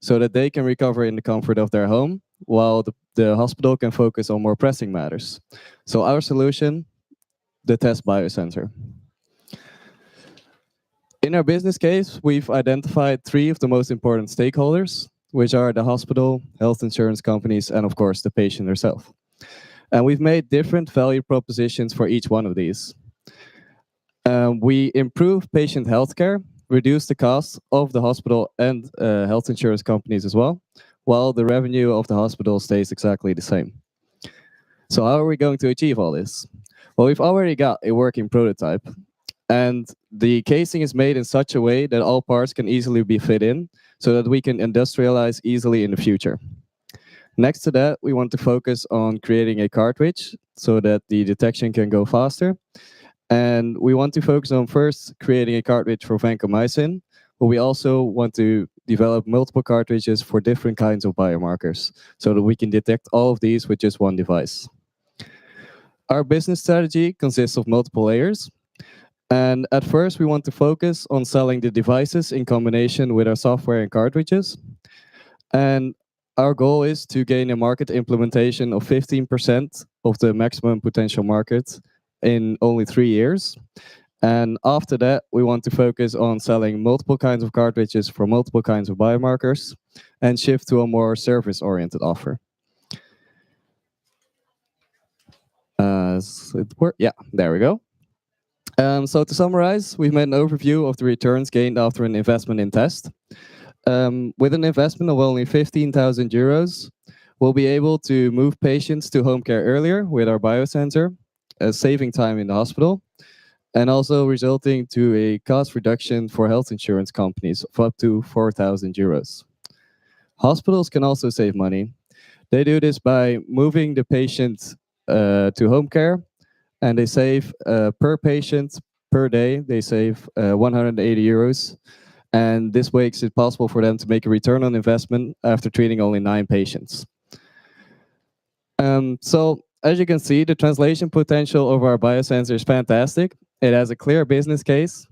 so that they can recover in the comfort of their home while the hospital can focus on more pressing matters. So our solution, the test biosensor. In our business case, we've identified 3 of the most important stakeholders, which are the hospital, health insurance companies, and of course the patient herself. And we've made different value propositions for each one of these. We improve patient healthcare, reduce the costs of the hospital and health insurance companies as well, while the revenue of the hospital stays exactly the same. So how are we going to achieve all this? Well, we've already got a working prototype, and the casing is made in such a way that all parts can easily be fit in, so that we can industrialize easily in the future. Next to that, we want to focus on creating a cartridge so that the detection can go faster. And we want to focus on first creating a cartridge for vancomycin, but we also want to develop multiple cartridges for different kinds of biomarkers so that we can detect all of these with just one device. Our business strategy consists of multiple layers. And at first, we want to focus on selling the devices in combination with our software and cartridges. And our goal is to gain a market implementation of 15% of the maximum potential market in only 3 years. And after that, we want to focus on selling multiple kinds of cartridges for multiple kinds of biomarkers and shift to a more service-oriented offer. Yeah, there we go. So to summarize, we've made an overview of the returns gained after an investment in test. With an investment of only 15,000 euros, we'll be able to move patients to home care earlier with our biosensor, saving time in the hospital, and also resulting to a cost reduction for health insurance companies of up to 4,000 euros. Hospitals can also save money. They do this by moving the patient to home care, and they save per patient per day, they save 180 euros. And this makes it possible for them to make a return on investment after treating only 9 patients. So as you can see, the translation potential of our biosensor is fantastic. It has a clear business case,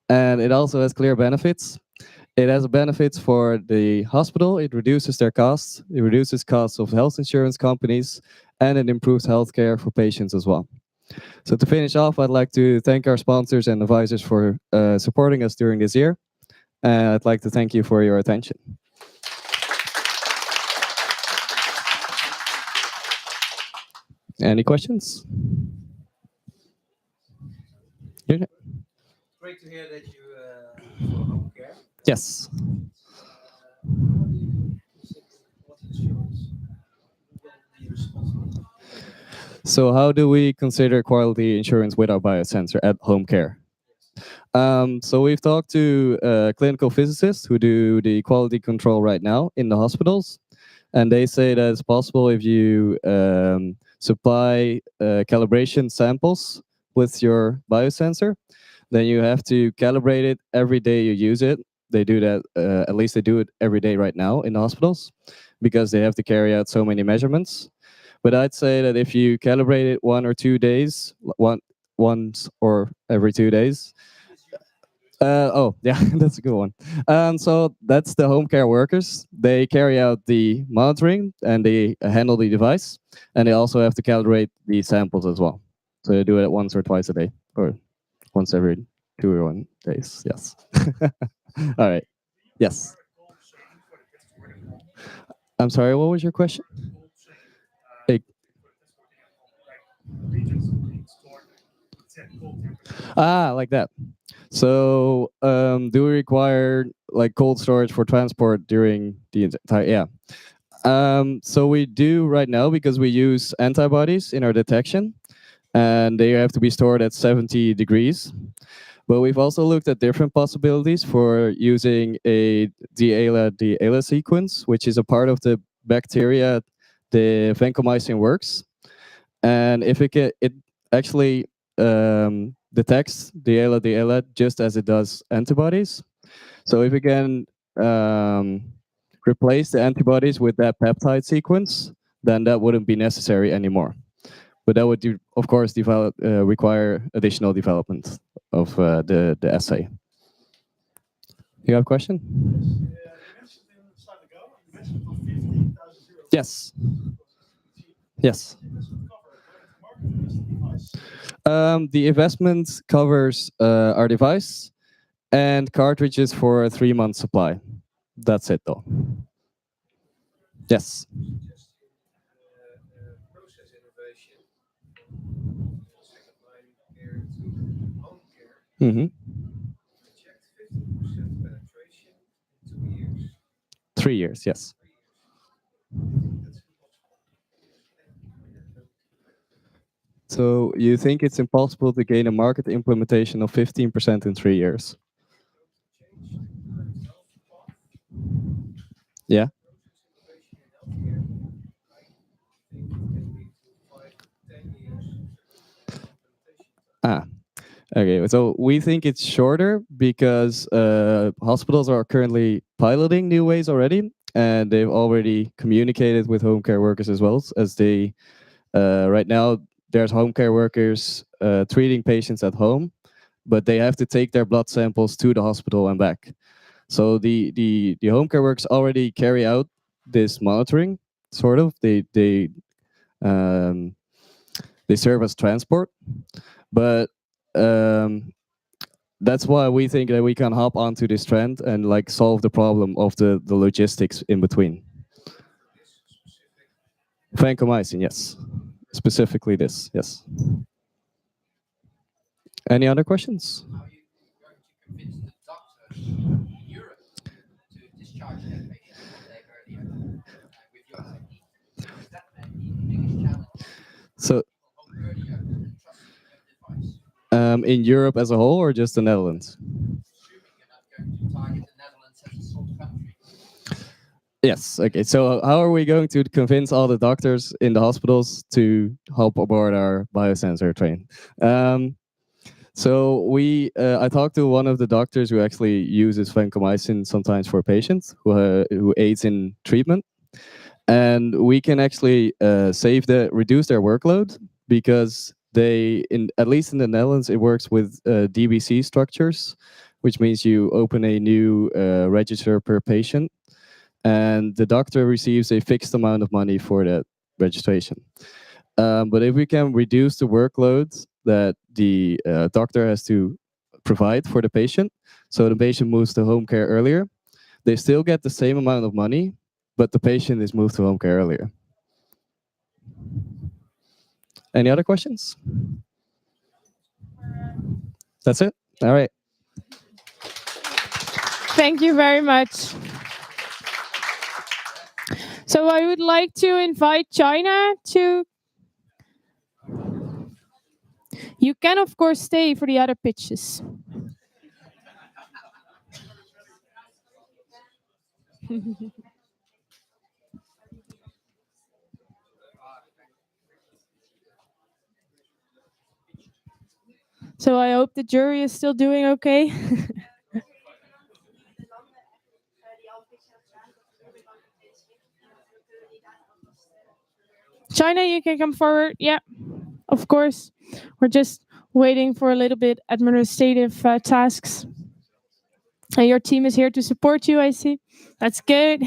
and it also has clear benefits. It has benefits for the hospital. It reduces their costs. It reduces costs of health insurance companies, and it improves healthcare for patients as well. So to finish off, I'd like to thank our sponsors and advisors for supporting us during this year. And I'd like to thank you for your attention. Any questions? Yeah. Great to hear that you for home care. Yes. So how do we consider quality insurance with our biosensor at home care? So we've talked to clinical physicists who do the quality control right now in the hospitals. And they say that it's possible if you supply calibration samples with your biosensor, then you have to calibrate it every day you use it. They do that, at least they do it every day right now in the hospitals, because they have to carry out so many measurements. But I'd say that if you calibrate it 1 or 2 days, once or every 2 days. Oh, yeah, that's a good one. So that's the home care workers. They carry out the monitoring and they handle the device, and they also have to calibrate the samples as well. So they do it once or twice a day, or once every 2 or 1 days. Yes. All right. Yes. I'm sorry. What was your question? Like that. So, do we require like cold storage for transport during the entire? Yeah. So we do right now because we use antibodies in our detection, and they have to be stored at 70 degrees. But we've also looked at different possibilities for using a D-ALA sequence, which is a part of the bacteria the vancomycin works. And if it actually detects D-ALA just as it does antibodies. So if we can replace the antibodies with that peptide sequence, then that wouldn't be necessary anymore. But that would, of course, require additional development of the assay. You have a question? Yes. Yes. The investment covers our device and cartridges for a 3-month supply. That's it, though. Yes. Mm-hmm. 3 years, yes. So you think it's impossible to gain a market implementation of 15% in 3 years? Yeah. Okay. So we think it's shorter because hospitals are currently piloting new ways already, and they've already communicated with home care workers as well as they. Right now, there's home care workers treating patients at home, but they have to take their blood samples to the hospital and back. So the home care workers already carry out this monitoring, sort of. They serve as transport, but that's why we think that we can hop onto this trend and like solve the problem of the logistics in between. Vancomycin, yes. Specifically this, yes. Any other questions? So, in Europe as a whole, or just the Netherlands? Yes. Okay. So, how are we going to convince all the doctors in the hospitals to hop aboard our biosensor train? So I talked to one of the doctors who actually uses vancomycin sometimes for patients who aids in treatment, and we can actually reduce their workload because at least in the Netherlands, it works with DBC structures, which means you open a new register per patient, and the doctor receives a fixed amount of money for that registration. But if we can reduce the workload that the doctor has to provide for the patient, so the patient moves to home care earlier, they still get the same amount of money, but the patient is moved to home care earlier. Any other questions? That's it? All right. Thank you very much. So I would like to invite China to... You can, of course, stay for the other pitches. So I hope the jury is still doing okay. China, you can come forward. Yeah, of course. We're just waiting for a little bit administrative tasks. And your team is here to support you, I see. That's good.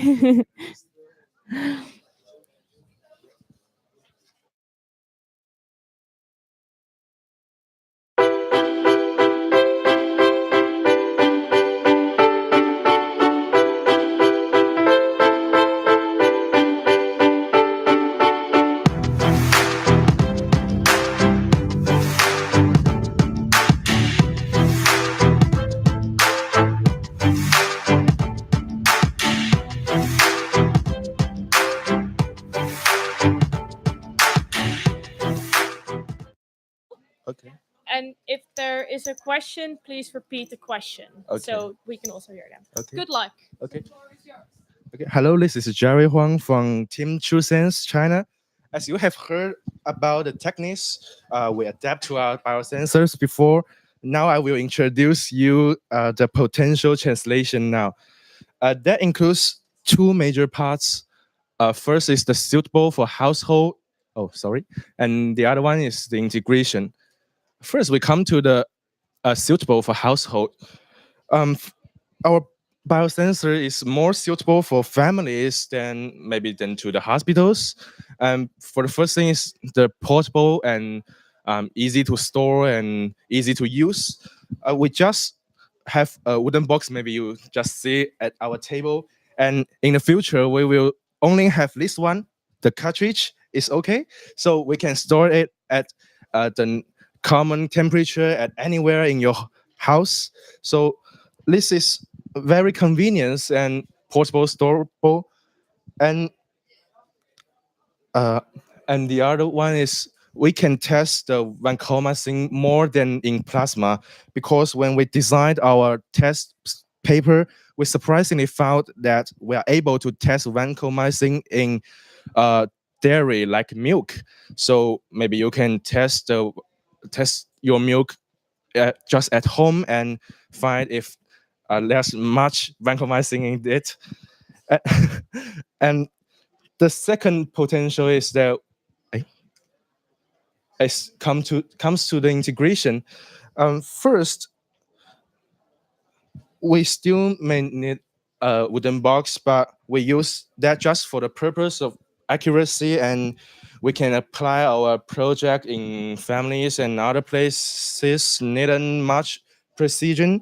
Okay. And if there is a question, please repeat the question Okay. so we can also hear them. Okay. Good luck. Okay. Okay. Hello, this is Jerry Huang from Team TrueSense China. As you have heard about the techniques we adapt to our biosensors before, now I will introduce you the potential translation now. That includes two major parts. First is the suitable for household. Oh, sorry. And the other one is the integration. First, we come to the suitable for household. Our biosensor is more suitable for families than to the hospitals. For the first thing is the portable and easy to store and easy to use. We just have a wooden box. Maybe you just see at our table. And in the future, we will only have this one. The cartridge is okay, so we can store it at the common temperature at anywhere in your house. So this is very convenient and portable, storable, and the other one is we can test the vancomycin more than in plasma, because when we designed our test paper, we surprisingly found that we are able to test vancomycin in dairy like milk. So maybe you can test your milk just at home and find if there's much vancomycin in it. And the second potential is that comes to the integration. First, we still may need a wooden box, but we use that just for the purpose of accuracy, and we can apply our project in families and other places needing much precision.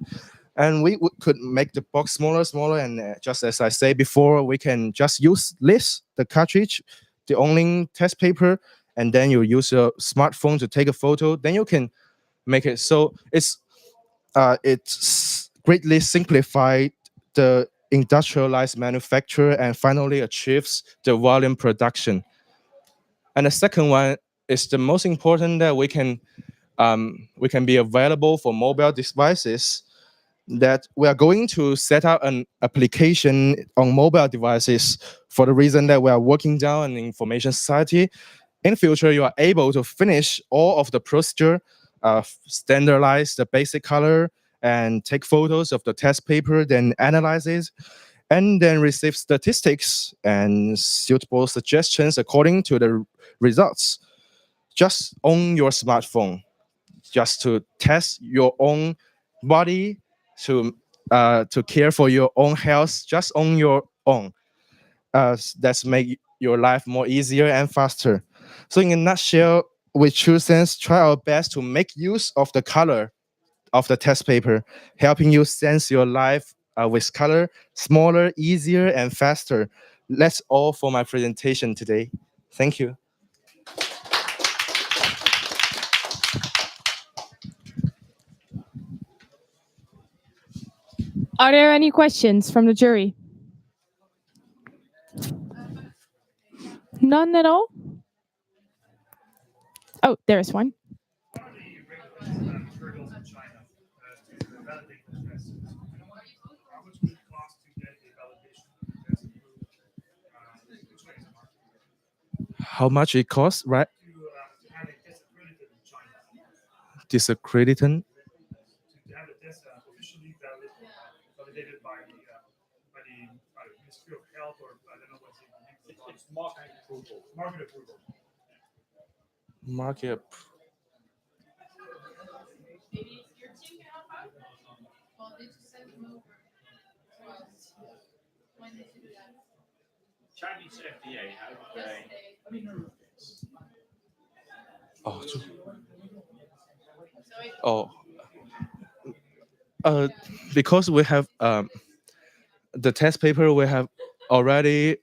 And we could make the box smaller, and just as I said before, we can just use this, the cartridge, the only test paper, and then you use your smartphone to take a photo. Then you can make it. So it's greatly simplified the industrialized manufacture and finally achieves the volume production. And the second one is the most important, that we can be available for mobile devices. That we are going to set up an application on mobile devices for the reason that we are working down in information society. In future, you are able to finish all of the procedure, standardize the basic color, and take photos of the test paper, then analyze it, and then receive statistics and suitable suggestions according to the results. Just on your smartphone, just to test your own body, to care for your own health, just on your own. That's make your life more easier and faster. So in a nutshell, with TrueSense, try our best to make use of the color of the test paper, helping you sense your life with color, smaller, easier, and faster. That's all for my presentation today. Thank you. Are there any questions from the jury? None at all? Oh, there is one. How much it costs, right? Disaccredited. To have it officially validated by the Ministry of Health, or I don't know what's the name of it. It's market approval. Market approval. Market. Chinese FDA, how do they? Let me know. Because we have the test paper, we have already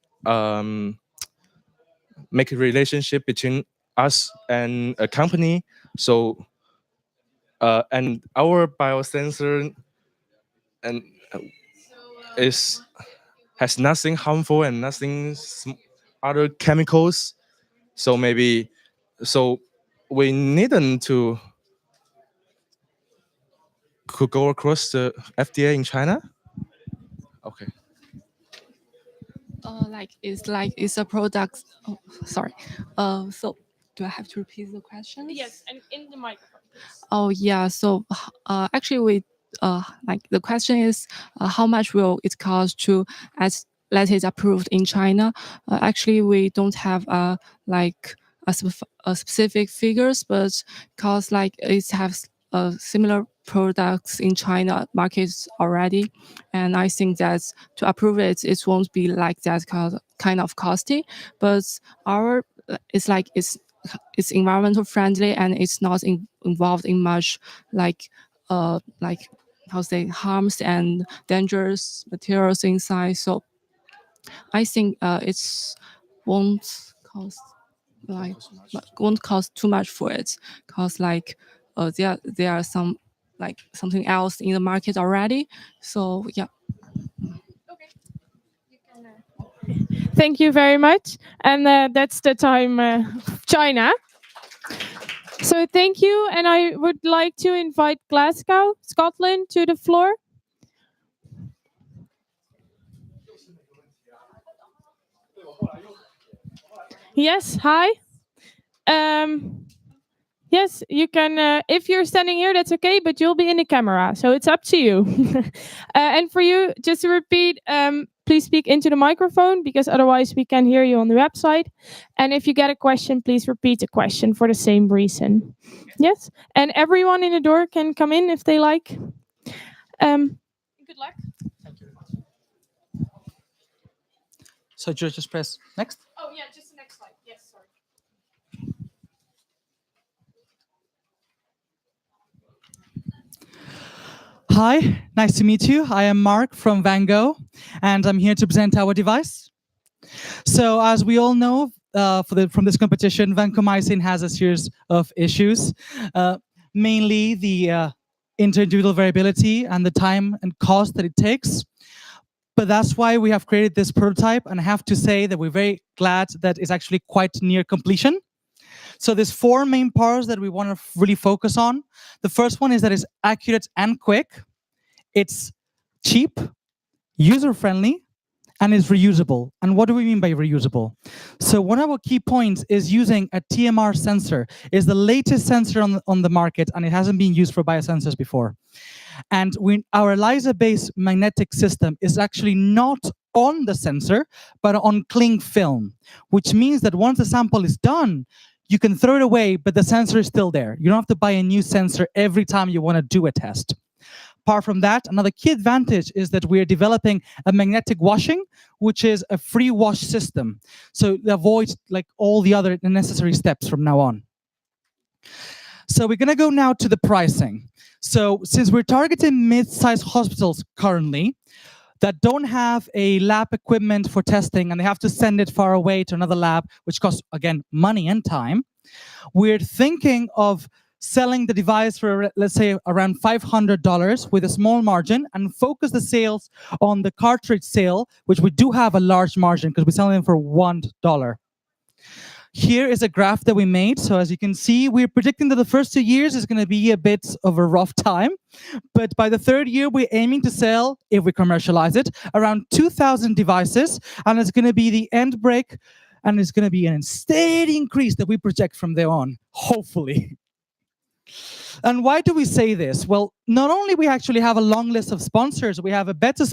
make a relationship between us and a company. So and our biosensor and has nothing harmful and nothing other chemicals. So we needn't to could go across the FDA in China. Okay. It's a product. Oh, sorry. So do I have to repeat the question? Yes, and in the microphone, please. Oh yeah. So actually, we the question is how much will it cost to let it approved in China. Actually, we don't have like a specific figures, but because like it has similar products in China markets already, and I think that to approve it, it won't be like that kind of costly. But our it's like it's environmental friendly and it's not involved in much like how to say harms and dangerous materials inside. So I think it's won't cost like won't cost too much for it because like there are some like something else in the market already. So yeah. Thank you very much. And that's the time of China. So thank you. And I would like to invite Glasgow, Scotland, to the floor. Yes, hi. Yes, you can. If you're standing here, that's okay, but you'll be in the camera, so it's up to you. And for you, just to repeat, please speak into the microphone because otherwise we can hear you on the website. And if you get a question, please repeat the question for the same reason. Yes, and everyone in the door can come in if they like. Good luck. So just press next. Oh yeah, just the next slide. Yes, sorry. Hi, nice to meet you. I am Mark from Van Gogh, and I'm here to present our device. So as we all know, from this competition, vancomycin has a series of issues, mainly the individual variability and the time and cost that it takes. But that's why we have created this prototype, and I have to say that we're very glad that it's actually quite near completion. So there's 4 main parts that we want to really focus on. The first one is that it's accurate and quick. It's cheap, user-friendly, and is reusable. And what do we mean by reusable? So one of our key points is using a TMR sensor. It's the latest sensor on the market, and it hasn't been used for biosensors before. And our ELISA-based magnetic system is actually not on the sensor, but on cling film, which means that once the sample is done, you can throw it away, but the sensor is still there. You don't have to buy a new sensor every time you want to do a test. Apart from that, another key advantage is that we're developing a magnetic washing, which is a free wash system. So it avoids like all the other necessary steps from now on. So we're going to go now to the pricing. So since we're targeting mid-sized hospitals currently that don't have a lab equipment for testing and they have to send it far away to another lab, which costs, again, money and time, we're thinking of selling the device for, let's say, around $500 with a small margin and focus the sales on the cartridge sale, which we do have a large margin because we're selling them for $1. Here is a graph that we made. So as you can see, we're predicting that the first 2 years is going to be a bit of a rough time. But by the 3rd year, we're aiming to sell, if we commercialize it, around 2,000 devices. And it's going to be the end break. And it's going to be a steady increase that we project from there on, hopefully. And why do we say this? Well, not only we actually have a long list of sponsors, we have a better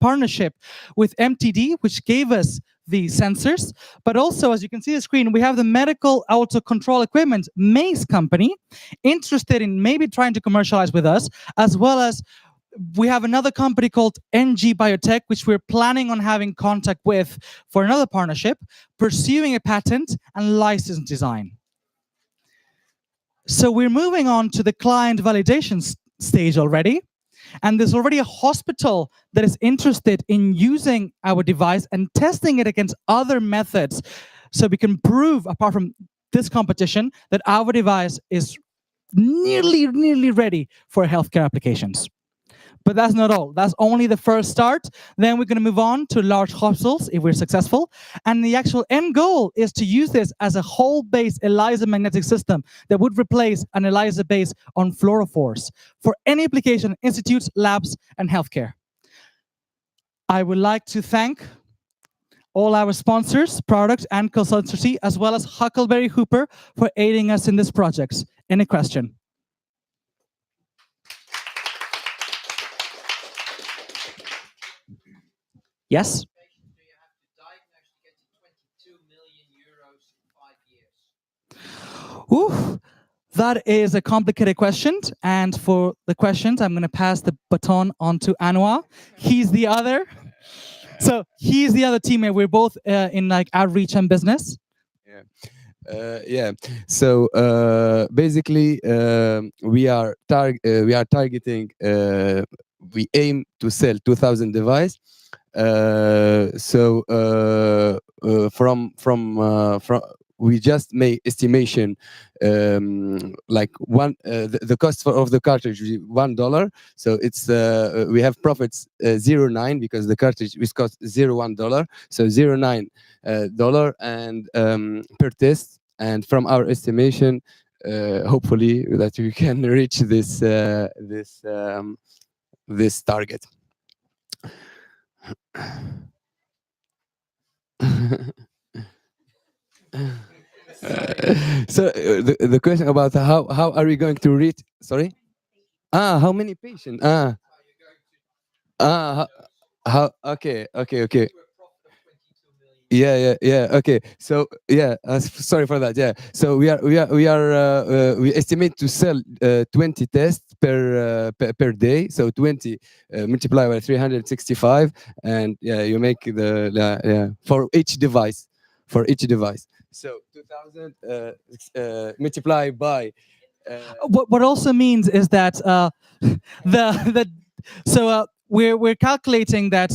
partnership with MTD, which gave us the sensors, but also, as you can see on the screen, we have the medical auto control equipment Mace company interested in maybe trying to commercialize with us, as well as we have another company called NG Biotech, which we're planning on having contact with for another partnership, pursuing a patent and license design. So we're moving on to the client validation stage already. And there's already a hospital that is interested in using our device and testing it against other methods. So we can prove, apart from this competition, that our device is nearly ready for healthcare applications. But that's not all. That's only the first start. Then we're going to move on to large hospitals if we're successful. And the actual end goal is to use this as a whole-based ELISA magnetic system that would replace an ELISA base on fluorophores for any application, institutes, labs, and healthcare. I would like to thank all our sponsors, products, and consultancy, as well as Huckleberry Hooper for aiding us in this project. Any question? Yes? That is a complicated question, and for the questions, I'm going to pass the baton on to Anwar. He's the other. So he's the other teammate. We're both in like outreach and business. Yeah. So basically, we are targeting. We aim to sell 2,000 devices. From we just made estimation like the cost of the cartridge is $1. So it's we have profits 0.9 because the cartridge is cost $0.1. So $0.9 and per test. And from our estimation, hopefully that we can reach this this target. So the question about how are we going to reach? Sorry, how many patients? How? Okay. Yeah. Okay. So yeah, sorry for that. Yeah. So we estimate to sell 20 tests per day. So 20 multiplied by 365, and yeah, you make the for each device. So 2,000 multiplied by. What also means is that we're calculating that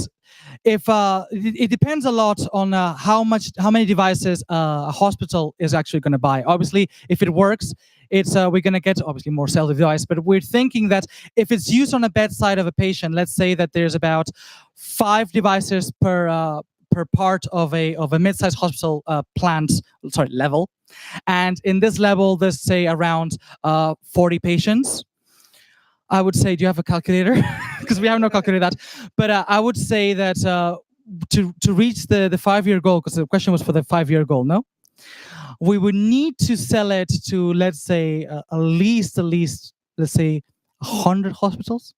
if it depends a lot on how many devices a hospital is actually going to buy. Obviously, if it works, it's we're going to get obviously more sales of the device. But we're thinking that if it's used on a bedside of a patient, let's say that there's about 5 devices per part of a mid-sized hospital level, and in this level, there's say around 40 patients. I would say, do you have a calculator? Because we have no calculator that. But I would say that to reach the 5-year goal, because the question was for the 5-year goal, no? We would need to sell it to, let's say, at least, let's say, 100 hospitals.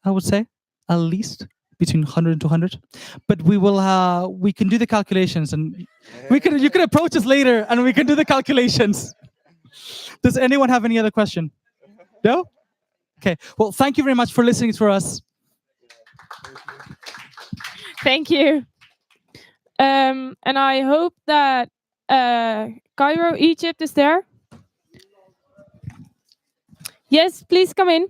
I would say, at least between 100 and 200. But we can do the calculations, and you can approach us later, and we can do the calculations. Does anyone have any other question? No? Okay, well, thank you very much for listening to us. Thank you. And I hope that Cairo, Egypt is there. Yes, please come in.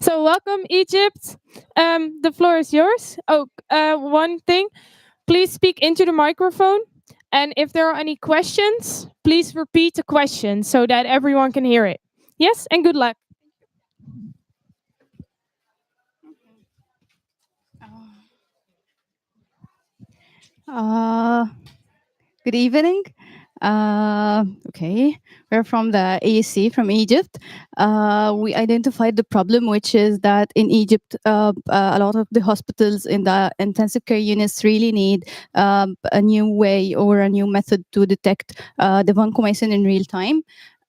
So welcome, Egypt. The floor is yours. Oh, one thing, please speak into the microphone. And if there are any questions, please repeat the question so that everyone can hear it. Yes, and good luck. Good evening. Okay, we're from the AEC from Egypt. We identified the problem, which is that in Egypt, a lot of the hospitals in the intensive care units really need a new way or a new method to detect the vancomycin in real time.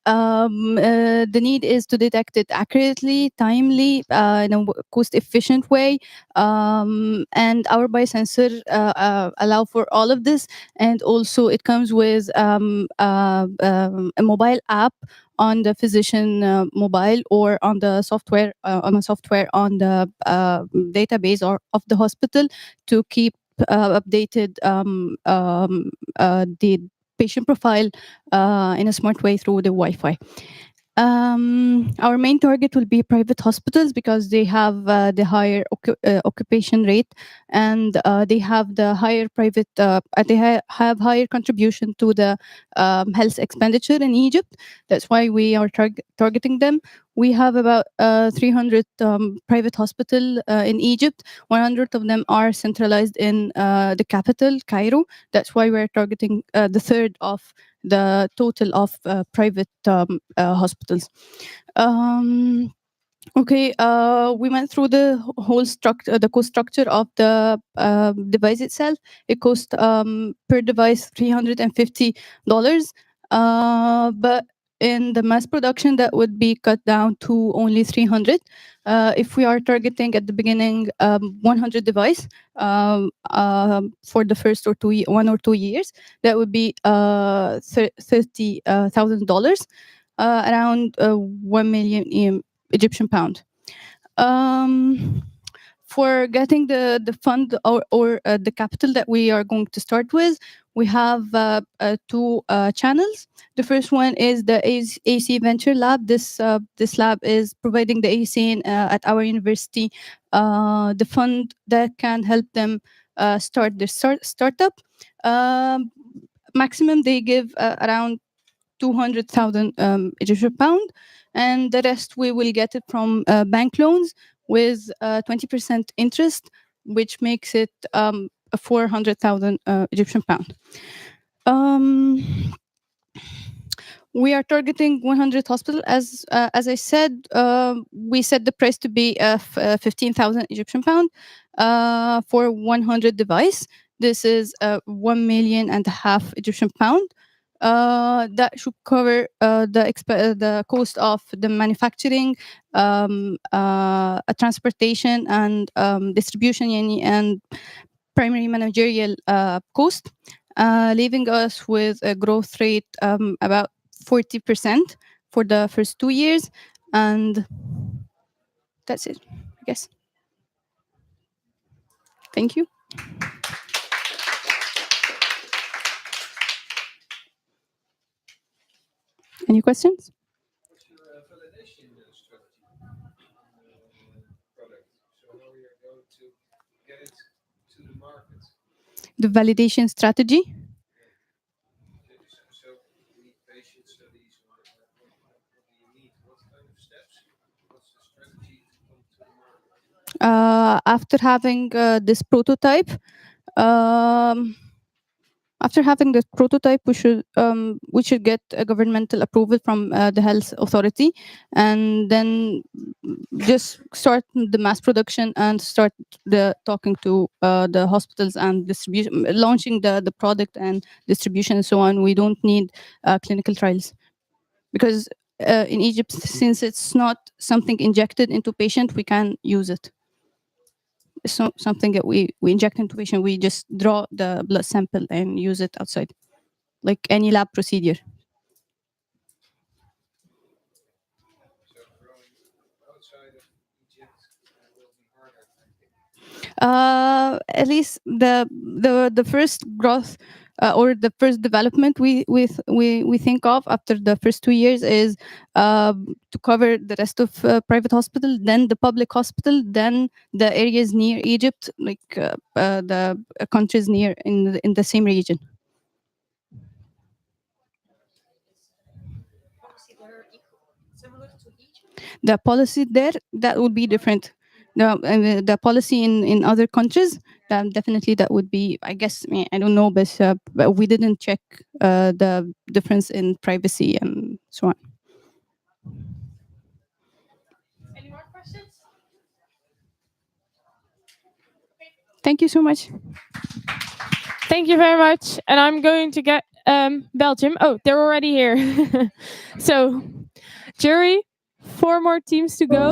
The need is to detect it accurately, timely, in a cost-efficient way, and our biosensor allow for all of this. And also, it comes with a mobile app on the physician mobile or on the software on the database or of the hospital to keep updated the patient profile in a smart way through the Wi-Fi. Our main target will be private hospitals because they have the higher occupation rate, and they have the higher private. They have higher contribution to the health expenditure in Egypt. That's why we are targeting them. We have about 300 private hospitals in Egypt. 100 of them are centralized in the capital, Cairo. That's why we're targeting the third of the total of private hospitals. Okay, we went through the whole structure, the cost structure of the device itself. It cost per device $350, but in the mass production, that would be cut down to only 300. If we are targeting at the beginning 100 device for the first 1 or 2 years, that would be $30,000, around 1 million Egyptian pound. For getting the fund or the capital that we are going to start with, we have two channels. The first one is the AC Venture Lab. This lab is providing the AC at our university the fund that can help them start their startup. Maximum they give around 200,000 Egyptian pound, and the rest we will get it from bank loans with 20% interest, which makes it 400,000 Egyptian pound. We are targeting 100 hospitals. As I said, we set the price to be 15,000 Egyptian pound for 100 device. This is 1.5 million Egyptian pound. That should cover the cost of the manufacturing, transportation, and distribution, and primary managerial cost, leaving us with a growth rate about 40% for the first 2 years, and that's it, I guess. Thank you. Any questions? What's your validation strategy on the product? So how are you going to get it to the market? The validation strategy. So you need patient studies, or what do you need? What kind of steps? What's the strategy to come to the market? After having this prototype, we should get a governmental approval from the health authority, and then just start the mass production and start the talking to the hospitals and distribution, launching the product and distribution and so on. We don't need clinical trials because in Egypt, since it's not something injected into patient, we can use it. It's not something that we inject into patient. We just draw the blood sample and use it outside, like any lab procedure. So growing outside of Egypt will be harder, I think. At least the first growth or the first development we think of after the first 2 years is to cover the rest of private hospital, then the public hospital, then the areas near Egypt, like the countries near in the same region. The policy there, that would be different. The policy in other countries, definitely that would be, I guess, I don't know, but we didn't check the difference in privacy and so on. Any more questions? Thank you so much. Thank you very much. And I'm going to get Belgium. Oh, they're already here. So, jury, 4 more teams to go.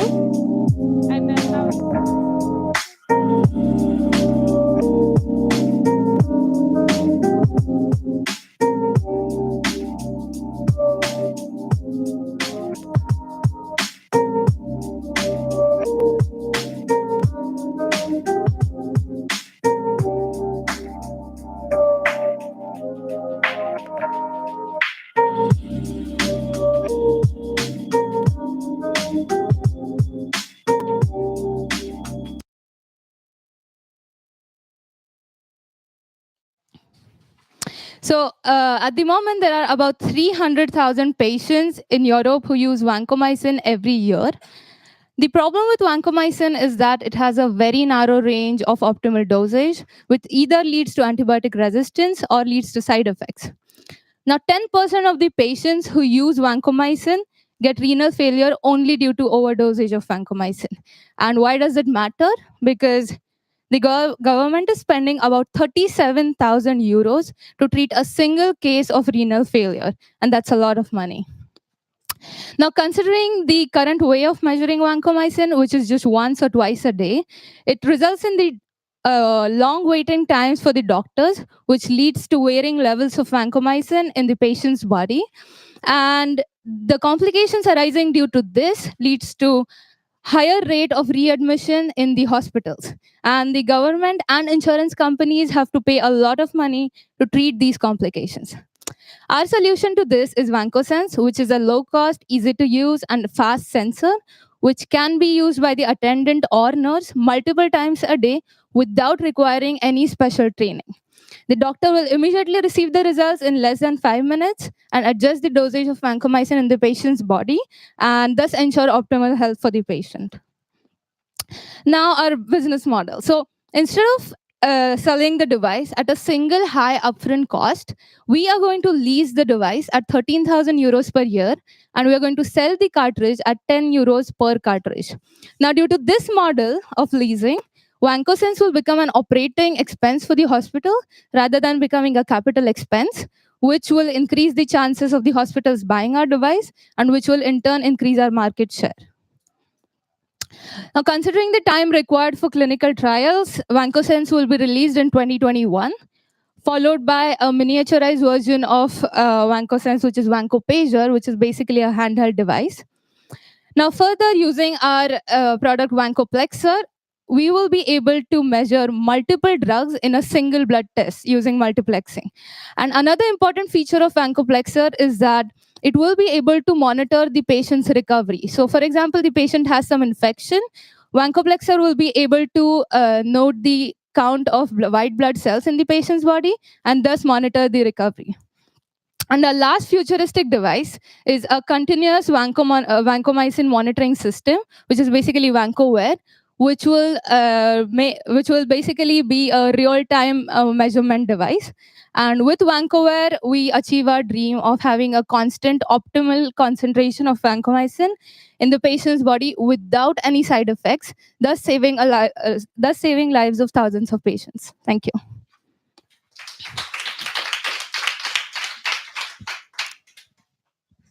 And then So at the moment, there are about 300,000 patients in Europe who use vancomycin every year. The problem with vancomycin is that it has a very narrow range of optimal dosage, which either leads to antibiotic resistance or leads to side effects. Now, 10% of the patients who use vancomycin get renal failure only due to overdosage of vancomycin. And why does it matter? Because the government is spending about 37,000 euros to treat a single case of renal failure, and that's a lot of money. Now, considering the current way of measuring vancomycin, which is just once or twice a day, it results in the long waiting times for the doctors, which leads to varying levels of vancomycin in the patient's body. And the complications arising due to this leads to higher rate of readmission in the hospitals. And the government and insurance companies have to pay a lot of money to treat these complications. Our solution to this is VancoSense, which is a low-cost, easy-to-use, and fast sensor, which can be used by the attendant or nurse multiple times a day without requiring any special training. The doctor will immediately receive the results in less than 5 minutes and adjust the dosage of vancomycin in the patient's body and thus ensure optimal health for the patient. Now, our business model. So instead of selling the device at a single high upfront cost, we are going to lease the device at 13,000 euros per year, and we are going to sell the cartridge at 10 euros per cartridge. Now, due to this model of leasing, VancoSense will become an operating expense for the hospital rather than becoming a capital expense, which will increase the chances of the hospitals buying our device and which will in turn increase our market share. Now, considering the time required for clinical trials, VancoSense will be released in 2021, followed by a miniaturized version of VancoSense, which is VancoPager, which is basically a handheld device. Now, further using our product VancoPlexer, we will be able to measure multiple drugs in a single blood test using multiplexing. And another important feature of VancoPlexer is that it will be able to monitor the patient's recovery. So, for example, the patient has some infection. VancoPlexer will be able to note the count of white blood cells in the patient's body and thus monitor the recovery. And the last futuristic device is a continuous vancomycin monitoring system, which is basically VancoWare, which will basically be a real-time measurement device. And with VancoWare, we achieve our dream of having a constant optimal concentration of vancomycin in the patient's body without any side effects, thus saving lives of thousands of patients. Thank you.